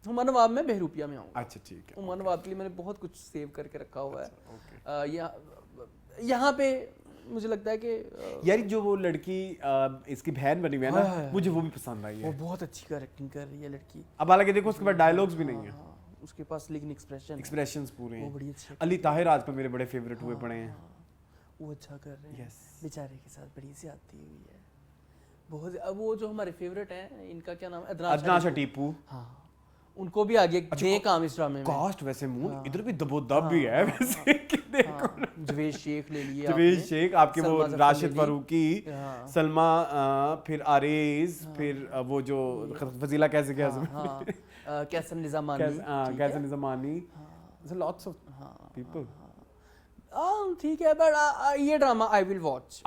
[SPEAKER 1] हुमा नवाब में बहरूपिया में आऊँ।
[SPEAKER 3] अच्छा ठीक है।
[SPEAKER 1] हुमा नवाब के लिए मैंने बहुत कुछ सेव करके रखा हुआ है। यहाँ पे मुझे लगता है कि
[SPEAKER 3] यार जो वो लड़की इसकी बहन बनी हुई है ना, मुझे वो भी पसंद आई है,
[SPEAKER 1] वो बहुत अच्छी एक्टिंग कर रही है लड़की।
[SPEAKER 3] अब हालांकि देखो उसके पास डायलॉग्स भी नहीं है,
[SPEAKER 1] उसके पास लेकिन
[SPEAKER 3] एक्सप्रेशंस पूरे हैं,
[SPEAKER 1] वो बड़ी अच्छी।
[SPEAKER 3] अली ताहिर आजकल मेरे बड़े फेवरेट हुए पड़े हैं,
[SPEAKER 1] वो अच्छा कर रहे हैं, बेचारे के साथ बड़ी ज्यादती हुई है बहुत। अब वो जो हमारे फेवरेट हैं, इनका क्या नाम है,
[SPEAKER 3] अदनान टीपू,
[SPEAKER 1] हाँ, उनको भी आगे दे काम इस ड्रामे में।
[SPEAKER 3] कास्ट वैसे मूड इधर भी दबोदब भी है वैसे, देखो
[SPEAKER 1] जवेद शेख ले लिए,
[SPEAKER 3] जवेद शेख आपके, वो राशिद फारूकी, सलमा, फिर आरेज, फिर वो जो फजीला कैसे
[SPEAKER 1] कैसन निजामानी,
[SPEAKER 3] लॉट्स ऑफ पीपल।
[SPEAKER 1] ठीक है, बट ये drama I will watch,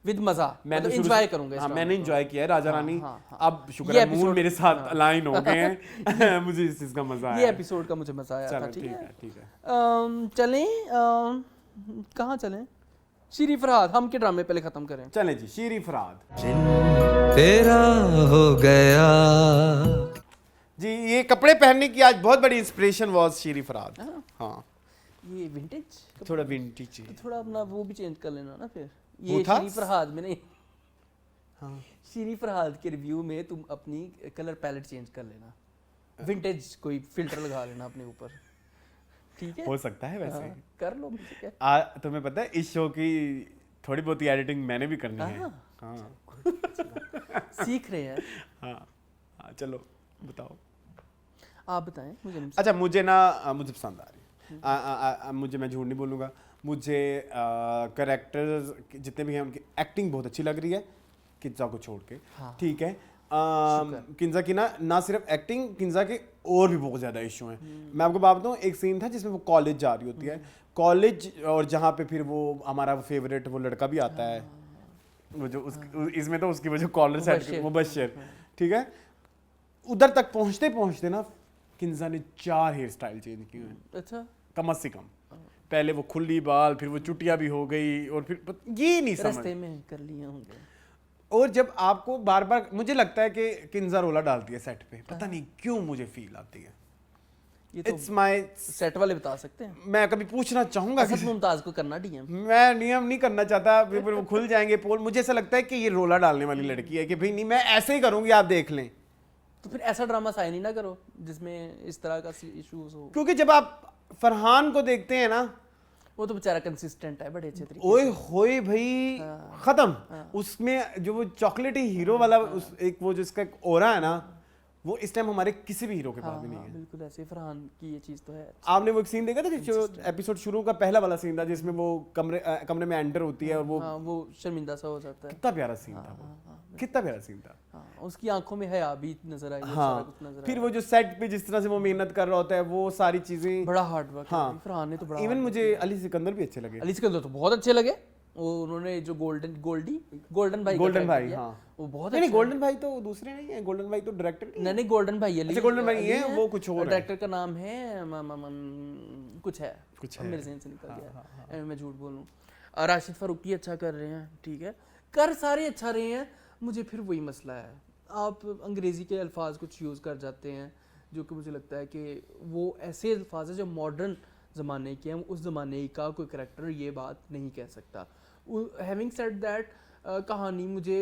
[SPEAKER 1] with मजा, मैं तो एंजॉय करूंगा।
[SPEAKER 3] मैंने एंजॉय किया है राजा रानी, अब शुक्र है मूड मेरे साथ अलाइन हो गए हैं, मुझे इस चीज का मजा आया,
[SPEAKER 1] ये एपिसोड का मुझे मजा आया था, ठीक है। चलें, कहाँ चलें? शीरी फरहाद, हम के ड्रामे पहले खत्म करें।
[SPEAKER 3] चलें जी, शीरी फरहाद
[SPEAKER 10] तेरा हो गया
[SPEAKER 3] जी। ये कपड़े पहनने की आज बहुत बड़ी इंस्पिरेशन वाज शीरी फरहाद। हाँ,
[SPEAKER 1] ये विंटेज,
[SPEAKER 3] थोड़ा विंटेज,
[SPEAKER 1] थोड़ा अपना वो भी चेंज कर लेना ना फिर, ये शीरी फरहाद में नहीं, शीरी फरहाद के रिव्यू में तुम अपनी कलर पैलेट चेंज कर लेना, विंटेज कोई फिल्टर लगा लेना अपने ऊपर, ठीक है?
[SPEAKER 3] हो सकता है वैसे।
[SPEAKER 1] हाँ, कर लो, मुझे क्या।
[SPEAKER 3] तुम्हें पता है इस शो की थोड़ी बहुत एडिटिंग मैंने भी करनी है। हाँ
[SPEAKER 1] सीख रहे हैं।
[SPEAKER 3] हाँ चलो बताओ,
[SPEAKER 1] आप बताएं मुझे।
[SPEAKER 3] अच्छा मुझे पसंद आ रही है, मुझे, मैं झूठ नहीं बोलूँगा, मुझे कैरेक्टर्स जितने भी हैं उनकी एक्टिंग बहुत अच्छी लग रही है, किंजा को छोड़ के। ठीक है, किंजा की ना सिर्फ एक्टिंग, किंजा के और भी बहुत ज़्यादा इशू हैं। मैं आपको बात बताऊँ, एक सीन था जिसमें वो कॉलेज जा रही होती है, कॉलेज, और जहाँ पे फिर वो हमारा फेवरेट वो लड़का भी आता है, वो जो इसमें तो उसकी वजह कॉलर सेट, मुबश्शिर, ठीक है, उधर तक पहुँचते पहुँचते ना किंजा ने 4 हेयर स्टाइल चेंज किए हैं।
[SPEAKER 1] अच्छा,
[SPEAKER 3] कम से कम पहले वो खुली बाल, फिर वो चुटिया भी हो गई, और फिर ये नहीं समझ,
[SPEAKER 1] रास्ते में कर लिए होंगे।
[SPEAKER 3] और जब आपको बार बार, मुझे लगता है कि किंजा रोला डालती है सेट पे, पता नहीं क्यों मुझे फील आती है।
[SPEAKER 1] ये तो
[SPEAKER 3] इट्स माय,
[SPEAKER 1] सेट वाले बता सकते हैं।
[SPEAKER 3] मैं कभी पूछना चाहूंगा
[SPEAKER 1] कि मुमताज को करना डीएम,
[SPEAKER 3] मैं नियम नहीं करना चाहता, फिर वो खुल जाएंगे पोल। मुझे ऐसा लगता है कि ये रोला डालने वाली लड़की है कि भाई नहीं, मैं ऐसे ही करूंगी, आप देख लें।
[SPEAKER 1] तो फिर ऐसा ड्रामा साइन ही ना करो जिसमें इस तरह का इश्यूज हो,
[SPEAKER 3] क्योंकि जब आप फरहान को देखते हैं ना,
[SPEAKER 1] वो तो बेचारा कंसिस्टेंट है बड़े अच्छे तरीके
[SPEAKER 3] ओए होए भाई, खत्म। उसमें जो वो चॉकलेटी हीरो वाला एक वो जिसका ओरा है ना, वो इस टाइम हमारे किसी भी हीरो के पास भी नहीं है।
[SPEAKER 1] बिल्कुल ऐसे फरहान की ये चीज तो है।
[SPEAKER 3] आपने वो एक सीन देखा था जो एपिसोड शुरू का पहला वाला सीन था, जिसमें वो कमरे में एंटर होती है और वो
[SPEAKER 1] शर्मिंदा सा हो जाता है।
[SPEAKER 3] कितना प्यारा सीन था वो, कितना प्यारा सीन था।
[SPEAKER 1] उसकी आंखों में हया भी नजर आई,
[SPEAKER 3] सारा कुछ नजर आया। फिर वो जो सेट पे जिस तरह से वो मेहनत कर रहा होता है, वो सारी चीजें,
[SPEAKER 1] बड़ा हार्ड वर्क है फरहान ने तो बड़ा।
[SPEAKER 3] इवन मुझे अली सिकंदर भी अच्छे लगे।
[SPEAKER 1] अली सिकंदर तो बहुत अच्छे लगे, वो उन्होंने जो गोल्डन भाई,
[SPEAKER 3] हाँ
[SPEAKER 1] वो बहुत
[SPEAKER 3] नहीं, गोल्डन भाई तो दूसरे नहीं है, गोल्डन भाई तो डायरेक्टर
[SPEAKER 1] नहीं, गोल्डन भाई है,
[SPEAKER 3] अच्छा गोल्डन भाई है, वो कुछ और है,
[SPEAKER 1] डायरेक्टर का नाम है कुछ है मेरे ज़हन से निकल गया, मैं झूठ बोलूं। राशिद फारूकी अच्छा कर रहे हैं, ठीक है, कर सारे अच्छा रहे हैं, मुझे फिर वही मसला है, आप अंग्रेज़ी के अल्फाज कुछ यूज़ कर जाते हैं जो कि मुझे लगता है कि वो ऐसे अल्फाज है जो मॉडर्न ज़माने के हैं, उस ज़माने का कोई करैक्टर ये बात नहीं कह सकता। हैविंग सेड दैट, कहानी मुझे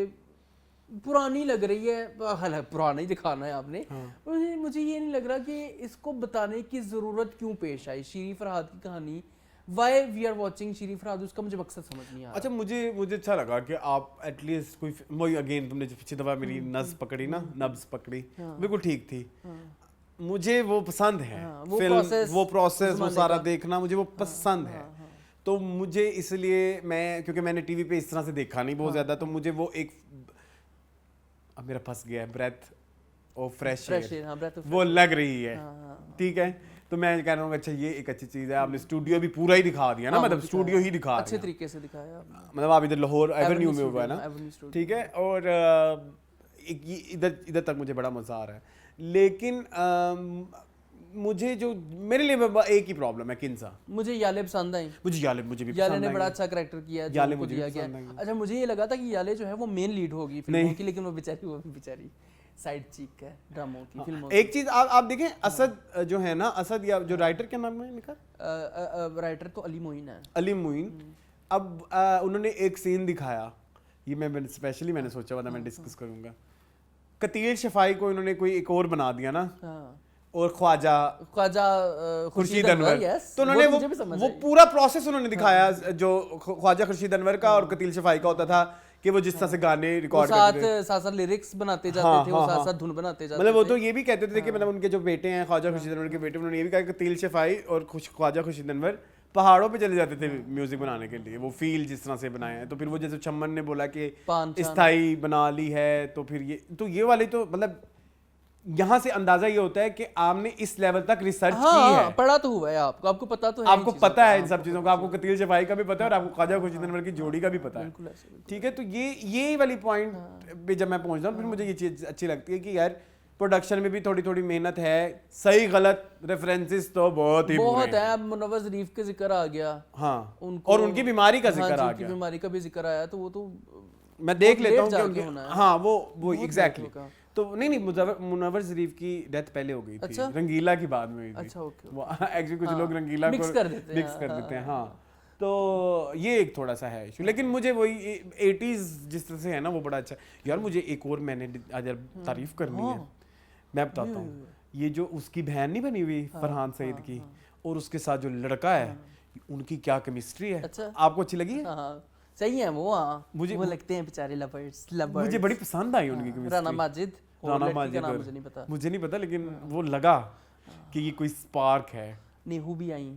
[SPEAKER 1] पुरानी लग रही है, हालांकि पुराना ही दिखाना है आपने, मुझे ये नहीं लग रहा कि इसको बताने की ज़रूरत क्यों पेश आई। शीरी फरहाद की कहानी, वाई वी आर वॉचिंग शीरी फरहाद, उसका मुझे मकसद समझ नहीं आया।
[SPEAKER 3] अच्छा मुझे अच्छा लगा कि आप एटलीस्ट कोई, वही अगेन तुमने पिछली दफ़ा मेरी नब्ज़ पकड़ी, बिल्कुल ठीक थी। मुझे वो पसंद है, फिल्म वो प्रोसेस वो सारा देखना मुझे वो पसंद है। तो मुझे इसलिए, मैं क्योंकि मैंने टीवी पे इस तरह से देखा नहीं बहुत ज़्यादा, तो मुझे वो एक, अब मेरा फंस गया है, ब्रेथ और फ्रेश एयर, वो लग रही है, ठीक है। तो मैं कह रहा हूँ अच्छा ये एक अच्छी चीज़ है, आपने स्टूडियो भी पूरा ही दिखा दिया ना, मतलब स्टूडियो ही दिखा
[SPEAKER 1] अच्छे तरीके से दिखाया,
[SPEAKER 3] मतलब आप इधर लाहौर एवेन्यू में हुआ है ना, ठीक है, और इधर तक मुझे बड़ा मज़ा आ रहा है। लेकिन मुझे जो मेरे लिए एक ही प्रॉब्लम है किंजा,
[SPEAKER 1] मुझे याले पसंद आई,
[SPEAKER 3] मुझे भी
[SPEAKER 1] याले ने बड़ा अच्छा करैक्टर किया,
[SPEAKER 3] याले मुझे भी पसंद आई।
[SPEAKER 1] अच्छा मुझे ये लगा था कि याले जो है वो मेन लीड होगी फिल्मों की, लेकिन वो बेचारी साइड चीक है ड्रामों की, फिल्मों की।
[SPEAKER 3] एक चीज आप देखें, असद जो है ना, असद या जो राइटर क्या नाम है इनका,
[SPEAKER 1] राइटर तो अली मोइन है,
[SPEAKER 3] अली मोइन। अब उन्होंने एक सीन दिखाया, ये मैं स्पेशली मैंने सोचा हुआ था मैं डिस्कस करूंगा। कतील शफाई को इन्होंने कोई एक और बना दिया ना, और ख्वाजा खुर्शीद अनवर, तो उन्होंने वो पूरा प्रोसेस उन्होंने दिखाया जो ख्वाजा खुर्शीद अनवर का और कतील शफाई का होता था, कि वो जिस तरह से गाने रिकॉर्ड करते थे,
[SPEAKER 1] साथ लिरिक्स बनाते जाते थे, वो साथ धुन बनाते जाते थे।
[SPEAKER 3] मतलब वो तो ये भी कहते थे कि मतलब उनके जो बेटे हैं ख्वाजा खुर्शीद अनवर के बेटे, उन्होंने ये भी कहा कि कतील शफाई और ख्वाजा खुर्शीद अनवर पहाड़ों पे चले जाते थे म्यूजिक बनाने के लिए, वो फील जिस तरह से बनाए हैं। तो फिर वो जैसे चम्मन ने बोला कि स्थाई बना ली है, तो फिर ये वाली तो मतलब यहाँ से अंदाजा ये होता है कि आपने इस लेवल तक रिसर्च की है,
[SPEAKER 1] पढ़ा तो हुआ है, आपको पता तो है,
[SPEAKER 3] आपको पता है इन सब चीजों का, आपको कतील शफाई का भी पता है और आपको ख्वाजा खुर्शीद अनवर की जोड़ी का भी पता है, ठीक है। तो ये वाली पॉइंट पे जब मैं पहुंचता हूँ, फिर मुझे ये चीज अच्छी लगती है कि यार प्रोडक्शन में भी थोड़ी थोड़ी मेहनत है, सही गलत रेफरेंसेस तो बहुत है।
[SPEAKER 1] अब मुनव्वर ज़रीफ के जिक्र आ गया,
[SPEAKER 3] हाँ, और उनकी बीमारी का जिक्र आ गया,
[SPEAKER 1] बीमारी का भी जिक्र आया, तो वो तो मैं
[SPEAKER 3] देख लेता हूँ कि उनके, हाँ वो एग्जैक्टली, तो नहीं मुनव्वर ज़रीफ की डेथ पहले हो गई थी, रंगीला की बाद में हुई थी।
[SPEAKER 1] अच्छा, ओके,
[SPEAKER 3] वो एक्चुअली कुछ लोग रंगीला को मिक्स कर देते हैं, हाँ। तो ये एक थोड़ा सा है इशू, लेकिन मुझे वही 80s जिस तरह से है ना वो बड़ा अच्छा यार। मुझे एक और मैंने आज तारीफ करनी है, मैं बताता हूँ। ये जो उसकी बहन नहीं बनी हुई फरहान सईद की, और उसके साथ जो लड़का है उनकी क्या केमिस्ट्री है।
[SPEAKER 1] अच्छा।
[SPEAKER 3] आपको अच्छी लगी है?
[SPEAKER 1] सही है वो।
[SPEAKER 3] मुझे
[SPEAKER 1] वो लगते हैं बेचारे लवर्स।
[SPEAKER 3] मुझे बड़ी पसंद आई उनकी केमिस्ट्री।
[SPEAKER 1] राना माजिद का नाम
[SPEAKER 3] मुझे नहीं पता लेकिन वो लगा कि ये कोई स्पार्क है।
[SPEAKER 1] नेहू भी आई।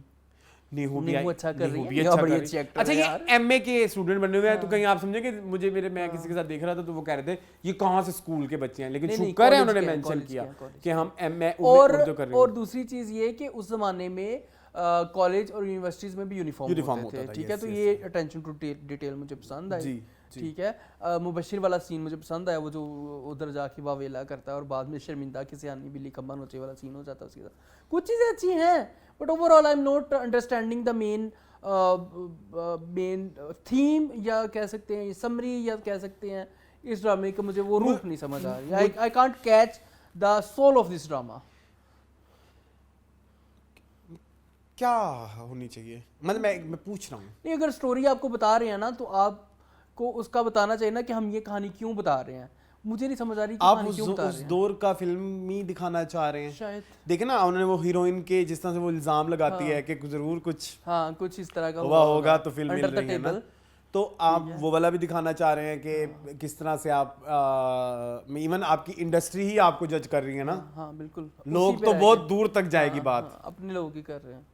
[SPEAKER 3] नेहू
[SPEAKER 1] अच्छा कर रही है,
[SPEAKER 3] अच्छा
[SPEAKER 1] बड़ी अच्छी एक्टर
[SPEAKER 3] अच्छा
[SPEAKER 1] है
[SPEAKER 3] ये
[SPEAKER 1] यार।
[SPEAKER 3] एमए के स्टूडेंट बने हुए हैं तो कहीं आप समझे कि मैं किसी के साथ देख रहा था तो वो कह रहे थे ये कहाँ से स्कूल के बच्चे हैं, लेकिन शुक्र है उन्होंने मेंशन किया कि हम एमए उर्दू कर रहे हैं।
[SPEAKER 1] और दूसरी चीज ये कि उस जमाने में कॉलेज और यूनिवर्सिटीज में भी यूनिफॉर्म होते थे, ठीक है। तो ये अटेंशन टू डिटेल मुझे पसंद आई, ठीक है। मुबशिर वाला सीन मुझे पसंद आया, वो जो उधर जाके वावेला करता है और बाद में शर्मिंदा किसी आनी बिल्ली कम्बा नोचे वाला सीन हो जाता है उसके साथ। कुछ चीज़ें अच्छी हैं but overall I am not understanding the main theme या कह सकते हैं समरी या कह सकते हैं इस ड्रामे का मुझे वो रूप नहीं समझ आ रही। I can't catch the soul of this drama.
[SPEAKER 3] क्या होनी चाहिए, मतलब मैं पूछ रहा हूँ।
[SPEAKER 1] नहीं, अगर स्टोरी आपको बता रहे हैं ना तो आपको उसका बताना चाहिए ना कि हम ये कहानी क्यों बता रहे हैं। मुझे नहीं समझ आ रही कि
[SPEAKER 3] आप
[SPEAKER 1] कहानी क्यों बता रहे
[SPEAKER 3] उस
[SPEAKER 1] हैं।
[SPEAKER 3] दौर का फिल्मी दिखाना चाह रहे हैं
[SPEAKER 1] शायद।
[SPEAKER 3] देखे ना उन्होंने वो हीरोइन के जिस तरह से वो इल्जाम लगाती है कि जरूर कुछ
[SPEAKER 1] कुछ इस तरह का
[SPEAKER 3] हुआ होगा तो फिल्म मिल रही है ना, तो आप वो वाला भी दिखाना चाह रहे हैं कि किस तरह से आप इवन आपकी इंडस्ट्री ही आपको जज कर रही है ना।
[SPEAKER 1] हाँ बिल्कुल,
[SPEAKER 3] लोग तो बहुत दूर तक जाएगी बात।
[SPEAKER 1] अपने लोगों की कर रहे हैं।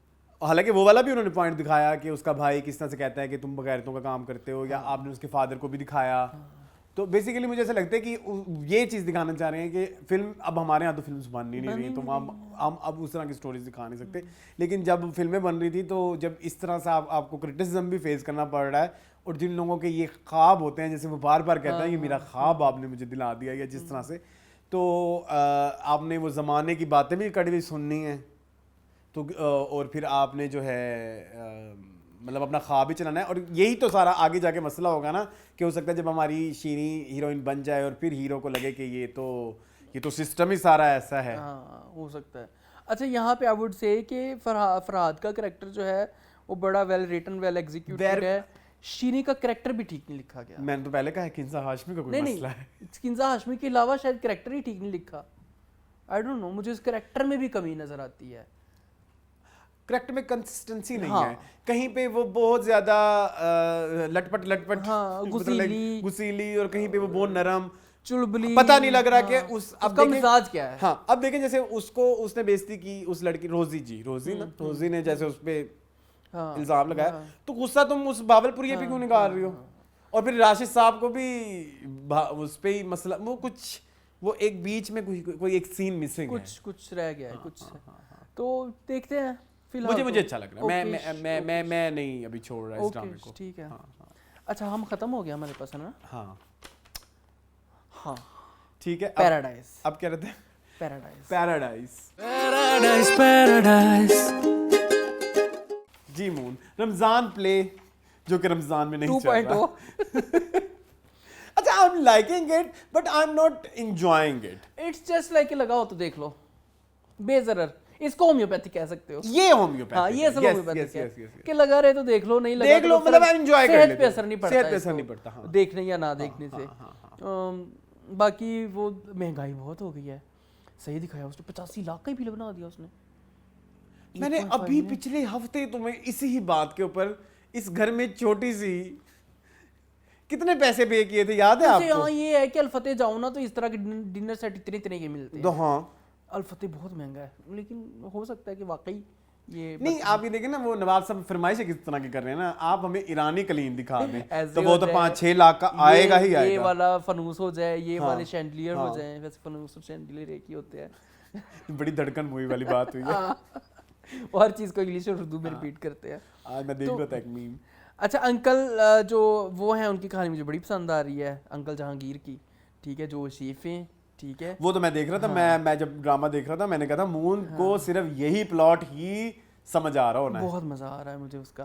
[SPEAKER 3] हालांकि वो वाला भी उन्होंने पॉइंट दिखाया कि उसका भाई किस तरह से कहता है कि तुम बगैरतों का काम करते हो, या आपने उसके फादर को भी दिखाया। तो बेसिकली मुझे ऐसा लगता है कि ये चीज़ दिखाना चाह रहे हैं कि फिल्म अब हमारे यहाँ तो फिल्म बन ही नहीं रही, तो हम अब उस तरह की स्टोरीज दिखा नहीं सकते। लेकिन जब फिल्में बन रही थी तो जब इस तरह से आपको क्रिटिसिज्म भी फेस करना पड़ रहा है, और जिन लोगों के ये ख्वाब होते हैं, जैसे वो बार बार कहते हैं कि मेरा ख्वाब आपने मुझे दिला दिया, या जिस तरह से, तो आपने वो ज़माने की बातें भी कड़ी हुई सुननी है, तो और फिर आपने जो है मतलब अपना ख्वाब भी चलाना है। और यही तो सारा आगे जाके मसला होगा ना, कि हो सकता है जब हमारी शीरी हीरोइन बन जाए और फिर हीरो को लगे कि ये तो सिस्टम ही सारा ऐसा है।
[SPEAKER 1] हाँ, हो सकता है। अच्छा, यहाँ पे आई वुड से कि फरहाद का कैरेक्टर जो है वो बड़ा वेल रिटन, वेल एग्जीक्यूटेड है। शीरी का कैरेक्टर भी ठीक नहीं लिखा गया।
[SPEAKER 3] मैंने तो पहले कहा है किंजा हाशमी का कोई मसला है।
[SPEAKER 1] किंजा हाशमी के अलावा शायद कैरेक्टर ही ठीक नहीं लिखा। आई डोंट नो, मुझे इस कैरेक्टर में भी कमी नजर आती है।
[SPEAKER 3] करेक्ट में कंसिस्टेंसी नहीं है, कहीं पे वो बहुत ज्यादा लटपट गुसीली, और कहीं पे वो बहुत नरम
[SPEAKER 1] चुलबुली,
[SPEAKER 3] पता नहीं लग रहा कि
[SPEAKER 1] उसका मिजाज क्या है।
[SPEAKER 3] हाँ, अब देखें जैसे उसने बेइज्जती की उस लड़की रोजी ने जैसे उस पे इल्जाम लगाया, तो गुस्सा तुम उस बावलपुरी पे क्यों निकाल रही हो? और फिर राशिद साहब को भी उस पे ही मसला, वो एक बीच में कोई एक सीन मिसिंग है,
[SPEAKER 1] कुछ रह गया है कुछ। तो देखते हैं।
[SPEAKER 3] मुझे अच्छा लग रहा है। मैं नहीं अभी छोड़ रहा इस ड्रामे को।
[SPEAKER 1] ठीक है। अच्छा, हम खत्म हो गया हमारे पास, है ना? हाँ
[SPEAKER 3] ठीक है।
[SPEAKER 1] पैराडाइज।
[SPEAKER 3] अब क्या रहते हैं?
[SPEAKER 1] पैराडाइज
[SPEAKER 3] जी मून रमजान प्ले, जो कि रमजान में नहीं चल रहा। अच्छा, I am liking it but I am not enjoying it.
[SPEAKER 1] It's just like लगाओ तो देख लो, बेजरर। इसको होम्योपैथी कह सकते हो।
[SPEAKER 3] ये होम्योपैथी।
[SPEAKER 1] हाँ, ये सब होम्योपैथी है कि लगा रहे तो देख लो, नहीं लगा
[SPEAKER 3] देख लो, मतलब एंजॉय कर लेते।
[SPEAKER 1] सेहत पे असर नहीं पड़ता,
[SPEAKER 3] हाँ।
[SPEAKER 1] देखने या ना देखने से। बाकी वो महंगाई बहुत हो गई है। सही दिखाया उसने, 85 लाख का ही बिल बना दिया उसने।
[SPEAKER 3] मैंने अभी पिछले हफ्ते तुम्हें इसी ही बात के ऊपर इस घर में छोटी सी कितने पैसे पे किए थे, याद है आपको?
[SPEAKER 1] हाँ, ये है कि अल-फतेह जाओ ना तो इस तरह के डिनर सेट इतने के मिलते हैं।
[SPEAKER 3] हाँ,
[SPEAKER 1] अल-फतेह बहुत महंगा है, लेकिन हो सकता है कि वाकई ये
[SPEAKER 3] नहीं। आप ये देखें ना, वो नवाब साहब फरमाइशें किस तरह की कर रहे हैं ना, आप हमें ईरानी कलीन दिखा दें तो वो तो 5-6 लाख का आएगा ही आएगा।
[SPEAKER 1] ये वाला फनूस हो जाए, ये वाले शैंडलियर हो जाए। वैसे फनूस और शैंडलियर एक ही होते हैं।
[SPEAKER 3] बड़ी धड़कन मूवी वाली बात हुई है।
[SPEAKER 1] वो हर चीज को इंग्लिश और उर्दू में रिपीट करते हैं।
[SPEAKER 3] आज मैं देख रहा था एक मीम।
[SPEAKER 1] अच्छा, अंकल जो वो हैं उनकी कहानी मुझे बड़ी पसंद आ रही है, अंकल जहांगीर की, ठीक है, जो शेफ हैं, ठीक है।
[SPEAKER 3] वो तो मैं देख रहा था। मैं जब ड्रामा देख रहा था मैंने कहा था मून को सिर्फ यही प्लॉट ही समझ आ रहा होना है।
[SPEAKER 1] बहुत मजा आ रहा है मुझे उसका,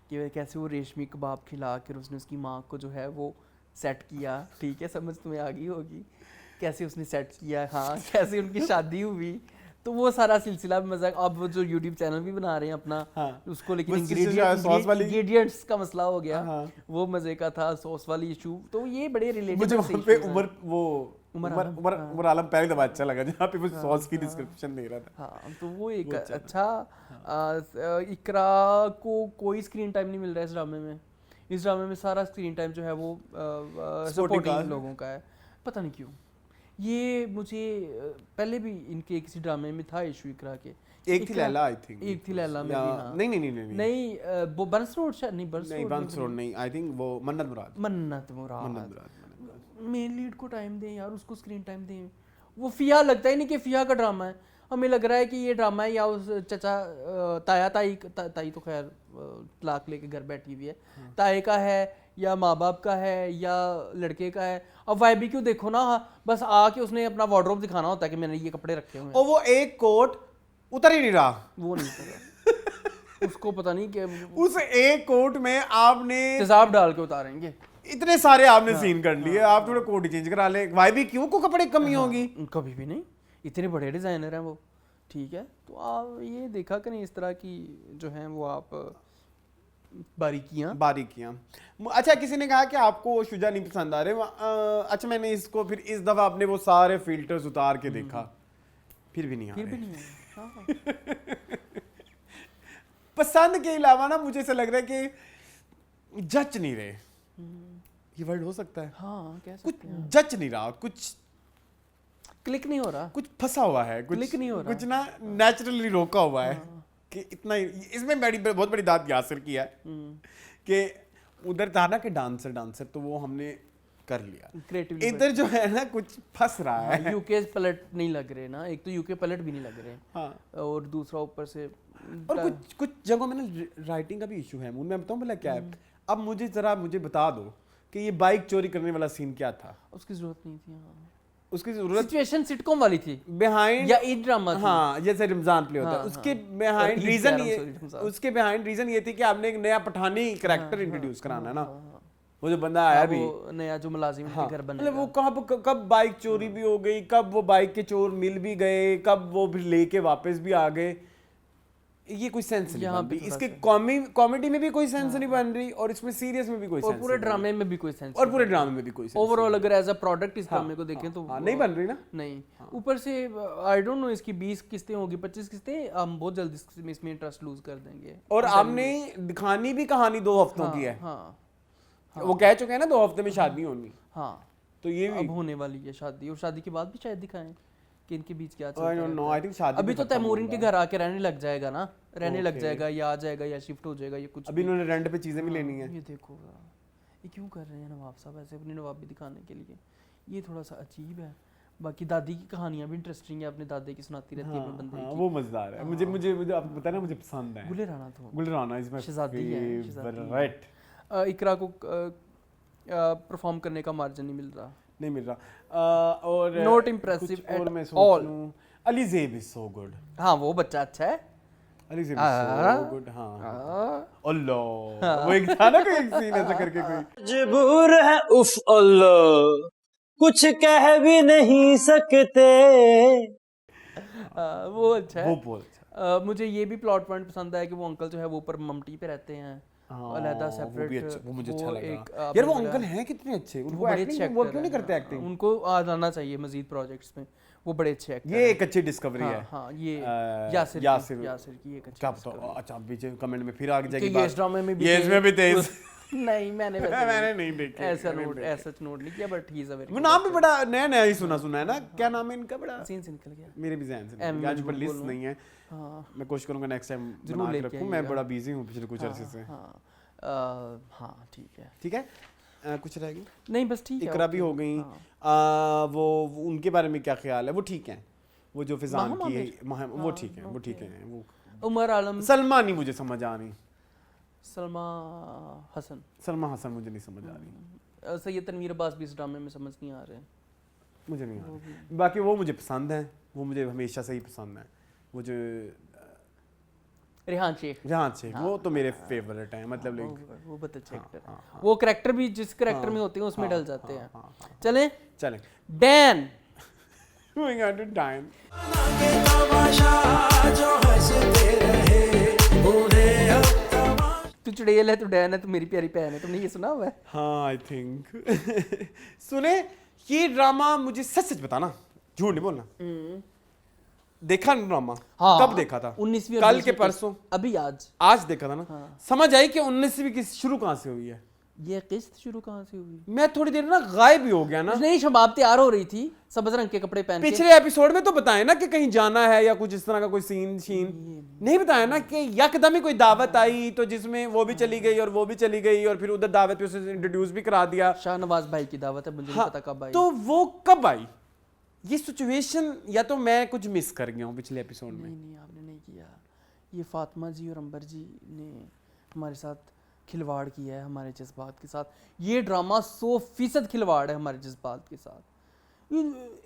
[SPEAKER 1] कि कैसे वो रेशमी कबाब खिला कर उसने उसकी माँ को जो है वो सेट किया, ठीक है, समझ तुम्हें आ गई होगी कैसे उसने सेट किया। हाँ, कैसे उनकी शादी हुई, तो वो सारा सिलसिला मजाक, अब वो जो यूट्यूब चैनल भी बना रहे हैं अपना, उसको लेकिन
[SPEAKER 3] वो सॉस वाली
[SPEAKER 1] इंग्रेडिएंट्स का मसला हो गया, वो मजे का था, सॉस वाली इशू। तो ये बड़े रिलेटेड
[SPEAKER 3] मुझे वहाँ पे उमर आलम पहली दफा अच्छा लगा जहाँ पे वो सॉस की डिस्क्रिप्शन दे रहा था।
[SPEAKER 1] हाँ, तो वो एक अच्छा इकरा को कोई स्क्रीन टाइम नहीं मिल रहा है इस ड्रामे में। इस ड्रामे में सारा स्क्रीन टाइम जो है वो सपोर्टिंग लोगों का है, पता नहीं क्यों। ये मुझे पहले भी इनके किसी ड्रामे में था इशू इकरा के।
[SPEAKER 3] एक थी लैला, आई थिंक
[SPEAKER 1] एक थी लैला में भी, हाँ।
[SPEAKER 3] नहीं
[SPEAKER 1] वो बंस रोड शायद नहीं,
[SPEAKER 3] बंस रोड नहीं, आई थिंक वो मन्नत मुराद।
[SPEAKER 1] मेन लीड को टाइम दें यार, उसको स्क्रीन टाइम दें। वो फिया लगता ही नहीं कि फिया का ड्रामा है, हमें लग रहा है कि ये ड्रामा है या उस चचा ताई तो खैर तलाक लेके घर बैठी हुई है, ताए का है या माँ बाप का है या लड़के का है। अब वाइबी क्यों देखो ना, बस आके उसने अपना वार्डरोब दिखाना होता है कि मैंने ये कपड़े रखे हुए हैं।
[SPEAKER 3] और वो एक कोट उतर ही नहीं रहा,
[SPEAKER 1] वो नहीं उतर उसको पता नहीं कि
[SPEAKER 3] उस एक कोट में आपने
[SPEAKER 1] तेजाब डाल के उतारेंगे।
[SPEAKER 3] इतने सारे आपने सीन कर लिए, आप थोड़ा कोट चेंज करा ले, वाइबी क्यों को कपड़े कमी होगी?
[SPEAKER 1] कभी भी नहीं, इतने बड़े डिजाइनर हैं वो, ठीक है। तो आप ये देखा करें इस तरह की जो हैं वो आप
[SPEAKER 3] बारीकियां। अच्छा, किसी ने कहा कि आपको शुजा नहीं पसंद आ रहे। अच्छा, मैंने इसको फिर इस दफा आपने वो सारे फिल्टर्स उतार के देखा, फिर भी नहीं आ रहे। पसंद के अलावा ना मुझे ऐसा लग रहा है कि जच नहीं रहे। ये वर्ड हो सकता है?
[SPEAKER 1] हाँ, कह
[SPEAKER 3] कुछ
[SPEAKER 1] सकते हैं।
[SPEAKER 3] जच नहीं रहा, कुछ
[SPEAKER 1] क्लिक नहीं हो रहा,
[SPEAKER 3] कुछ फंसा हुआ है, कुछ
[SPEAKER 1] क्लिक नहीं हो रहा,
[SPEAKER 3] कुछ ना नेचुरली रोका हुआ है कि इतना इसमें बहुत बड़ी दाद यासिर की है कि उधर था ना कि डांसर तो वो हमने कर लिया,
[SPEAKER 1] क्रिएटिवली।
[SPEAKER 3] इधर जो है ना कुछ फंस रहा है।
[SPEAKER 1] यूके पलट नहीं लग रहे ना, एक तो यूके पलट भी नहीं लग रहे,
[SPEAKER 3] हाँ।
[SPEAKER 1] और दूसरा ऊपर से
[SPEAKER 3] और कुछ जगहों में ना राइटिंग का भी इशू है। मैं बताऊं भला क्या है। अब मुझे बता दो कि ये बाइक चोरी करने वाला सीन क्या था?
[SPEAKER 1] उसकी जरूरत नहीं थी। हाँ,
[SPEAKER 3] उसकी जरूरत
[SPEAKER 1] सिचुएशन सिटकॉम वाली थी,
[SPEAKER 3] बिहाइंड
[SPEAKER 1] या ईद ड्रामा थी।
[SPEAKER 3] हाँ, जैसे रमजान प्ले होता है, उसके बिहाइंड रीजन ये थी कि आपने एक नया पठानी कैरेक्टर इंट्रोड्यूस कराना है ना। वो जो बंदा आया भी
[SPEAKER 1] नया जो मुलाजिम के घर बनेगा,
[SPEAKER 3] मतलब वो कब बाइक चोरी भी हो गई, कब वो बाइक के चोर मिल भी गए, कब वो भी लेके वापस भी आ गए, ये कोई सेंस नहीं बन रही। इसके कॉमेडी में भी कोई सेंस नहीं बन रही, और इसमें सीरियस में भी कोई सेंस,
[SPEAKER 1] और पूरे ड्रामे में भी कोई सेंस,
[SPEAKER 3] और पूरे ड्रामे में भी कोई सेंस।
[SPEAKER 1] ओवरऑल अगर एज अ प्रोडक्ट इस ड्रामे को देखें तो
[SPEAKER 3] नहीं बन रही ना।
[SPEAKER 1] नहीं, ऊपर से आई डोंट नो इसकी 20 किस्तें होगी, 25 किस्तें, हम बहुत जल्दी इसमें इंटरेस्ट लूज कर देंगे।
[SPEAKER 3] और हमने दिखानी भी कहानी 2 हफ्तों की है। वो कह चुके हैं ना 2 हफ्ते में शादी होनी।
[SPEAKER 1] हाँ,
[SPEAKER 3] तो ये भी
[SPEAKER 1] अब होने वाली है शादी, और शादी के बाद भी शायद दिखाएं कि इनके बीच क्या चल
[SPEAKER 3] रहा है।
[SPEAKER 1] अभी तो तैमूरिन के घर आके रहने लग जाएगा ना, रहने लग जाएगा या आ जाएगा या शिफ्ट हो जाएगा, ये कुछ
[SPEAKER 3] अभी इन्होंने रेंट पे चीजें भी लेनी है।
[SPEAKER 1] ये देखो ये क्यों कर रहे हैं नवाब साहब ऐसे अपनी नवाबी दिखाने के लिए, ये थोड़ा सा अजीब है। बाकी दादी की कहानियां भी इंटरेस्टिंग है, अपने दादे की सुनाती रहती है अपने बंदे की,
[SPEAKER 3] वो मजेदार है। मुझे आपको पता है ना, मुझे पसंद है
[SPEAKER 1] गुल Rana
[SPEAKER 3] is my
[SPEAKER 1] Shahzadi
[SPEAKER 3] favourite.
[SPEAKER 1] इकरा को परफॉर्म करने का मार्जिन नहीं मिल रहा,
[SPEAKER 3] और
[SPEAKER 1] not impressive at all.
[SPEAKER 3] Ali ज़ेब is so good.
[SPEAKER 1] हाँ, वो बच्चा अच्छा है,
[SPEAKER 3] अली ज़ेब इज सो गुड। हाँ, अल्लाह, वो एक था ना कोई एक सीन ऐसा करके, कोई
[SPEAKER 12] मजबूर है, उफ अल्लाह, कुछ कह भी नहीं सकते।
[SPEAKER 1] वो अच्छा है,
[SPEAKER 3] वो बहुत अच्छा।
[SPEAKER 1] मुझे ये भी प्लॉट पॉइंट पसंद आया कि वो अंकल जो है वो ऊपर ममटी पे रहते हैं, अलहदा सेपरेट।
[SPEAKER 3] वो मुझे अच्छा लगा यार। वो अंकल हैं कितने अच्छे, उनको एक्टिंग वो क्यों नहीं करते एक्टिंग?
[SPEAKER 1] उनको आना चाहिए मजीद प्रोजेक्ट्स में, वो बड़े अच्छे एक्टर
[SPEAKER 3] ये एक अच्छी डिस्कवरी है।
[SPEAKER 1] हाँ, ये यासिर की एक अच्छी।
[SPEAKER 3] क्या पता, अच्छा पीछे कमेंट में फिर आ जाएगी
[SPEAKER 1] बात, ये इस ड्रामे में भी,
[SPEAKER 3] ये इसमें भी तेज
[SPEAKER 1] नहीं, मैंने
[SPEAKER 3] नहीं देखी,
[SPEAKER 1] ऐसा नोट नहीं किया, but he is a very,
[SPEAKER 3] वो नाम भी बड़ा नया ही सुना है ना। क्या नाम है इनका? बड़ा
[SPEAKER 1] सीन से निकल गया
[SPEAKER 3] मेरे भी ज़हन से, आज पर लिस्ट नहीं है। मैं कोशिश करूंगा नेक्स्ट टाइम बना के रखूं। मैं बड़ा बिजी हूं पिछले कुछ अरसे से।
[SPEAKER 1] हाँ, ठीक है।
[SPEAKER 3] कुछ रह गई?
[SPEAKER 1] नहीं, बस ठीक है।
[SPEAKER 3] इकरा भी हो गई। वो उनके बारे में क्या ख्याल है? वो ठीक है, वो जो फिजान की है वो ठीक है, वो ठीक है। वो
[SPEAKER 1] उमर आलम,
[SPEAKER 3] सलमा नहीं मुझे समझ आ रही,
[SPEAKER 1] सलमा
[SPEAKER 3] हसन मुझे नहीं समझ आ रही।
[SPEAKER 1] सैयद तनवीर अब्बास भी इस ड्रामे में समझ नहीं आ रहे,
[SPEAKER 3] मुझे नहीं आ रही। बाकी वो मुझे पसंद है, वो मुझे हमेशा से ही पसंद है। वो जो
[SPEAKER 1] रेहान शेख,
[SPEAKER 3] वो तो मेरे फेवरेट हैं, मतलब
[SPEAKER 1] वो बहुत अच्छे एक्टर हैं। वो कैरेक्टर भी जिस कैरेक्टर में होते हैं उसमें डल जाते हैं। चलें Dan.
[SPEAKER 3] Going on to dine.
[SPEAKER 1] तू चुड़ैल है, तू डैन है, तू मेरी प्यारी बहन है, तुमने ये सुना हुआ है?
[SPEAKER 3] हाँ आई थिंक सुने ये ड्रामा मुझे सच सच बताना, झूठ नहीं बोलना। देखा ना ड्रामा?
[SPEAKER 1] हाँ,
[SPEAKER 3] कब देखा था?
[SPEAKER 1] 19वीं और
[SPEAKER 3] कल के
[SPEAKER 1] 20वीं
[SPEAKER 3] परसों?
[SPEAKER 1] अभी आज
[SPEAKER 3] आज देखा था ना। समझ आई कि 19वीं की शुरू कहाँ से हुई है?
[SPEAKER 1] ये किस्त शुरू कहाँ से हुई?
[SPEAKER 3] मैं थोड़ी देर ना गायब भी हो गया ना।
[SPEAKER 1] नहीं, शबाब तैयार हो रही थी सब्ज रंग के कपड़े पहन के।
[SPEAKER 3] पिछले एपिसोड में तो बताया ना कि कहीं जाना है या कुछ इस तरह का कोई सीन नहीं बताया ना कि यकदम ही कोई दावत आई तो जिसमें वो भी चली गई और वो भी चली गई और फिर उधर दावत पे उसे इंट्रोड्यूस भी करा दिया।
[SPEAKER 1] शाहनवाज भाई की दावत है, मुझे नहीं पता कब आई।
[SPEAKER 3] तो वो कब आई ये सिचुएशन? या तो मैं कुछ मिस कर गया हूँ पिछले एपिसोड में।
[SPEAKER 1] नहीं आपने नहीं किया। ये फातिमा जी और अंबर जी ने हमारे साथ खिलवाड़ किया है, हमारे जज्बात के साथ। ये ड्रामा 100% खिलवाड़ है हमारे जज्बात के साथ।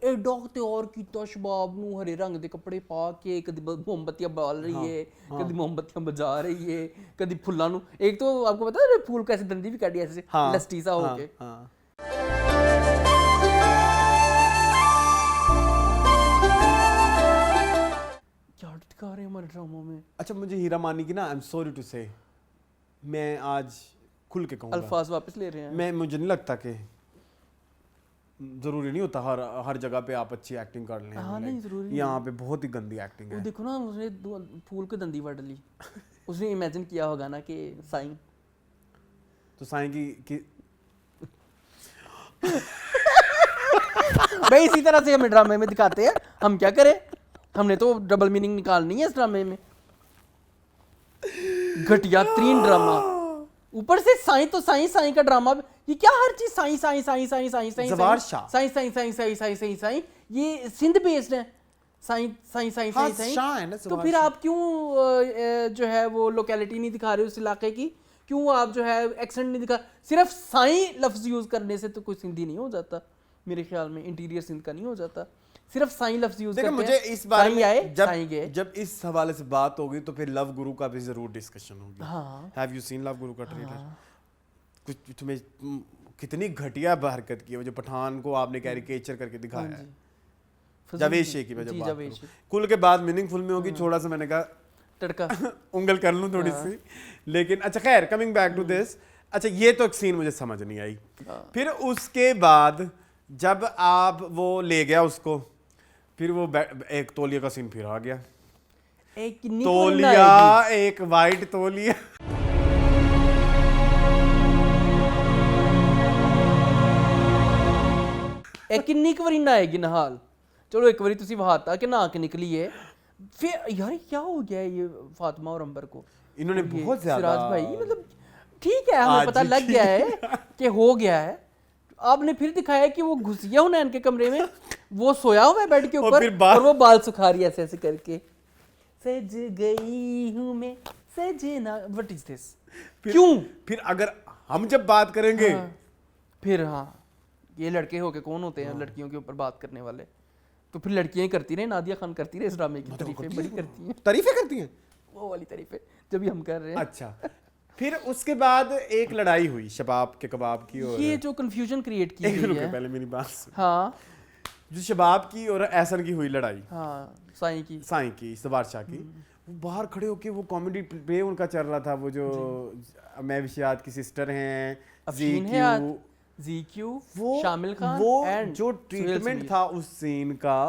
[SPEAKER 1] एडा तैयार कीता शबाब नू हरे रंग दे कपड़े पा के, कदी मोमबत्तियां बाल रही है, कदी मोमबत्तियां बजा रही है, कदी फुल्लां नू। एक तो आपको पता है फूल कैसे दंदी भी काटी ऐसे लस्टी सा होके। क्या दिखा रहे हैं हमारे ड्रामों में।
[SPEAKER 3] अच्छा मुझे हीरा मानी की ना, आई एम सॉरी टू से, मैं आज खुल के कहूँगा,
[SPEAKER 1] अल्फाज वापस ले रहे हैं।
[SPEAKER 3] मैं मुझे नहीं लगता कि जरूरी नहीं होता हर जगह पे आप अच्छी एक्टिंग कर लें।
[SPEAKER 1] हाँ नहीं जरूरी।
[SPEAKER 3] यहाँ पे बहुत ही गंदी एक्टिंग है।
[SPEAKER 1] देखो ना उसने फूल के दंदी वड़ ली। उसने इमेजिन किया होगा ना कि साईं
[SPEAKER 3] तो साईं की
[SPEAKER 1] भाई इसी तरह से हमें ड्रामे में दिखाते हैं, हम क्या करें? हमने तो डबल मीनिंग निकालनी है इस ड्रामे में। घटिया 3 ड्रामा, ऊपर से साईं तो साईं का ड्रामा। ये क्या हर चीज साईं साईं साईं साईं साईं साईं
[SPEAKER 3] जवार शाह
[SPEAKER 1] साईं साईं साईं साईं साईं साईं साईं ये सिंध बेस्ड है। साईं साईं साईं साईं साईं तो फिर आप क्यों जो है वो लोकेलिटी नहीं दिखा रहे उस इलाके की? क्यों आप जो है एक्सेंट नहीं दिखा? सिर्फ साईं लफ्ज यूज करने से तो कोई सिंधी नहीं हो जाता मेरे ख्याल में, इंटीरियर सिंध का नहीं हो जाता। सिर्फ साईं लफ्ज यूज करते हैं।
[SPEAKER 3] मुझे इस बारे में
[SPEAKER 1] आए
[SPEAKER 3] जब इस हवाले से बात होगी तो फिर लव गुरु का भी जरूर डिस्कशन होगी।
[SPEAKER 1] हाँ।
[SPEAKER 3] हैव यू सीन लव गुरु का ट्रेलर? कुछ तुम्हें कितनी घटिया हरकत की है, वो जो पठान को आपने कैरिकेचर करके दिखाया है। जावेद शेखी में जब बात करूं, कुल के बाद मीनिंगफुल में होगी, थोड़ा सा मैंने कहा
[SPEAKER 1] तड़का
[SPEAKER 3] उंगल कर लूं थोड़ी सी, लेकिन अच्छा खैर कमिंग बैक टू दिस। अच्छा ये तो एक सीन मुझे समझ नहीं आई। फिर उसके बाद जब आप वो ले गया उसको, फिर वो एक तौलिया का सीन फिर आ गया।
[SPEAKER 1] एक
[SPEAKER 3] तौलिया, एक वाइट तौलिया।
[SPEAKER 1] किन्नी क वारी नहाएगी नहाल? चलो एक बारी तुसी वहाता कि नहा के निकली है, फिर यार क्या हो गया है ये फातिमा और अंबर को?
[SPEAKER 3] इन्होंने बहुत ज्यादा
[SPEAKER 1] सिराज भाई मतलब ठीक है, हमें पता लग गया है कि हो गया है। आपने फिर दिखाया कि वो घुस गया हुनैन के कमरे में, वो सोया हुआ है बेड के ऊपर और वो बाल सुखा रही है ऐसे ऐसे करके। सज गई हूं मैं सजना, व्हाट इज दिस? क्यों?
[SPEAKER 3] फिर अगर हम जब बात करेंगे
[SPEAKER 1] फिर ये लड़के होके कौन होते हैं लड़कियों के ऊपर बात करने वाले? तो फिर लड़कियां ही करती रहे, नादिया खान करती रहे इस ड्रामे की तारीफें बड़ी करती हैं।
[SPEAKER 3] तारीफें करती हैं
[SPEAKER 1] वो वाली तारीफें जब भी हम कर रहे हैं।
[SPEAKER 3] अच्छा फिर उसके बाद एक लड़ाई हुई शबाब के कबाब की, और
[SPEAKER 1] ये जो कंफ्यूजन क्रिएट की गई है।
[SPEAKER 3] पहले मेरी बात सुन।
[SPEAKER 1] हाँ
[SPEAKER 3] जो शबाब की और एहसन की हुई लड़ाई,
[SPEAKER 1] हाँ साईं की
[SPEAKER 3] सवार शाह की, वो बाहर खड़े होके वो कॉमेडी प्ले उनका चल रहा था, वो जो मैं विशियात की सिस्टर हैं
[SPEAKER 1] ज़ीक्यू, वो शामिल खान,
[SPEAKER 3] वो
[SPEAKER 1] and
[SPEAKER 3] जो ट्रीटमेंट था उस सीन का,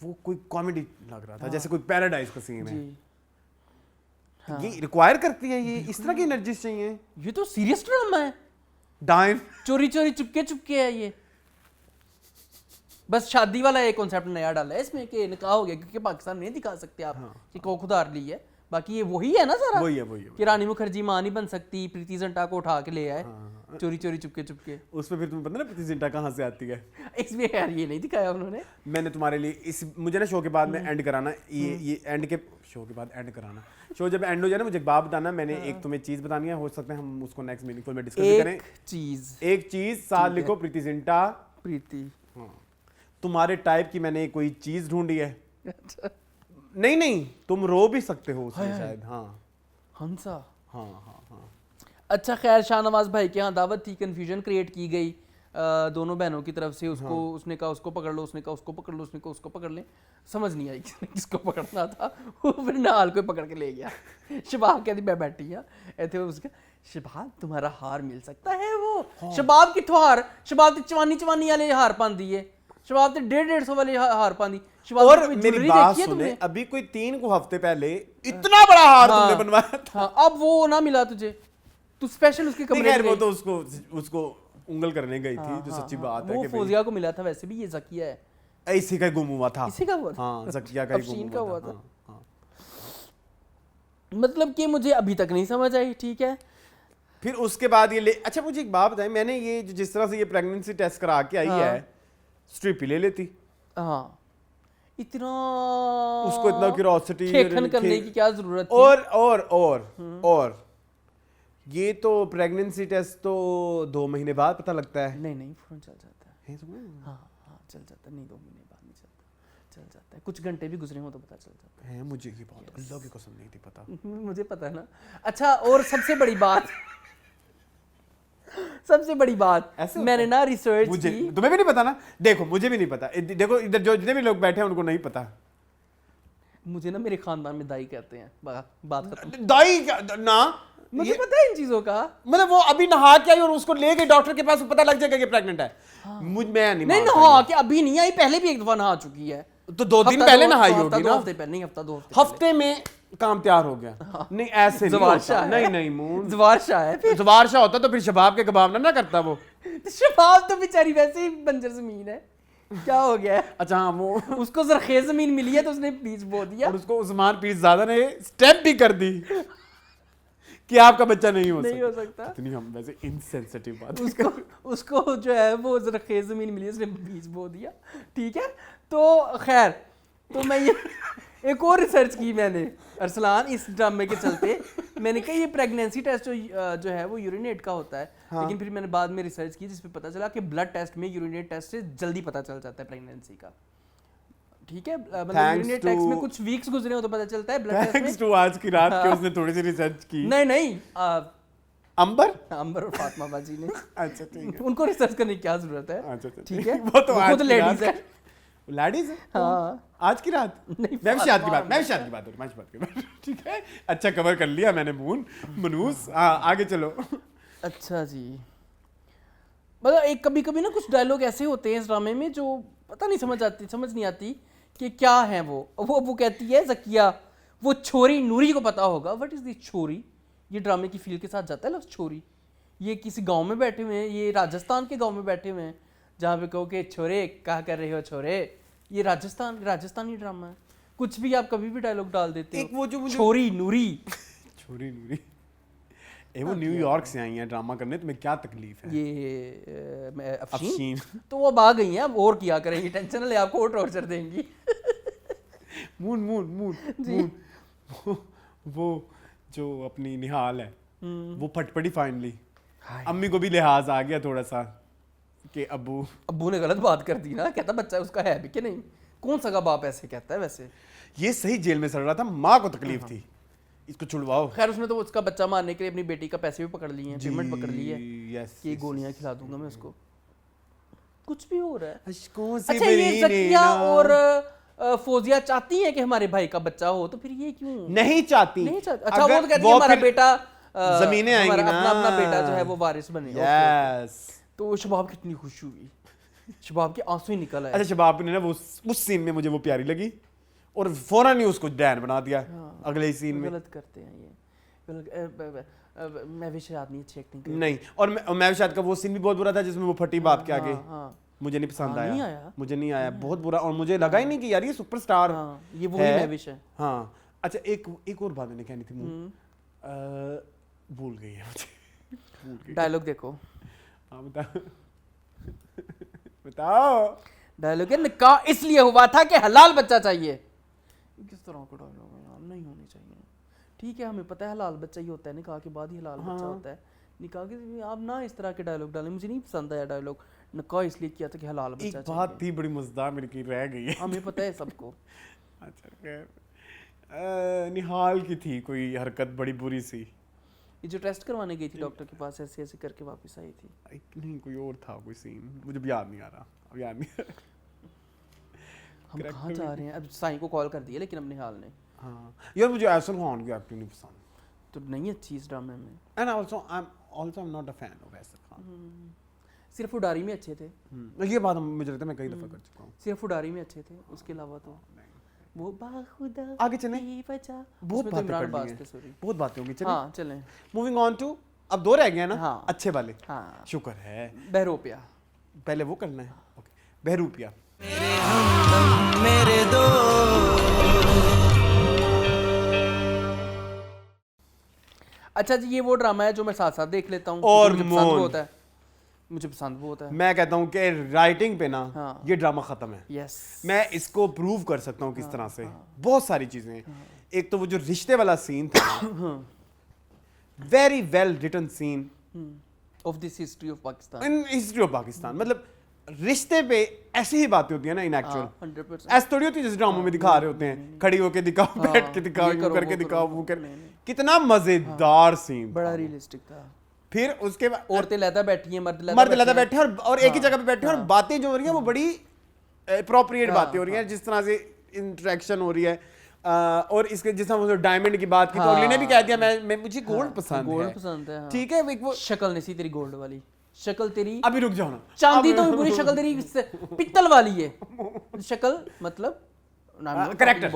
[SPEAKER 3] वो कोई कॉमेडी लग रहा था, जैसे कोई पैराडाइज का सीन है। ये रिक्वायर करती है, ये इस तरह की एनर्जी चाहिए।
[SPEAKER 1] ये तो सीरियस ड्रामा है,
[SPEAKER 3] डाइन
[SPEAKER 1] चोरी चोरी चुपके चुपके है ये। बस शादी वाला एक कॉन्सेप्ट नया डाला है इसमें कि निकाह हो गया, क्योंकि पाकिस्तान में नहीं दिखा सकते आप कि को खुदार ली है। बाकी ये वही है ना सारा,
[SPEAKER 3] वही है
[SPEAKER 1] कि रानी मुखर्जी मां नहीं बन सकती, प्रीति जिंटा को उठा के ले आए चोरी चोरी चुपके चुपके।
[SPEAKER 3] उसमें फिर तुम्हें पता ना प्रीति जिंटा कहाँ से आती है?
[SPEAKER 1] इसमें यार ये नहीं दिखाया उन्होंने।
[SPEAKER 3] मैंने तुम्हारे लिए मुझे ना शो के बाद में एंड कराना, ये एंड के शो के बाद एंड कराना, शो जब एंड हो जाए ना मुझे एक बात बताना। मैंने एक तुम्हें चीज बतानी है, हो सकता है हम उसको नेक्स्ट मीनिंगफुल में डिस्कस करें। एक चीज साथ लिखो, प्रीति जिंटा।
[SPEAKER 1] प्रीति
[SPEAKER 3] तुम्हारे टाइप की मैंने कोई चीज ढूंढी है। नहीं तुम रो भी सकते हो उसमें शायद।
[SPEAKER 1] हंसा।
[SPEAKER 3] हाँ।
[SPEAKER 1] अच्छा खैर, शाहनवाज भाई के यहाँ दावत थी, कंफ्यूजन क्रिएट की गई, दोनों बहनों की तरफ से उसको उसने कहा उसको पकड़ लो, उसने कहा उसको पकड़ लो, उसने कहा उसको पकड़ ले, समझ नहीं आई किसको पकड़ना था। वो फिर निहाल को पकड़ के ले गया। शबाब कहती मैं बैठी हाँ ऐसे उसके शबाब तुम्हारा हार मिल सकता है वो शबाब किथों हार, शबाब ते चवानी वाले हार पांदी है, शबाब ते 150 वाले हार पांदी।
[SPEAKER 3] और मेरी बात सुने, अभी कोई 3 हफ्ते पहले इतना बड़ा हार तुमने बनवाया था।
[SPEAKER 1] हाँ, अब वो ना मिला तुझे, तू स्पेशल उसके कमरे में
[SPEAKER 3] वो तो उसको उंगल करने गई थी, जो सच्ची बात है
[SPEAKER 1] वो फौजिया को मिला था, वैसे भी ये ज़किया है।
[SPEAKER 3] इसी का गुम हुआ था,
[SPEAKER 1] इसी का हुआ था,
[SPEAKER 3] हाँ ज़किया का ही गुम हुआ था।
[SPEAKER 1] मतलब कि मुझे अभी तक नहीं समझ आई। ठीक है,
[SPEAKER 3] फिर उसके बाद ये अच्छा मुझे एक बात बताएं, मैंने ये जिस तरह से ये प्रेगनेंसी टेस्ट करा के आई है, स्ट्रिप ही ले लेती।
[SPEAKER 1] हाँ, इतना
[SPEAKER 3] उसको इतना क्यूरियोसिटी
[SPEAKER 1] करने की क्या जरूरत थी?
[SPEAKER 3] और ये तो प्रेगनेंसी टेस्ट तो 2 महीने बाद पता लगता है।
[SPEAKER 1] नहीं फौरन चल जाता है। हाँ चल जाता है, नहीं 2 महीने बाद नहीं चलता, चल जाता है, कुछ घंटे भी गुजरे हो तो पता चल जाता
[SPEAKER 3] है। मुझे ये बात अल्लाह की कसम नहीं थी पता।
[SPEAKER 1] मुझे पता है ना। अच्छा, और सबसे बड़ी बात मैंने ना रिसर्च की,
[SPEAKER 3] तुम्हें भी नहीं पता ना? देखो मुझे भी नहीं पता, देखो इधर जो जितने भी लोग बैठे हैं उनको नहीं पता।
[SPEAKER 1] मुझे ना मेरे खानदान में दाई कहते हैं, बात खत्म।
[SPEAKER 3] दाई ना,
[SPEAKER 1] मुझे पता है इन चीजों का।
[SPEAKER 3] मतलब वो अभी नहा के आई और उसको ले गए डॉक्टर के पास, पता लग जाएगा कि प्रेग्नेंट है। मैं नहीं
[SPEAKER 1] नहा के अभी नहीं आई, पहले भी एक दफा नहा चुकी है,
[SPEAKER 3] तो 2 दिन पहले नहाई होगी ना।
[SPEAKER 1] हफ्ते पहले नहीं, हफ्ता 2 हफ्ते
[SPEAKER 3] हफ्ते में काम तैयार हो गया। नहीं ऐसे नहीं मून
[SPEAKER 1] जवारशाह है,
[SPEAKER 3] जवारशाह होता तो फिर शबाब के कबाब ना करता वो।
[SPEAKER 1] शबाब तो बेचारी वैसे ही बंजर जमीन है, क्या हो गया है?
[SPEAKER 3] अच्छा हाँ, वो
[SPEAKER 1] उसको जरखेज जमीन मिली है तो उसने बीज बो दिया,
[SPEAKER 3] और उसको उस्मान पीर ज़्यादा ने स्टेप भी कर दी कि आपका बच्चा नहीं हो सकता। इतनी हम वैसे इनसेंसिटिव बात।
[SPEAKER 1] उसको जो है वो जरखेज जमीन मिली, उसने बीज बो दिया। ठीक है, तो खैर, तो मैं ये एक और रिसर्च की मैंने अरसलान इस ड्रामे के चलते। मैंने कहा ये प्रेगनेंसी टेस्ट जो है वो यूरिनेट का होता है, लेकिन फिर मैंने बाद में रिसर्च की जिसपे पता चला कि ब्लड टेस्ट में यूरिनेट टेस्ट से जल्दी पता चल जाता है प्रेगनेंसी का। ठीक है, मतलब यूरिनेट टेस्ट में कुछ वीक्स गुजरे हो तो पता चलता है, ब्लड टेस्ट में
[SPEAKER 3] तो आज की रात के उसने थोड़ी सी रिसर्च की।
[SPEAKER 1] नहीं
[SPEAKER 3] अंबर
[SPEAKER 1] और फातिमा बाजी ने।
[SPEAKER 3] अच्छा ठीक है,
[SPEAKER 1] उनको रिसर्च करने की क्या जरूरत है?
[SPEAKER 3] अच्छा
[SPEAKER 1] ठीक है,
[SPEAKER 3] वो तो
[SPEAKER 1] खुद लेडीज है।
[SPEAKER 3] लेडीज है?
[SPEAKER 1] हाँ,
[SPEAKER 3] आज की रात
[SPEAKER 1] नहीं,
[SPEAKER 3] मैं भी शादी की बात ठीक है। अच्छा कवर कर लिया मैंने मनूस। आगे चलो।
[SPEAKER 1] अच्छा जी, मतलब एक कभी कभी ना कुछ डायलॉग ऐसे होते हैं इस ड्रामे में जो पता नहीं समझ नहीं आती कि क्या है वो कहती है ज़किया, वो छोरी नूरी को पता होगा व्हाट इज दिस छोरी। ये ड्रामे की फील के साथ जाता है लफ्ज़ छोरी। ये किसी गांव में बैठे हुए हैं, ये राजस्थान के गांव में बैठे हुए हैं जहाँ पे कहो कि छोरे क्या कर रहे हो छोरे। ये राजस्थानी ड्रामा है, कुछ भी आप कभी भी डायलॉग डाल देते हो। छोरी नूरी
[SPEAKER 3] वो न्यूयॉर्क से आई हैं ड्रामा करने, तुम्हें क्या तकलीफ है?
[SPEAKER 1] ये अफशीन तो वो अब आ गई हैं, अब और किया करेंगी, टेंशन ले, आपको और टॉर्चर देंगी।
[SPEAKER 3] मून वो जो अपनी निहाल है वो फटपड़ी फाइनली। अम्मी को भी लिहाज आ गया थोड़ा सा कि अब्बू
[SPEAKER 1] ने गलत बात कर दी ना, कहता बच्चा उसका है भी कि नहीं, कौन सा बाप ऐसे कहता है? वैसे
[SPEAKER 3] ये सही जेल में सड़ रहा था, माँ को तकलीफ थी, इसको छुड़वाओ।
[SPEAKER 1] खैर उसने तो उसका बच्चा मारने के लिए अपनी बेटी का पैसे भी पकड़ लिए हैं, पेमेंट पकड़ ली है कि गोलियां खिला दूंगा मैं उसको। कुछ भी हो रहा है। अच्छा, ये ज़किया और फौजिया चाहती हैं कि हमारे भाई का बच्चा हो, तो फिर ये क्यों नहीं चाहती? अच्छा, वो तो कहती है हमारा बेटा
[SPEAKER 3] जमीनें आएंगी ना,
[SPEAKER 1] अपना बेटा जो है वो वारिस बनेगा। तो शबाब कितनी खुश हुई, शबाब के आंसू ही निकल आए।
[SPEAKER 3] अच्छा, शबाब ने ना वो उस सीन में मुझे वो प्यारी लगी और फौरन ही उसको डैन बना दिया। अगले ही सीन में
[SPEAKER 1] गलत करते हैं ये। मैं भी शायद नहीं अच्छी एक्टिंग
[SPEAKER 3] नहीं, और मैं भी शायद का वो सीन भी बहुत बुरा था जिसमें वो फटी बाप के आगे। मुझे नहीं पसंद आया, मुझे नहीं आया, बहुत बुरा। और मुझे लगा ही नहीं कि यार ये सुपरस्टार
[SPEAKER 1] ये वही मैविश है।
[SPEAKER 3] हाँ, अच्छा एक और बात मैंने कहनी थी, भूल गई है मुझे।
[SPEAKER 1] डायलॉग देखो।
[SPEAKER 3] हाँ बताओ।
[SPEAKER 1] डायलॉग है, निकाह इसलिए हुआ था कि हलाल बच्चा चाहिए। किस तरह का डायलॉग है यार, नहीं होनी चाहिए। ठीक है, हमें पता है हलाल बच्चा ही होता है, निकाह के बाद ही हलाल बच्चा होता है। निकाह के आप ना इस तरह के डायलॉग डालें, मुझे नहीं पसंद आया डायलॉग। निकाह इसलिए किया था कि हलाल बच्चा चाहिए।
[SPEAKER 3] एक बात थी बड़ी मजेदार मेरे की रह गई है,
[SPEAKER 1] हमें पता है सबको।
[SPEAKER 3] अच्छा, निहाल की थी कोई हरकत बड़ी बुरी सी
[SPEAKER 1] ये जो टेस्ट करवाने गई थी डॉक्टर के पास, ऐसे ऐसे करके वापस आई थी।
[SPEAKER 3] नहीं कोई और था, कोई सीन मुझे भी याद नहीं आ रहा, अब याद नहीं आ रहा।
[SPEAKER 1] हम कहाँ जा रहे हैं? अब साईं को कॉल कर दिया लेकिन अपने हाल ने।
[SPEAKER 3] हाँ यार मुझे एहसान खान की एक्टिंग नहीं पसंद,
[SPEAKER 1] तो नहीं अच्छी इस ड्रामे में।
[SPEAKER 3] And also I am not a fan of एहसान खान।
[SPEAKER 1] सिर्फ उडारी में अच्छे थे।
[SPEAKER 3] ये बात मुझे लगता है मैं कई दफा कर चुका हूँ।
[SPEAKER 1] सिर्फ उडारी में अच्छे थे, उसके अलावा तो वो बाखुदा
[SPEAKER 3] आगे चलें, बहुत बातें कर ली हैं, बहुत बातें होंगी, चलें।
[SPEAKER 1] हाँ चलें।
[SPEAKER 3] मूविंग ऑन टू, अब 2 रह गए ना।
[SPEAKER 1] हाँ।
[SPEAKER 3] अच्छे वाले।
[SPEAKER 1] हाँ।
[SPEAKER 3] शुक्र है।
[SPEAKER 1] बहरूपिया
[SPEAKER 3] पहले वो करना है। ओके, बहरूपिया।
[SPEAKER 12] मेरे दो
[SPEAKER 1] अच्छा जी, ये वो ड्रामा है जो मैं साथ साथ देख लेता हूँ
[SPEAKER 3] और
[SPEAKER 1] मुझे पसंद बहुत है, मुझे पसंद बहुत है।
[SPEAKER 3] मैं कहता हूँ कि राइटिंग पे ना
[SPEAKER 1] हाँ।
[SPEAKER 3] ये ड्रामा खत्म है।
[SPEAKER 1] यस,
[SPEAKER 3] मैं इसको प्रूव कर सकता हूँ किस तरह से। बहुत सारी चीजें हैं। एक तो वो जो रिश्ते वाला सीन था, very well written scene
[SPEAKER 1] of this history of Pakistan,
[SPEAKER 3] in history of Pakistan. मतलब रिश्ते पे ऐसी ही बातें होती है ना इन एक्चुअल।
[SPEAKER 1] 100%।
[SPEAKER 3] ऐसी थोड़ी होती है जैसे ड्रामों में दिखा रहे होते हैं, खड़ी होके दिखाओ, बैठ के दिखाओ, यूं करके दिखाओ, वो कर। कितना मजेदार सीन,
[SPEAKER 1] बड़ा रियलिस्टिक था।
[SPEAKER 3] फिर उसके बाद
[SPEAKER 1] औरतें लहदा बैठी हैं, मर्द
[SPEAKER 3] लहदा बैठे हैं और एक ही जगह पे बैठे हैं और बातें जो हो रही हैं वो बड़ी अप्रोप्रिएट बातें हो रही हैं, जिस तरह से इंटरेक्शन हो रही है। और इसके जिस तरह डायमंड की बात की तो अगले ने भी कह दिया मैं मुझे गोल्ड पसंद है।
[SPEAKER 1] गोल्ड पसंद है,
[SPEAKER 3] ठीक है। एक वो
[SPEAKER 1] शक्ल नहीं सी तेरी गोल्ड वाली, शक्ल तेरी
[SPEAKER 3] अभी रुक जाओ ना,
[SPEAKER 1] चांदी तो पूरी शक्ल तेरी पित्तल वाली है। शक्ल मतलब
[SPEAKER 3] करेक्टर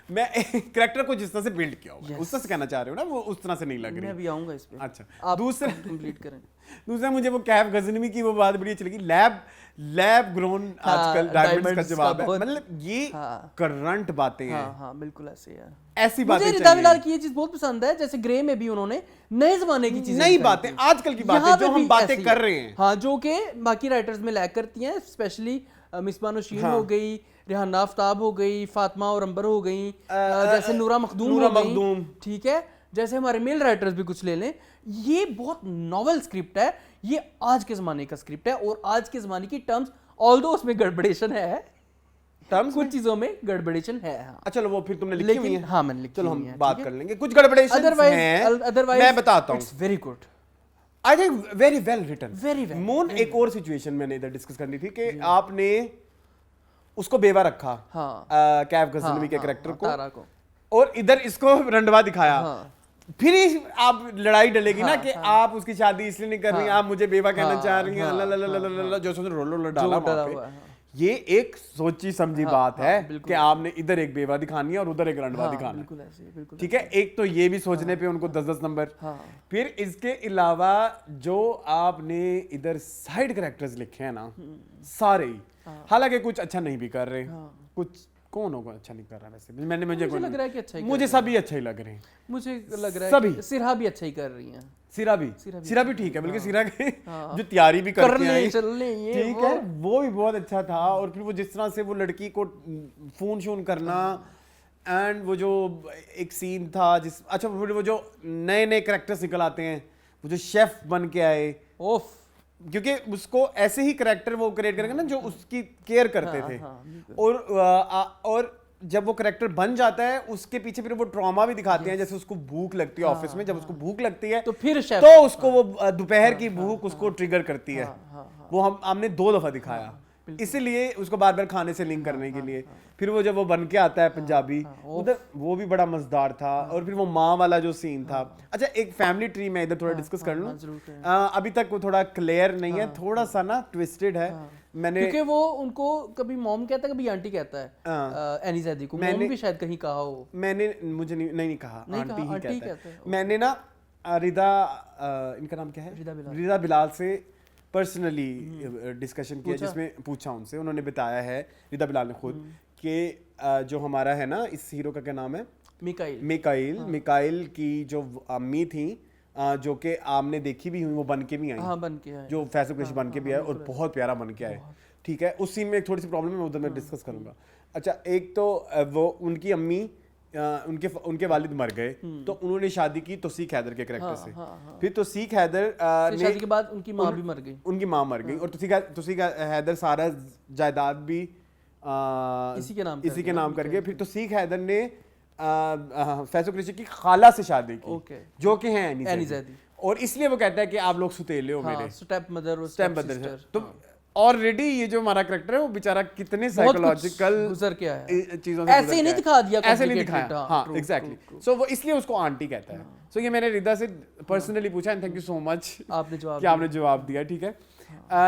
[SPEAKER 3] मैं करेक्टर को जिस तरह से बिल्ड किया होगा उस तरह से कहना चाह रहे हो ना, वो उस तरह से नहीं लग रही।
[SPEAKER 1] मैं भी आऊंगा इस पे।
[SPEAKER 3] अच्छा, दूसरा
[SPEAKER 1] कंप्लीट करें।
[SPEAKER 3] दूसरा मुझे वो कैफ गजनवी की वो बात बड़ी अच्छी लगी, लैब ग्रोन आजकल डायमंड्स का जवाब है। मतलब ये करंट बातें हैं।
[SPEAKER 1] हाँ बिल्कुल ऐसे यार,
[SPEAKER 3] ऐसी बातें
[SPEAKER 1] मुझे रिदा बिलाल की ये चीज बहुत पसंद है। जैसे ग्रे में भी उन्होंने नए जमाने की चीजें,
[SPEAKER 3] नई बातें, आजकल की बातें जो हम बातें कर रहे हैं,
[SPEAKER 1] हाँ, जो कि बाकी राइटर्स में लैक करती हैं। स्पेशली मिसबा नौशीन हो गई, रिहाना आफ्ताब हो गई, फातिमा और अंबर हो गई, जैसे नूरा मखदूम हो गई, ठीक है। जैसे हमारे मेल राइटर्स भी कुछ ले लें, ये बहुत नॉवल स्क्रिप्ट है, ये आज के ज़माने का स्क्रिप्ट है और आज के ज़माने की टर्म्स, ऑल्दो उसमें गड़बड़ेशन है, टर्म्स कुछ चीज़ों में गड़बड़ेशन है। हाँ,
[SPEAKER 3] चलो वो फिर तुमने लिखी हुई है।
[SPEAKER 1] हाँ मैंने लिखी,
[SPEAKER 3] चलो हम बात कर लेंगे। कुछ गड़बड़ेशन हैं, मैं बताता हूँ।
[SPEAKER 1] It's very good,
[SPEAKER 3] I think very well written,
[SPEAKER 1] very well.
[SPEAKER 3] मून एक और सिचुएशन मैंने इधर डिस्कस करनी थी कि आपने उसको बेवा रखा, कैफ गजनवी के कैरेक्टर को, और इधर इसको रंडवा दिखाया। फिर आप लड़ाई डलेगी ना कि आप उसकी शादी इसलिए नहीं कर रही, आप मुझे बेवा कहना चाह रही हैं, जो सोच रोलो डाला वहाँ पे। ये एक सोची समझी बात है कि आपने इधर एक बेवा दिखानी है और उधर एक रंडवा दिखाना है, ठीक है। एक तो ये भी सोचने पे उनको 10-10 नंबर। फिर इसके अलावा जो आपने इधर साइड कैरेक्टर्स लिखे हैं ना, सारे ही, हालांकि कुछ अच्छा नहीं भी कर रहे, कुछ कौन होगा अच्छा नहीं कर रहा वैसे, मुझे
[SPEAKER 1] लग रहा है कि अच्छा ही,
[SPEAKER 3] मुझे सभी अच्छे ही लग रहे हैं,
[SPEAKER 1] मुझे लग रहा है
[SPEAKER 3] सभी।
[SPEAKER 1] सिरहा भी अच्छा ही कर रही हैं, सिरा भी
[SPEAKER 3] ठीक है, बल्कि सिरा के जो तैयारी भी करके आई, ठीक है, वो भी बहुत अच्छा था। और फिर वो जिस तरह से वो लड़की को फोन शोन करना, एंड वो जो एक सीन था जिस, अच्छा वो जो नए नए कैरेक्टर्स निकल आते हैं, वो जो शेफ बन के आए, ओफ, क्योंकि उसको ऐसे ही कैरेक्टर वो क्रिएट करेंगे ना जो उसकी केयर करते थे। और जब वो कैरेक्टर बन जाता है उसके पीछे फिर वो ट्रॉमा भी दिखाते हैं, जैसे उसको भूख लगती है ऑफिस में, जब उसको भूख लगती है
[SPEAKER 1] तो फिर
[SPEAKER 3] तो उसको वो दोपहर की भूख उसको ट्रिगर करती है। वो हमने 2 दफा दिखाया, इसीलिए उसको बार बार खाने से लिंक करने के लिए। फिर वो जब वो बन के आता है पंजाबी, उधर वो भी बड़ा मजेदार था। और फिर वो माँ वाला जो सीन था। अच्छा, एक फैमिली ट्री मैं इधर थोड़ा डिस्कस कर लूं, अभी तक वो थोड़ा क्लियर नहीं है, थोड़ा सा ना ट्विस्टेड है। मैंने,
[SPEAKER 1] क्योंकि वो उनको कभी मॉम कहता है, कभी आंटी कहता है, एनी जैदी को मॉम भी शायद कहीं कहा हो,
[SPEAKER 3] मैंने मुझे नहीं कहा, आंटी ही कहता है। मैंने ना रिदा, इनका नाम क्या है, रिदा बिलाल से पर्सनली डिस्कशन किया, जिसमें पूछा उनसे, उन्होंने बताया है, रिदा बिलाल ने खुद, कि जो हमारा है ना, इस हीरो का क्या नाम है, मिकाइल की जो अम्मी थी, जो कि आपने देखी भी हुई, वो बन के भी आई, बन के आए, जो फैसल कुरैशी बन के भी आए और बहुत प्यारा बन के आए, ठीक है। उस सीन में एक थोड़ी सी प्रॉब्लम है, उधर मैं डिस्कस करूंगा। अच्छा, एक तो वो उनकी अम्मी, उनके वालिद मर गए, तो उन्होंने शादी की तौसीक हैदर के कैरेक्टर से। फिर तौसीक हैदर
[SPEAKER 1] शादी के बाद उनकी माँ भी मर गई,
[SPEAKER 3] और तौसीक हैदर सारा जायदाद भी इसी के नाम करके, फिर तौसीक हैदर ने फैसल कुरैशी की खाला से शादी की,
[SPEAKER 1] Okay.
[SPEAKER 3] जो कि हैं
[SPEAKER 1] एनी
[SPEAKER 3] एनी
[SPEAKER 1] ज़ैदी।
[SPEAKER 3] और इसलिए वो कहता है कि आप लोग सुतेले हो मेरे,
[SPEAKER 1] स्टेप मदर और
[SPEAKER 3] स्टेप मदर से। तो ऑलरेडी ये जो हमारा कैरेक्टर है वो बेचारा कितने साइकोलॉजिकल
[SPEAKER 1] गुजर के आया
[SPEAKER 3] चीजों से
[SPEAKER 1] ऐसे ही नहीं दिखा दिया,
[SPEAKER 3] ऐसे नहीं दिखाया,
[SPEAKER 1] complicated,
[SPEAKER 3] हाँ एग्जैक्टली। सो वो इसलिए उसको आंटी कहता है। सो ये मैंने रिदा से पर्सनली पूछा and thank you so much
[SPEAKER 1] आपने जवाब
[SPEAKER 3] कि आपने जवाब दिया, ठीक है।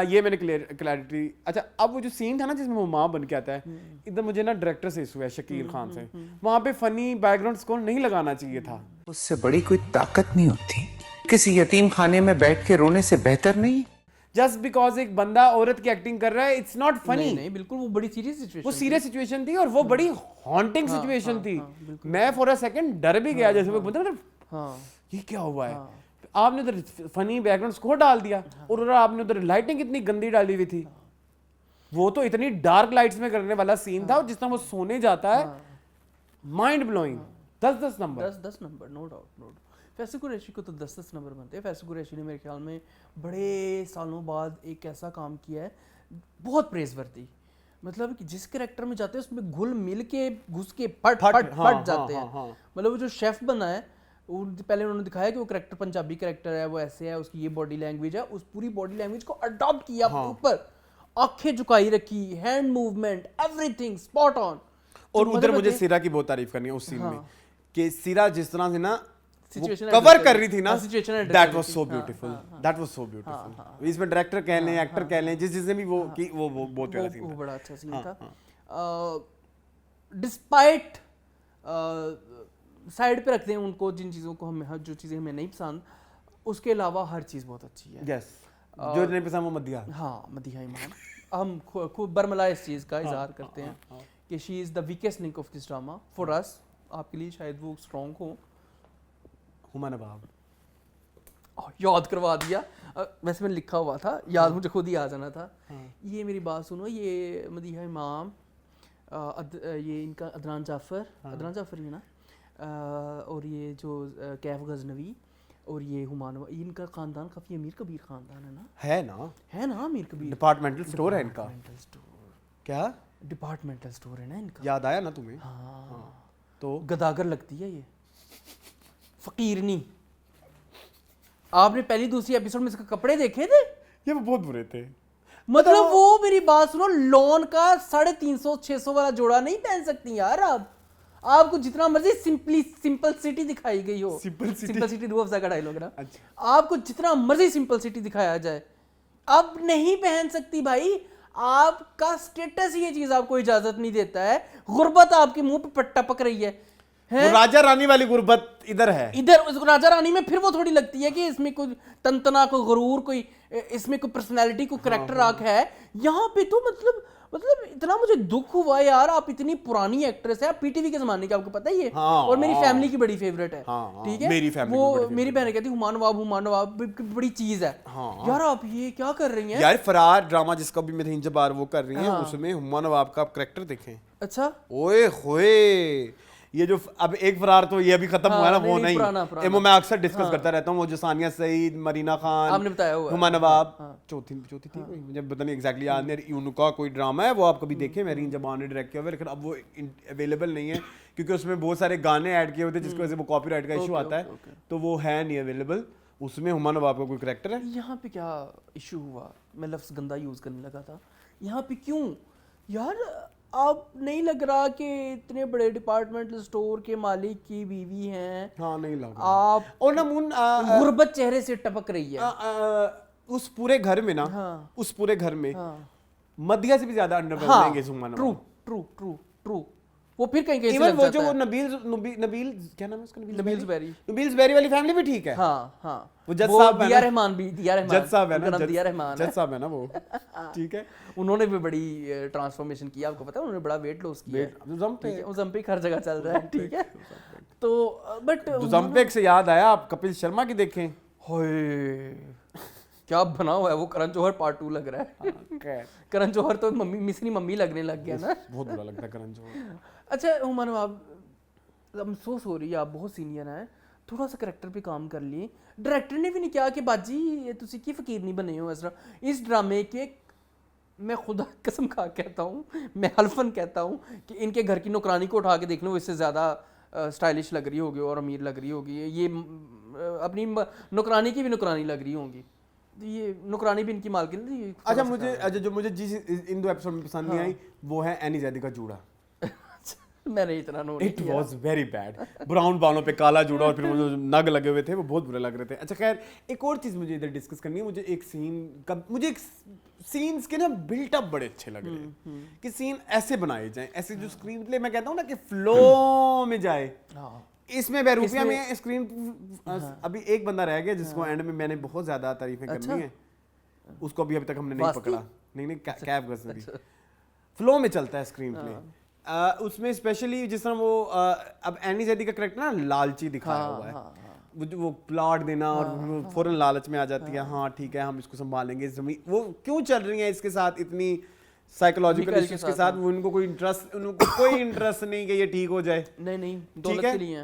[SPEAKER 3] ये मैंने क्लैरिटी। अच्छा, अब वो जो सीन था ना जिसमें वो माँ बन के आता है, इधर मुझे ना डायरेक्टर से इशू है शकील खान से, वहां पे फनी बैकग्राउंड स्कोर नहीं लगाना चाहिए था।
[SPEAKER 5] उससे बड़ी कोई ताकत नहीं होती, किसी यतीम खाने में बैठ के रोने से बेहतर नहीं।
[SPEAKER 3] जस्ट बिकॉज एक बंदा औरत की एक्टिंग कर रहा है, इट्स नॉट फनी।
[SPEAKER 1] नहीं बिल्कुल, वो बड़ी सीरियस सिचुएशन,
[SPEAKER 3] वो सीरियस सिचुएशन थी और वो बड़ी हॉन्टिंग सिचुएशन थी। मैं फॉर अ सेकंड डर भी गया, जैसे वो बंदा ये क्या हुआ है। आपने उधर फनी बैकग्राउंड स्कोर डाल दिया और उधर आपने उधर लाइटिंग कितनी गंदी डाली हुई थी। वो तो इतनी डार्क लाइट्स में करने वाला सीन था, जिस तरह वो सोने जाता है, mind blowing. 10 number,
[SPEAKER 1] no doubt. Faisal Qureshi को तो 10 नंबर बनते हैं। फैसल कुरैशी ने मेरे ख्याल में बड़े सालों बाद एक ऐसा काम किया है बहुत प्रेजवर्दी, मतलब कि जिस कैरेक्टर में जाते हैं उसमें घुल मिल के घुस के फट जाते हैं। मतलब वो जो शेफ बना है, पहले उन्होंने दिखाया कि वो कैरेक्टर पंजाबी कैरेक्टर है, वो ऐसे है, उसकी ये बॉडी लैंग्वेज है, उस पूरी बॉडी लैंग्वेज को अडॉप्ट किया अपने ऊपर, आंखें झुकाई रखी, hand movement, everything spot on.
[SPEAKER 3] और उधर मुझे सिरा की बहुत तारीफ करनी है उस सीन में, कि सिरा जिस तरह से ना कवर कर रही थी ना, that was so beautiful, that was so beautiful. इसमें डायरेक्टर कह लें, एक्टर कह लें, जिसने भी वो बहुत प्यारा सीन था,
[SPEAKER 1] वो बड़ा अच्छा सीन था। डिस्पाइट साइड पे रखते हैं उनको, जिन चीज़ों को हमें, जो चीज़ें हमें नहीं पसंद, उसके अलावा हर चीज़ बहुत अच्छी है।
[SPEAKER 3] यस, जो नहीं पसंद वो मदिहा,
[SPEAKER 1] हाँ मदिहा इमाम। हम खूब बरमला इस चीज़ का इजहार करते हैं कि she is the weakest link of this drama for us. आपके लिए शायद वो स्ट्रॉन्ग हो।
[SPEAKER 3] हुमा नवाब
[SPEAKER 1] याद करवा दिया, वैसे मैंने लिखा हुआ था, याद मुझे खुद ही आ जाना था। ये मेरी बात सुनो, ये मदिहा इमाम, ये इनका अदनान जाफ़र ही है ना, और ये जो कैफ गजनवी और ये हुमायूं, इनका खानदान काफी अमीर कबीर खानदान है ना अमीर कबीर।
[SPEAKER 3] डिपार्टमेंटल स्टोर है इनका। क्या
[SPEAKER 1] डिपार्टमेंटल स्टोर है ना इनका,
[SPEAKER 3] याद आया ना तुम्हें?
[SPEAKER 1] हाँ।
[SPEAKER 3] तो
[SPEAKER 1] गदागर लगती है ये, फकीरनी। आपने पहली दूसरी एपिसोड में इसके कपड़े देखे थे?
[SPEAKER 3] ये बहुत बुरे थे।
[SPEAKER 1] मतलब वो मेरी बात सुनो, लॉन का 350-600 वाला जोड़ा नहीं पहन सकती यार आप। आपको जितना मर्जी सिंपल सिटी दिखाई गई हो, सिंपल सिटी रूह अफ़ज़ा का डायलॉग ना, आपको जितना मर्जी सिंपल सिटी दिखाया जाए, अब नहीं पहन सकती भाई। आपका स्टेटस ये चीज आपको इजाजत नहीं देता है। गुर्बत आपके मुंह पे टपक रही है।
[SPEAKER 3] राजा रानी वाली गुर्बत इधर है।
[SPEAKER 1] इधर राजा रानी में फिर वो थोड़ी लगती है कि इसमें कोई तंतना, कोई गुरूर, कोई इसमें कोई पर्सनैलिटी, कोई करेक्टर आर्क है। यहाँ पे तो मतलब इतना मुझे दुख हुआ यार। आप इतनी पुरानी एक्ट्रेस है, आप पीटीवी के जमाने की, आपको पता ही है। और मेरी फैमिली की बड़ी फेवरेट है, ठीक है। वो मेरी बहन कहती है हुमानवाब बड़ी चीज है यार। आप ये क्या कर रही हैं
[SPEAKER 3] यार? फरार ड्रामा जिसका भी मैं इंजबार वो कर रही हैं, उसमें हुमानवाब का आप करेक्टर देखें।
[SPEAKER 1] अच्छा,
[SPEAKER 3] ओए होए, ये जो अब एक फरार तो ये अभी खत्म हुआ ना, वो नहीं। वो मैं अक्सर डिस्कस करता रहता हूँ। वो जो सानिया सईद, मरीना खान,
[SPEAKER 1] आपने बताया हुआ,
[SPEAKER 3] हुमा नवाब, चौथी थी, मुझे पता नहीं एग्जैक्टली याद नहीं। उनका कोई ड्रामा है, वो आप कभी देखें, मेरीन जबान ने डायरेक्ट किया हुआ, लेकिन अब वो अवेलेबल नहीं है क्योंकि उसमें बहुत सारे गाने ऐड किए हुए थे, जिसकी वजह से वो कॉपीराइट का इशू आता है, तो वो है नहीं अवेलेबल। उसमें हुमा नवाब का कोई करेक्टर है।
[SPEAKER 1] यहाँ पे क्या इशू हुआ? मैं लफ्ज़ गंदा यूज करने लगा था। यहाँ पे क्यों यार? अब नहीं लग रहा कि इतने बड़े डिपार्टमेंटल स्टोर के मालिक की बीवी हैं।
[SPEAKER 3] हाँ, नहीं लग रहा।
[SPEAKER 1] आप
[SPEAKER 3] और नमून
[SPEAKER 1] गुर्बत चेहरे से टपक रही है।
[SPEAKER 3] उस पूरे घर में ना, उस पूरे घर में मदिया से भी ज्यादा अंडरवेलमिंग है हुमा नवाब।
[SPEAKER 1] ट्रू। वो फिर कहीं
[SPEAKER 3] इवन वो जो नबील क्या नाम है उसका? नबील ज़ुबैरी वाली फैमिली भी ठीक है।
[SPEAKER 1] हाँ।
[SPEAKER 3] वो जज साहब है ना,
[SPEAKER 1] दिया रहमान
[SPEAKER 3] जज साहब है ना वो, ठीक है।
[SPEAKER 1] उन्होंने भी बड़ी ट्रांसफॉर्मेशन किया, आपको पता है। उन्होंने बड़ा वेट लॉस किया। ज़म्पिक हर जगह चल रहा है, ठीक है। तो बट
[SPEAKER 3] ज़म्पिक से याद आया, आप कपिल शर्मा की देखें।
[SPEAKER 1] क्या बना हुआ है वो। करण जौहर पार्ट 2 लग रहा है। करण जौहर तो मिसरी मम्मी लगने लग गया ना।
[SPEAKER 3] बहुत बुरा लगता है करण जौहर।
[SPEAKER 1] अच्छा हुमा नवाब, आई एम सो सॉरी, आप बहुत सीनियर हैं, थोड़ा सा करैक्टर पे काम कर लिए। डायरेक्टर ने भी नहीं कहा कि बाजी तुसी की फकीर नहीं बने हो। इस ड्रामे के मैं खुदा कसम खा कहता हूँ, मैं हल्फन कहता हूँ कि इनके घर की नौकरानी को उठा के देख लो, इससे ज़्यादा स्टाइलिश लग रही होगी और अमीर लग रही होगी, ये अपनी नौकरानी की भी नौकरानी लग रही होंगी, तो ये नौकरानी भी इनकी मालकिन थी।
[SPEAKER 3] अच्छा जो मुझे जिस इन 2 एपिसोड में पसंद नहीं आई वो है एनी जैदी का जूड़ा।
[SPEAKER 1] मैंने इतना note
[SPEAKER 3] it was very bad, brown बालों पे काला जूड़ा और फिर वो जो नग लगे हुए थे वो बहुत बुरे लग रहे थे। अच्छा खैर, एक और चीज मुझे इधर डिस्कस करनी है, मुझे एक सीन्स के ना बिल्टअप बड़े अच्छे लग रहे हैं कि सीन ऐसे बनाए जाएं, ऐसे जो स्क्रीन प्ले मैं कहता हूँ ना कि फ्लो में जाए। इसमें बहरूपिया में स्क्रीन अभी एक बंदा रह गया जिसको एंड में मैंने बहुत ज्यादा तारीफें करनी है, उसको अभी तक हमने नहीं पकड़ा। नहीं कैफ गज़नवी फ्लो में चलता है स्क्रीन प्ले। उसमें स्पेशली जिस तरह वो अब एनी जैदी का करेक्टर ना लालची दिखाया हुआ है, वो प्लॉट देना और फौरन लालच में आ जाती है, हाँ ठीक है हम इसको संभालेंगे, वो क्यों चल रही है इसके साथ इतनी साइकोलॉजिकल इश्यूज के साथ, वो उनको कोई इंटरेस्ट नहीं कि ये ठीक हो जाए,
[SPEAKER 1] नहीं दौलत के लिए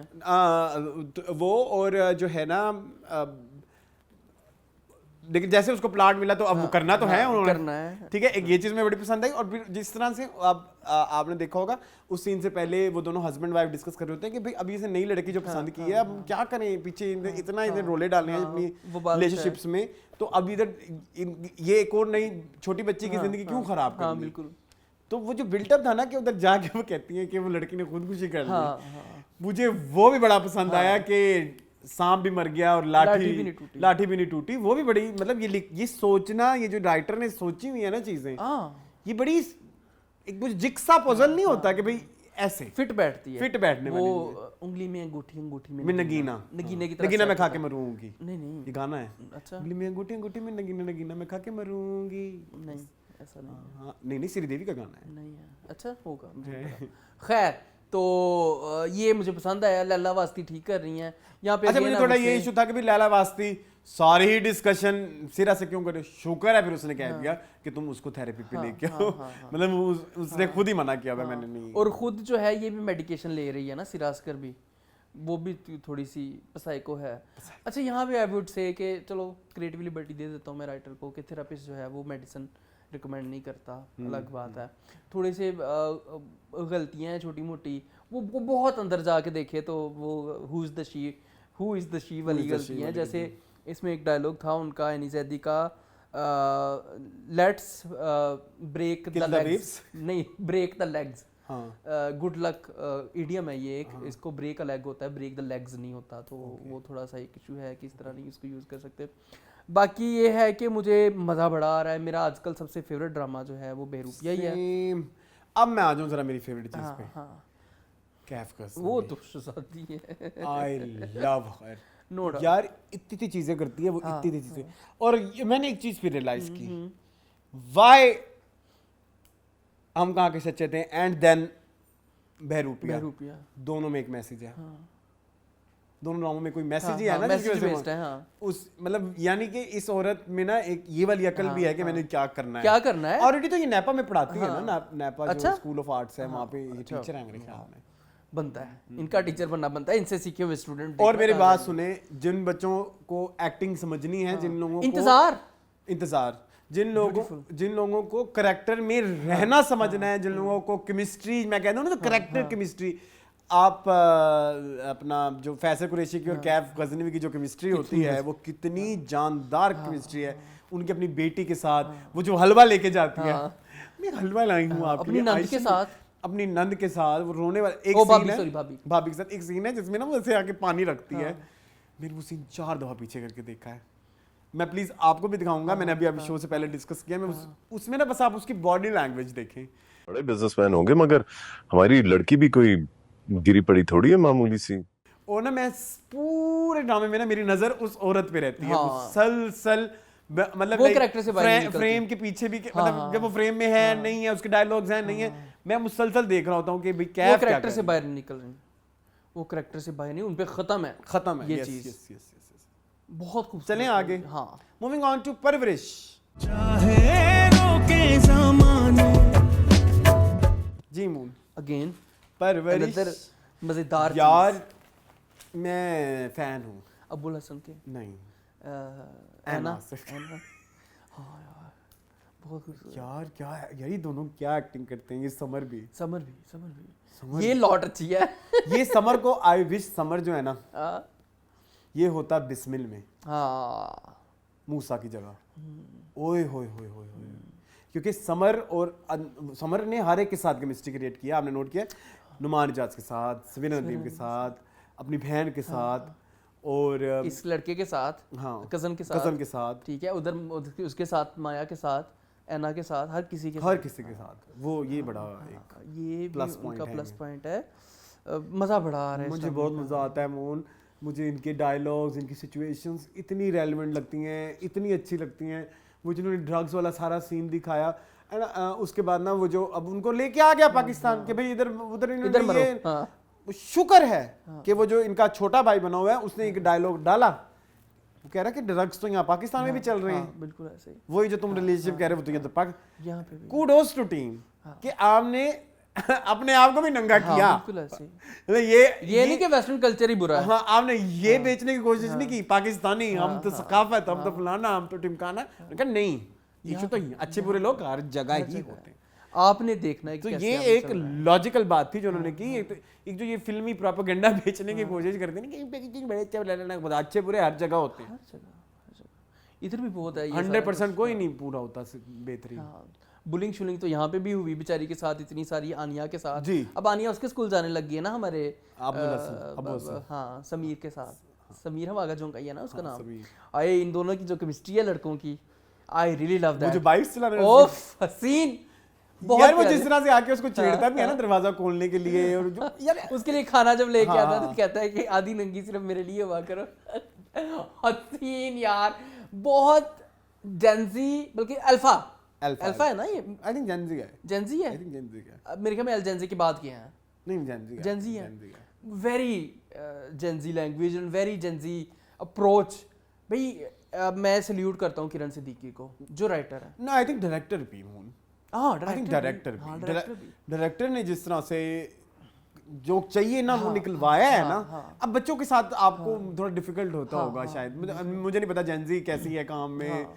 [SPEAKER 3] वो। और जो है ना लेकिन जैसे उसको प्लाट मिला तो अब वो करना तो है उन्होंने, ठीक है। एक ये चीज में बड़ी पसंद आई। और फिर जिस तरह से अब आपने देखा होगा उस सीन से पहले वो दोनों हस्बैंड वाइफ डिस्कस कर रहे होते हैं कि भाई अभी इसे नई लड़की जो पसंद की है, अब क्या करें, पीछे इतना इधर रोले डालने हैं अपनी रिलेशनशिप्स में, तो अब इधर ये एक और नई छोटी बच्ची की जिंदगी क्यों खराब करनी। बिल्कुल। तो वो जो बिल्टअप था ना कि उधर जाके वो कहती है कि वो लड़की ने खुदकुशी कर ली, मुझे वो भी बड़ा पसंद आया कि सांप भी मर गया और लाठी भी नहीं टूटी। वो भी बड़ी मतलब ये सोचना, ये जो राइटर ने सोची हुई है ना चीजें, ये बड़ी एक कुछ जिक्सा पजल नहीं होता कि भाई ऐसे फिट बैठती है, फिट बैठने वाली वो उंगली में अंगूठी में नगीने की तरह मैं खा के मरूंगी। नहीं ये गाना है। अच्छा। उंगली में अंगूठी में नगीना मैं खा के मरूंगी। नहीं ऐसा नहीं। हाँ नहीं श्रीदेवी का गाना है। नहीं है। अच्छा होगा। खैर तो ये मुझे पसंद आया, लैला वास्ती ठीक कर रही हैं यहाँ पे। अच्छा मुझे थोड़ा ये इशू था कि भाई लैला वास्ती सारी ही डिस्कशन सिरा से क्यों करे, शुक्र है फिर उसने कह दिया कि तुम उसको थेरेपी पे लेके आओ। मतलब उसने खुद ही मना किया, मैंने नहीं। और खुद जो है ये भी मेडिकेशन ले रही है ना सिरास्कर भी, वो भी थोड़ी सी पसाइको है। अच्छा यहाँ पे आई वुड से कि चलो क्रिएटिव लिबर्टी दे देता हूँ मैं राइटर को कि थेरेपिस्ट जो है वो मेडिसिन रिकमेंड नहीं करता, अलग बात है। थोड़े से गलतियाँ हैं छोटी मोटी, वो बहुत अंदर जाके देखे तो वो हु इज़ द शी वाली गलती है। जैसे इसमें एक डायलॉग था उनका एनी जैदी का, लेट्स ब्रेक द लेग्स, नहीं break the legs, good luck idiom है ये एक, इसको ब्रेक अ लेग होता है, ब्रेक द लेग्स नहीं होता। तो वो थोड़ा सा एक इशू है कि इस तरह नहीं इसको यूज़ कर सकते। बाकी ये है कि मुझे मज़ा बड़ा आ रहा है। मेरा आजकल सबसे फेवरेट ड्रामा जो है वो बहरूपिया ही है। अब मैं आ जाऊँ जरा मेरी फेवरेट चीज़ पे, कैफ गज़नवी। वो तो शादी है, आई लव हर। नो यार इतनी चीज़ें करती है वो, इतनी चीज़ें। और मैंने एक चीज़ फिर रियलाइज़ की, वाई हम कहाँ के सच्चे थे एंड देन बहरूपिया दोनों में एक मैसेज है। दोनों ड्रामों में कोई मैसेज ही है ना, जिसकी वजह से उस मतलब यानी कि इस औरत में ना एक ये वाली अकल भी है कि मैंने क्या करना है। ऑलरेडी तो ये नेपा में पढ़ाती है ना, नेपा जो स्कूल ऑफ आर्ट्स है वहाँ पे ये टीचर है मेरे ख्याल में, बनता है इनका टीचर बनना बनता है, इनसे सीखे हुए स्टूडेंट। और मेरी बात सुने, जिन बच्चों को एक्टिंग समझनी है, जिन लोगों को इंतजार जिन लोगों को करैक्टर में रहना समझना है, जिन लोगों को केमिस्ट्री मैं कहता हूँ ना, तो करैक्टर केमिस्ट्री, आप अपना जो फैसल कुरैशी की और कैफ गज़नवी की जो केमिस्ट्री होती है वो कितनी जानदार केमिस्ट्री है उनकी अपनी बेटी के साथ। वो जो हलवा लेके जाती है, मैं हलवा लाई हूँ अपनी नंद के साथ, अपनी नंद के साथ, वो रोने वाला एक सीन है, भाभी के साथ एक सीन है जिसमें ना वो ऐसे आके पानी रखती है। मैंने वो सीन 4 दफा पीछे करके देखा है। मैं प्लीज आपको भी दिखाऊंगा, मैंने अभी शो से पहले डिस्कस किया। मैं उसमें ना बस आप उसकी बॉडी लैंग्वेज देखें।
[SPEAKER 13] बड़े बिजनेसमैन होंगे मगर हमारी लड़की भी कोई गिरी पड़ी थोड़ी है, मामूली सी।
[SPEAKER 3] और ना मैं पूरे ड्रामे में ना मेरी नजर उस औरत पे रहती है, मुसलसल मतलब वो कैरेक्टर से बाहर फ्रेम के पीछे भी मतलब जब वो फ्रेम में है नहीं है, उसके डायलॉग्स हैं नहीं है, मैं मुसलसल देख रहा होता हूँ कि भाई क्या कैरेक्टर से बाहर निकल रहे हैं, वो कैरेक्टर से बाहर नहीं, उन पे खत्म है ये चीज। बहुत खूब। चलें आगे। हाँ, मूविंग ऑन टू परवरिश। जी मून अगेन परवरिश मजेदार यार, मैं फैन हूँ अब्बुल हसन के। नहीं हाँ यार
[SPEAKER 1] बहुत खूबसूरत
[SPEAKER 3] यार क्या यार, ये दोनों क्या एक्टिंग करते हैं, ये समर भी
[SPEAKER 1] ये लॉट अच्छी है।
[SPEAKER 3] ये समर को आई विश समर जो है ना
[SPEAKER 1] हाँ।
[SPEAKER 3] ये होता बिस्मिल में
[SPEAKER 1] हाँ
[SPEAKER 3] मूसा की जगह। ओए होए होए होए होए, क्योंकि समर ने हर एक के साथ केमिस्ट्री क्रिएट किया, आपने नोट किया, नुमान इजाज के साथ, सवीना नदीम के साथ, अपनी बहन के साथ, और
[SPEAKER 1] इस लड़के के साथ,
[SPEAKER 3] हाँ
[SPEAKER 1] कजन के साथ, ठीक है, उधर उसके साथ, माया के साथ, एना के साथ, हर किसी के साथ वो ये बड़ा एक ये
[SPEAKER 3] प्लस
[SPEAKER 1] पॉइंट है। मज़ा बड़ा आ रहा है,
[SPEAKER 3] मुझे बहुत मज़ा आता है मोहन, मुझे इनके डायलॉग्स, इनकी सिचुएशंस इतनी रेलेवेंट लगती हैं, इतनी अच्छी लगती हैं। वो जिन्होंने ड्रग्स वाला सारा सीन दिखाया है ना, उसके बाद ना वो जो अब उनको लेके आ गया पाकिस्तान के भाई इधर उधर इन्होंने ये शुक्र है कि वो जो इनका छोटा भाई बना हुआ है उसने एक डायलॉग डाला, वो कह रहा है कि ड्रग्स तो यहाँ पाकिस्तान में भी चल रहे हैं।
[SPEAKER 1] बिल्कुल ऐसे ही।
[SPEAKER 3] वही जो तुम रिलेशनशिप कह रहे हो, तो ये तो
[SPEAKER 1] यहाँ पे
[SPEAKER 3] कूडोस टू टीम कि आपने अपने आप को भी नंगा किया।
[SPEAKER 1] बिल्कुल ऐसे ही।
[SPEAKER 3] ये
[SPEAKER 1] नहीं कि वेस्टर्न कल्चर ही बुरा है।
[SPEAKER 3] हाँ, आपने ये बेचने की कोशिश नहीं की पाकिस्तानी, हम तो सकाफत, हम तो फलाना, हम तो टिमकाना, नहीं, ये तो अच्छे बुरे लोग हर जगह ही होते हैं,
[SPEAKER 1] आपने देखना है।
[SPEAKER 3] तो ये एक लॉजिकल बात थी जो उन्होंने की। एक जो ये फिल्मी प्रोपेगेंडा बेचने की कोशिश करते हैं कि पैकेजिंग बड़े अच्छे बुरे हर जगह होते हैं,
[SPEAKER 1] इधर भी बहुत है।
[SPEAKER 3] 100% कोई नहीं पूरा होता बेहतरीन।
[SPEAKER 1] बुलिंग शुलिंग तो यहाँ पे भी हुई बेचारी के साथ, इतनी सारी, आनिया के साथ जी। अब आनिया उसके स्कूल जाने लग गई है ना, हमारे हाँ समीर के साथ, समीर हमागा जो है ना उसका नाम। आए इन दोनों की जो केमिस्ट्री है लड़कों की, आई रियली लव दैट।
[SPEAKER 3] मुझे बाइक चलाने
[SPEAKER 1] ओफ हसीन
[SPEAKER 3] यार, वो जिस तरह से आके उसको छेड़ता भी है ना दरवाजा खोलने के लिए, और जो
[SPEAKER 1] यार उसके लिए खाना जब लेके आता है तो कहता है कि आधी नंगी सिर्फ मेरे लिए हुआ करो। हसीन यार, बहुत जेंजी, बल्कि अल्फा है ना ये,
[SPEAKER 3] आई थिंक जेंजी है,
[SPEAKER 1] आई थिंक जेंजी है मेरे ख्याल में, एल जेंजी की बात किए हैं,
[SPEAKER 3] नहीं
[SPEAKER 1] जेंजी है, very Gen Z language and very Gen Z approach. भाई मैं सल्यूट करता हूँ किरण सिद्दीकी को जो राइटर है
[SPEAKER 3] ना। आई थिंक डायरेक्टर भी हूँ, डायरेक्टर ने जिस तरह से जो चाहिए ना वो निकलवाया है ना। अब बच्चों के साथ आपको थोड़ा डिफिकल्ट होता होगा शायद, मुझे नहीं पता जेंजी कैसी है काम में,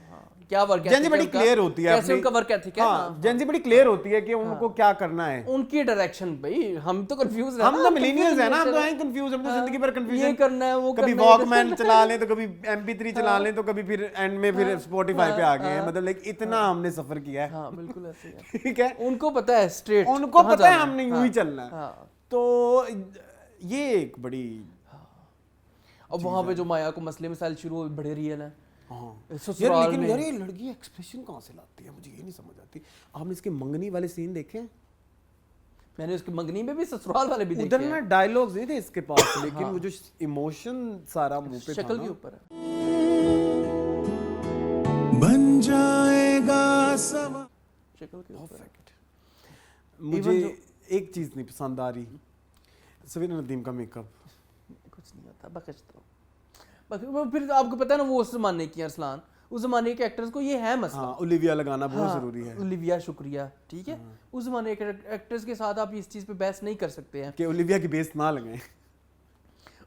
[SPEAKER 1] क्या वर्क
[SPEAKER 3] जेंजी बड़ी क्लियर होती है,
[SPEAKER 1] कैसे उनका वर्क एथिक है।
[SPEAKER 3] जेंजी बड़ी क्लियर होती है कि उनको क्या करना है,
[SPEAKER 1] उनकी डायरेक्शन। भाई हम तो कंफ्यूज हैं,
[SPEAKER 3] हम तो मिलेनियल्स हैं ना, हम तो हैं कंफ्यूज, हम तो जिंदगी भर कंफ्यूजन,
[SPEAKER 1] ये करना है वो,
[SPEAKER 3] कभी वॉकमैन चला लें तो कभी MP3 चला लें तो कभी फिर एंड में फिर स्पॉटिफाई पे आ गए हैं, मतलब लाइक इतना हमने सफर किया है।
[SPEAKER 1] हाँ बिल्कुल ऐसे है।
[SPEAKER 3] ठीक है,
[SPEAKER 1] उनको पता है स्ट्रेट,
[SPEAKER 3] उनको पता है हमने यूं ही चलना है। तो ये एक बड़ी,
[SPEAKER 1] अब वहां पे जो माया को मसले मसाइल शुरू हुए बड़े रियल है।
[SPEAKER 3] यार लेकिन यार ये लड़की एक्सप्रेशन कहाँ से लाती है, मुझे ये नहीं समझ आती। आपने इसके मंगनी वाले सीन देखे हैं?
[SPEAKER 1] मैंने उसके मंगनी में भी, ससुराल वाले भी देखे।
[SPEAKER 3] उधर ना डायलॉग्स नहीं थे इसके पास, लेकिन वो जो इमोशन सारा मुंह पे
[SPEAKER 1] शक्ल के ऊपर है।
[SPEAKER 8] बन जाएगा समा,
[SPEAKER 1] शक्ल के ऊपर।
[SPEAKER 3] मुझे एक चीज नहीं पसंद आ रही, सवीना नदीम का मेकअप
[SPEAKER 1] कुछ नहीं होता, बकचता। फिर आपको पता है ना वो उस जमाने की अरसलान, उस जमाने के एक्टर्स को ये है मसला।
[SPEAKER 3] हाँ, ओलिविया लगाना बहुत जरूरी है।
[SPEAKER 1] ओलिविया शुक्रिया, ठीक है। उस जमाने के एक्टर्स के साथ आप इस चीज पे बहस नहीं कर सकते हैं
[SPEAKER 3] कि ओलिविया की बेस ना लगाएं।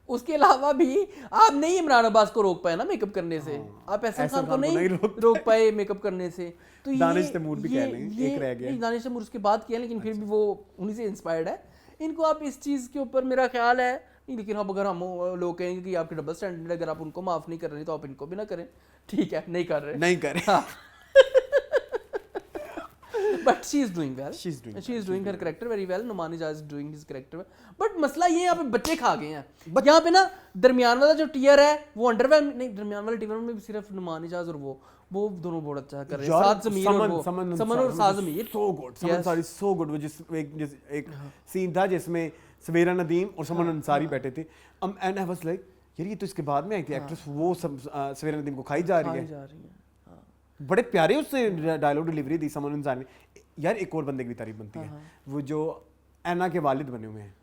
[SPEAKER 1] उसके अलावा भी आप नहीं इमरान अब्बास को रोक पाए ना मेकअप करने से, आप एहसान खान को नहीं रोक पाए मेकअप करने से। तो
[SPEAKER 3] दानिश तैमूर भी कह लें, एक रह गया।
[SPEAKER 1] दानिश तैमूर उसके बाद किया, लेकिन फिर भी वो उन्हीं से इंस्पायर्ड है। इनको आप इस चीज के ऊपर मेरा ख्याल है नहीं, लेकिन अब अगर हम लोग कहेंगे कि आपके डबल स्टैंडर्ड, अगर आप उनको माफ नहीं कर रहे तो आप इनको भी ना करें, ठीक है, नहीं कर रहे। But she is doing well, she is doing her character very well. Noman Ijaz is doing his character. But मसला ये यहाँ पे बच्चे खा गए हैं। यहाँ पे ना दरमियान वाला जो टियर है वो अंडरवेल नहीं, दरमियान वाले टियर में सिर्फ नुमान इजाज और वो दोनों बहुत अच्छा कर रहे हैं। साथ ज़मीर और वो समन और साथ ज़मीर
[SPEAKER 3] सो गुड, समन सारी सो गुड। वो जिस एक सीन था जिसमें सवेरा नदीम और समन अंसारी बैठे थे, एंड आई वाज लाइक यार ये तो इसके बाद में आई थी एक्ट्रेस, वो सवेरा नदीम को खाई जा रही है। बड़े प्यारे उससे डायलॉग डिलीवरी दी समन अंसारी ने। यार एक और बंदे की भी तारीफ बनती है, वो जो एना के वालिद बने हुए हैं।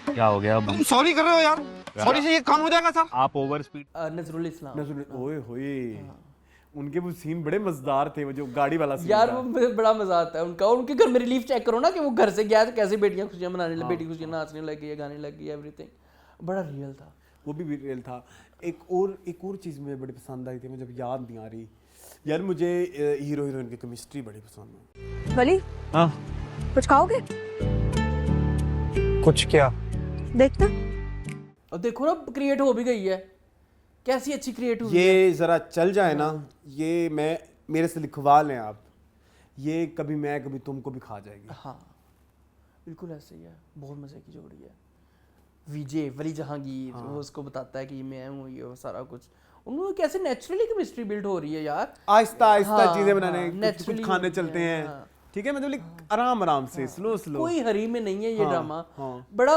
[SPEAKER 12] क्या हो गया?
[SPEAKER 10] तुम सॉरी कर रहे हो यार, सॉरी से ये काम हो जाएगा सर।
[SPEAKER 12] आप ओवर स्पीड।
[SPEAKER 1] नजरुल इस्लाम,
[SPEAKER 3] ओए होए, उनके वो सीन बड़े मजेदार थे, वो जो गाड़ी वाला सीन
[SPEAKER 1] यार वो बड़ा मजा आता है उनका। उनके घर में रिलीफ चेक करो ना कि वो घर से गया तो कैसे बेटियां खुशियां मनाने लगी, बेटी खुशियां नाचने लगी है, गाने लगी, एवरीथिंग बड़ा रियल था।
[SPEAKER 3] वो भी रियल था। एक और चीज़ मुझे बड़ी पसंद आई थी, मुझे याद नहीं आ रही, यार मुझे हीरो हीरोइन की केमिस्ट्री बड़ी पसंद है।
[SPEAKER 11] वली
[SPEAKER 12] हाँ
[SPEAKER 11] कुछ खाओगे?
[SPEAKER 12] कुछ क्या?
[SPEAKER 11] देखना।
[SPEAKER 1] और देखो ना क्रिएट हो भी गई है, कैसी अच्छी क्रिएट हुई है।
[SPEAKER 3] ये जरा चल जाए ना, ये मैं मेरे से लिखवा लें आप, ये कभी मैं कभी तुमको भी खा जाएगी।
[SPEAKER 1] हाँ बिल्कुल ऐसे ही है, बहुत मजे की जोड़ी है। विजय वली जहांगीर वो उसको बताता है कि ये मैं हूँ, ये वो सारा कुछ उन्होंने कैसे नेचुरली केमिस्ट्री बिल्ड हो रही है यार,
[SPEAKER 3] आहिस्ता आहिस्ता
[SPEAKER 1] हाँ,
[SPEAKER 3] चीजें बनाने,
[SPEAKER 1] हाँ,
[SPEAKER 3] कुछ
[SPEAKER 1] naturally
[SPEAKER 3] खाने
[SPEAKER 1] होती
[SPEAKER 3] चलते
[SPEAKER 1] है,
[SPEAKER 3] हैं,
[SPEAKER 1] हाँ।
[SPEAKER 3] ठीक है, मतलब आराम आराम से, स्लो स्लो,
[SPEAKER 1] कोई हरी में नहीं है ये
[SPEAKER 3] हाँ,
[SPEAKER 1] ड्रामा,
[SPEAKER 3] हाँ।
[SPEAKER 1] बड़ा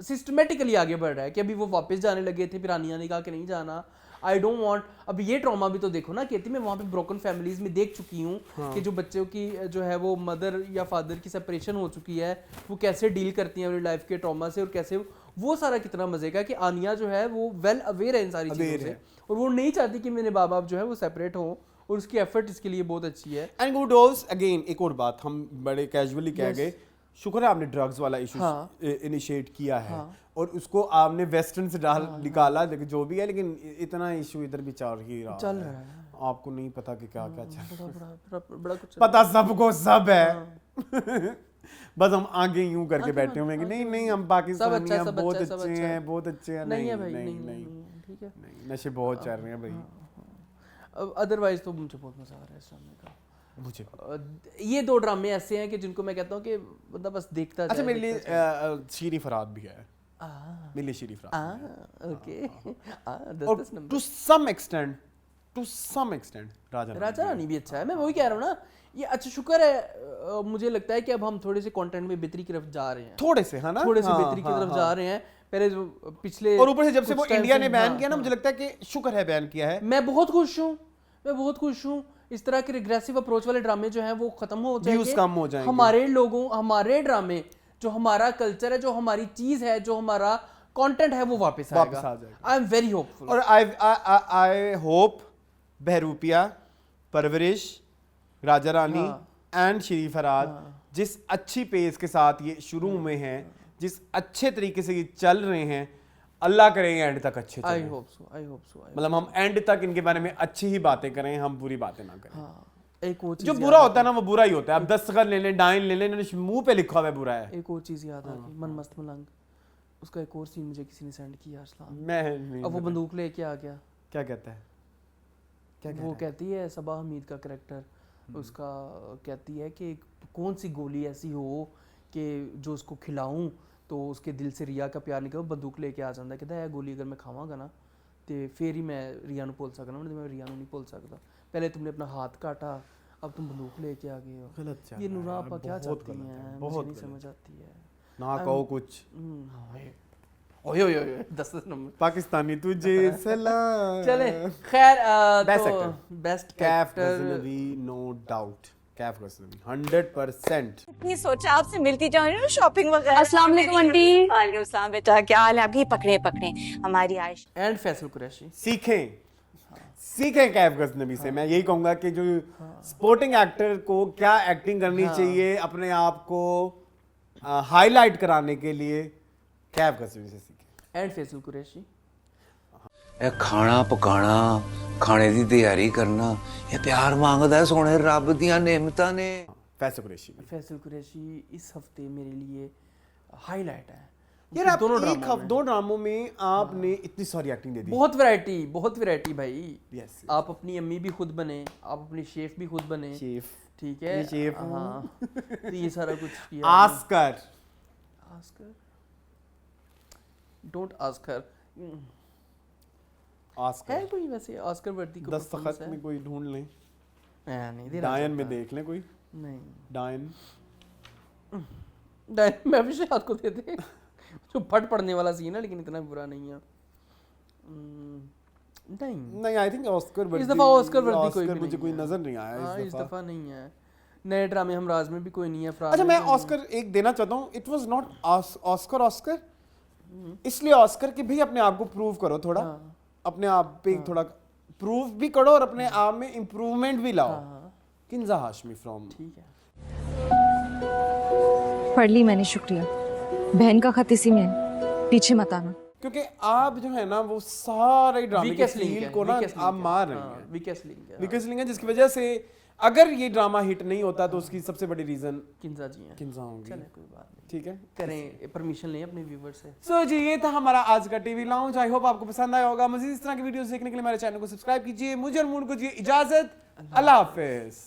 [SPEAKER 1] सिस्टमेटिकली आगे बढ़ रहा है कि अभी वो वापस जाने लगे थे, फिर आनिया ने कहा कि नहीं जाना, आई डोंट वांट। अब ये ट्रॉमा भी तो देखो ना, कहती मैं वहाँ पे ब्रोकन फैमिलीज में देख चुकी हूँ कि जो बच्चों की जो है वो मदर या फादर की सेपरेशन हो चुकी है, वो कैसे डील करती हैं अपनी लाइफ के ट्रॉमा से, और कैसे वो सारा कितना मजे का कि आनिया जो है वो वेल अवेयर है इन सारी चीज़ों से, और वो नहीं चाहती कि मेरे बाप बाप जो है वो सेपरेट हो, और उसकी एफर्ट इसके लिए बहुत अच्छी है।
[SPEAKER 3] एंड गुड डोज अगेन, एक और बात हम बड़े कैजुअली कह गए, शुक्र है आपने ड्रग्स वाला इशू इनिशिएट किया है, और उसको आपने वेस्टर्न से निकाला, लेकिन जो भी है, लेकिन इतना इशू इधर भी चल ही रहा
[SPEAKER 1] चल रहा है,
[SPEAKER 3] आपको नहीं पता कि क्या क्या चल रहा है।
[SPEAKER 1] बड़ा कुछ
[SPEAKER 3] पता सबको सब है बस हम आगे यूं करके बैठे हुए हैं कि नहीं नहीं हम पाकिस्तानी हैं, बहुत अच्छे हैं, बहुत अच्छे हैं।
[SPEAKER 1] नहीं है भाई, नहीं ठीक है,
[SPEAKER 3] नशे बहुत चल रहे हैं भाई।
[SPEAKER 1] अदरवाइज तो मुझे बहुत मजा आ रहा है इस ड्रामे का।
[SPEAKER 3] मुझे
[SPEAKER 1] ये दो ड्रामे ऐसे हैं कि जिनको मैं कहता हूँ कि बंदा बस देखता
[SPEAKER 3] अच्छा
[SPEAKER 1] जाए,
[SPEAKER 3] मेरे लिए शीरी फराद भी है, मेरे लिए शीरी फराद
[SPEAKER 1] okay,
[SPEAKER 3] to some extent
[SPEAKER 1] Raja Rani भी अच्छा है। मैं वही कह रहा हूँ ना, ये अच्छा शुक्र है, मुझे लगता है कि अब हम थोड़े से कंटेंट में बेहतरी की तरफ जा रहे हैं,
[SPEAKER 3] थोड़े से, है ना,
[SPEAKER 1] थोड़े से बेहतरी की तरफ जा रहे हैं। पहले जो पिछले,
[SPEAKER 3] और ऊपर से जब से वो इंडिया ने बैन किया ना, मुझे लगता है कि शुक्र है बैन किया है।
[SPEAKER 1] मैं बहुत खुश हूँ। इस तरह के रिग्रेसिव अप्रोच वाले ड्रामे जो हैं वो खत्म हो जाएंगे,
[SPEAKER 3] व्यूज कम हो जाएंगे,
[SPEAKER 1] हमारे लोगों, हमारे ड्रामे, जो हमारा कल्चर है, जो हमारी चीज है, जो हमारा कंटेंट है, वो वापस आ जाएगा। आई एम वेरी होपफुल,
[SPEAKER 3] और आई होप बहरूपिया, परवरिश, राजा रानी एंड शीरी फराद जिस अच्छी पेस के साथ ये शुरू में हैं, जिस अच्छे तरीके से ये चल रहे हैं, अल्लाह करेंगे एंड तक अच्छे चलें।
[SPEAKER 1] आई होप सो
[SPEAKER 3] मतलब हम एंड तक इनके बारे में अच्छी ही बातें करें, हम बुरी बातें ना करें।
[SPEAKER 1] एक और
[SPEAKER 3] जो बुरा होता है ना वो बुरा ही होता है। अब 10 ले लें, डाइन ले लें, इन्होंने मुंह पे लिखा हुआ है बुरा है।
[SPEAKER 1] एक और चीज याद आ गई, मन मस्त मलंग, उसका एक और सीन मुझे किसी ने सेंड किया अरसलान,
[SPEAKER 3] मैं
[SPEAKER 1] अब वो बंदूक लेके आ गया।
[SPEAKER 3] क्या कहता है?
[SPEAKER 1] वो कहती है सबा हमीद का कैरेक्टर, उसका कहती है कि कौन सी गोली ऐसी हो कि जो उसको खिलाऊं तो उसके दिल से रिया का प्यार निकले। बंदूक लेके आ जाता है, कहता है गोली अगर मैं खावांगा ना तो फिर ही मैं रिया भुल सकना, मैं रिया नहीं भुल सकता। पहले तुमने अपना हाथ काटा, अब तुम बंदूक लेके आ गए हो।
[SPEAKER 3] गलत
[SPEAKER 1] ये नूरा आपा क्या चाहती हैं, मुझे नहीं समझ आती है।
[SPEAKER 3] ना कहो कुछ,
[SPEAKER 1] ओए 10 नंबर
[SPEAKER 3] पाकिस्तानी तुझे सलाम।
[SPEAKER 1] चले खैर,
[SPEAKER 3] best Kaif Ghaznavi, no doubt, Kaif Ghaznavi 100%।
[SPEAKER 11] इतनी सोचा आपसे मिलती जाऊँ, शॉपिंग वगैरह। अस्सलाम वालेकुम आंटी। वालेकुम सलाम बेटा, क्या हाल है आपकी? पकड़े हमारी आयश
[SPEAKER 1] एंड फैसल कुरैशी
[SPEAKER 3] सीखें कैफ गज़नवी से। मैं यही कहूंगा कि जो स्पोर्टिंग एक्टर को क्या एक्टिंग करनी चाहिए, अपने आप को हाईलाइट कराने के लिए कैफ गज़नवी से सीखें।
[SPEAKER 1] एंड फैसल कुरैशी,
[SPEAKER 10] खाना पकाना, खाने की तैयारी करना, ये प्यार मांगता है सोने रब दियां नेमतां ने।
[SPEAKER 3] फैसल कुरैशी
[SPEAKER 1] इस हफ्ते मेरे लिए हाईलाइट है
[SPEAKER 3] यार। आप दो ड्रामों में आपने इतनी सारी एक्टिंग दे दी,
[SPEAKER 1] बहुत वैरायटी भाई। yes. आप अपनी अम्मी भी खुद बने, आप अपनी शेफ भी खुद बने, शेफ, ठीक है,
[SPEAKER 3] शेफ
[SPEAKER 1] तो ये सारा कुछ किया।
[SPEAKER 3] आस्कर
[SPEAKER 1] डोंट आस्कर है कोई वैसे आस्कर वर्दी को
[SPEAKER 3] दस्तखत में कोई ढूंढ लें,
[SPEAKER 1] नहीं दे
[SPEAKER 3] डायन में देख लें कोई,
[SPEAKER 1] नहीं
[SPEAKER 3] डायन
[SPEAKER 1] मैं भी शायद को दे दे जो फट पड़ने वाला सीन है, लेकिन इतना बुरा नहीं है।
[SPEAKER 3] नहीं आई थिंक ऑस्कर वर्दी,
[SPEAKER 1] इस दफा ऑस्कर वर्दी कोई भी
[SPEAKER 3] मुझे कोई नजर नहीं आया
[SPEAKER 1] इस दफा नहीं है। नए ड्रामे हमराज में भी कोई नहीं है।
[SPEAKER 3] अच्छा मैं ऑस्कर एक देना चाहता हूँ, इट वाज नॉट ऑस्कर इसलिए ऑस्कर कि भाई अपने आप को प्रूव करो थोड़ा, अपने आप पे थोड़ा प्रूव भी करो और अपने आप में इम्प्रूवमेंट भी लाओ। किंजा हाशमी फ्रॉम,
[SPEAKER 1] ठीक है,
[SPEAKER 11] पढ़ ली मैंने, शुक्रिया। बहन का खत इसी में, पीछे मत आना।
[SPEAKER 3] क्योंकि आप जो है ना वो सारे ड्रामे के
[SPEAKER 1] Weakest link
[SPEAKER 3] फील
[SPEAKER 1] है,
[SPEAKER 3] को ना
[SPEAKER 1] weakest link
[SPEAKER 3] आप
[SPEAKER 1] है।
[SPEAKER 3] मार रहे
[SPEAKER 1] हाँ,
[SPEAKER 3] हैं।
[SPEAKER 1] weakest link है,
[SPEAKER 3] वीकेस्ट लिंक है, जिसकी वजह से अगर ये ड्रामा हिट नहीं होता तो उसकी सबसे बड़ी रीजन
[SPEAKER 1] किंजा जी हैं।
[SPEAKER 3] किंजा होंगी।
[SPEAKER 1] चले कोई बात नहीं,
[SPEAKER 3] ठीक है,
[SPEAKER 1] करें परमिशन लें अपने व्यूवर से।
[SPEAKER 3] सो जी ये था हमारा आज का टीवी लाउंज। आई होप आपको पसंद आया होगा। मजीद इस तरह की वीडियोस देखने के लिए हमारे चैनल को सब्सक्राइब कीजिए। मुझे और मूड को दीजिए इजाजत। अल्लाह हाफिज।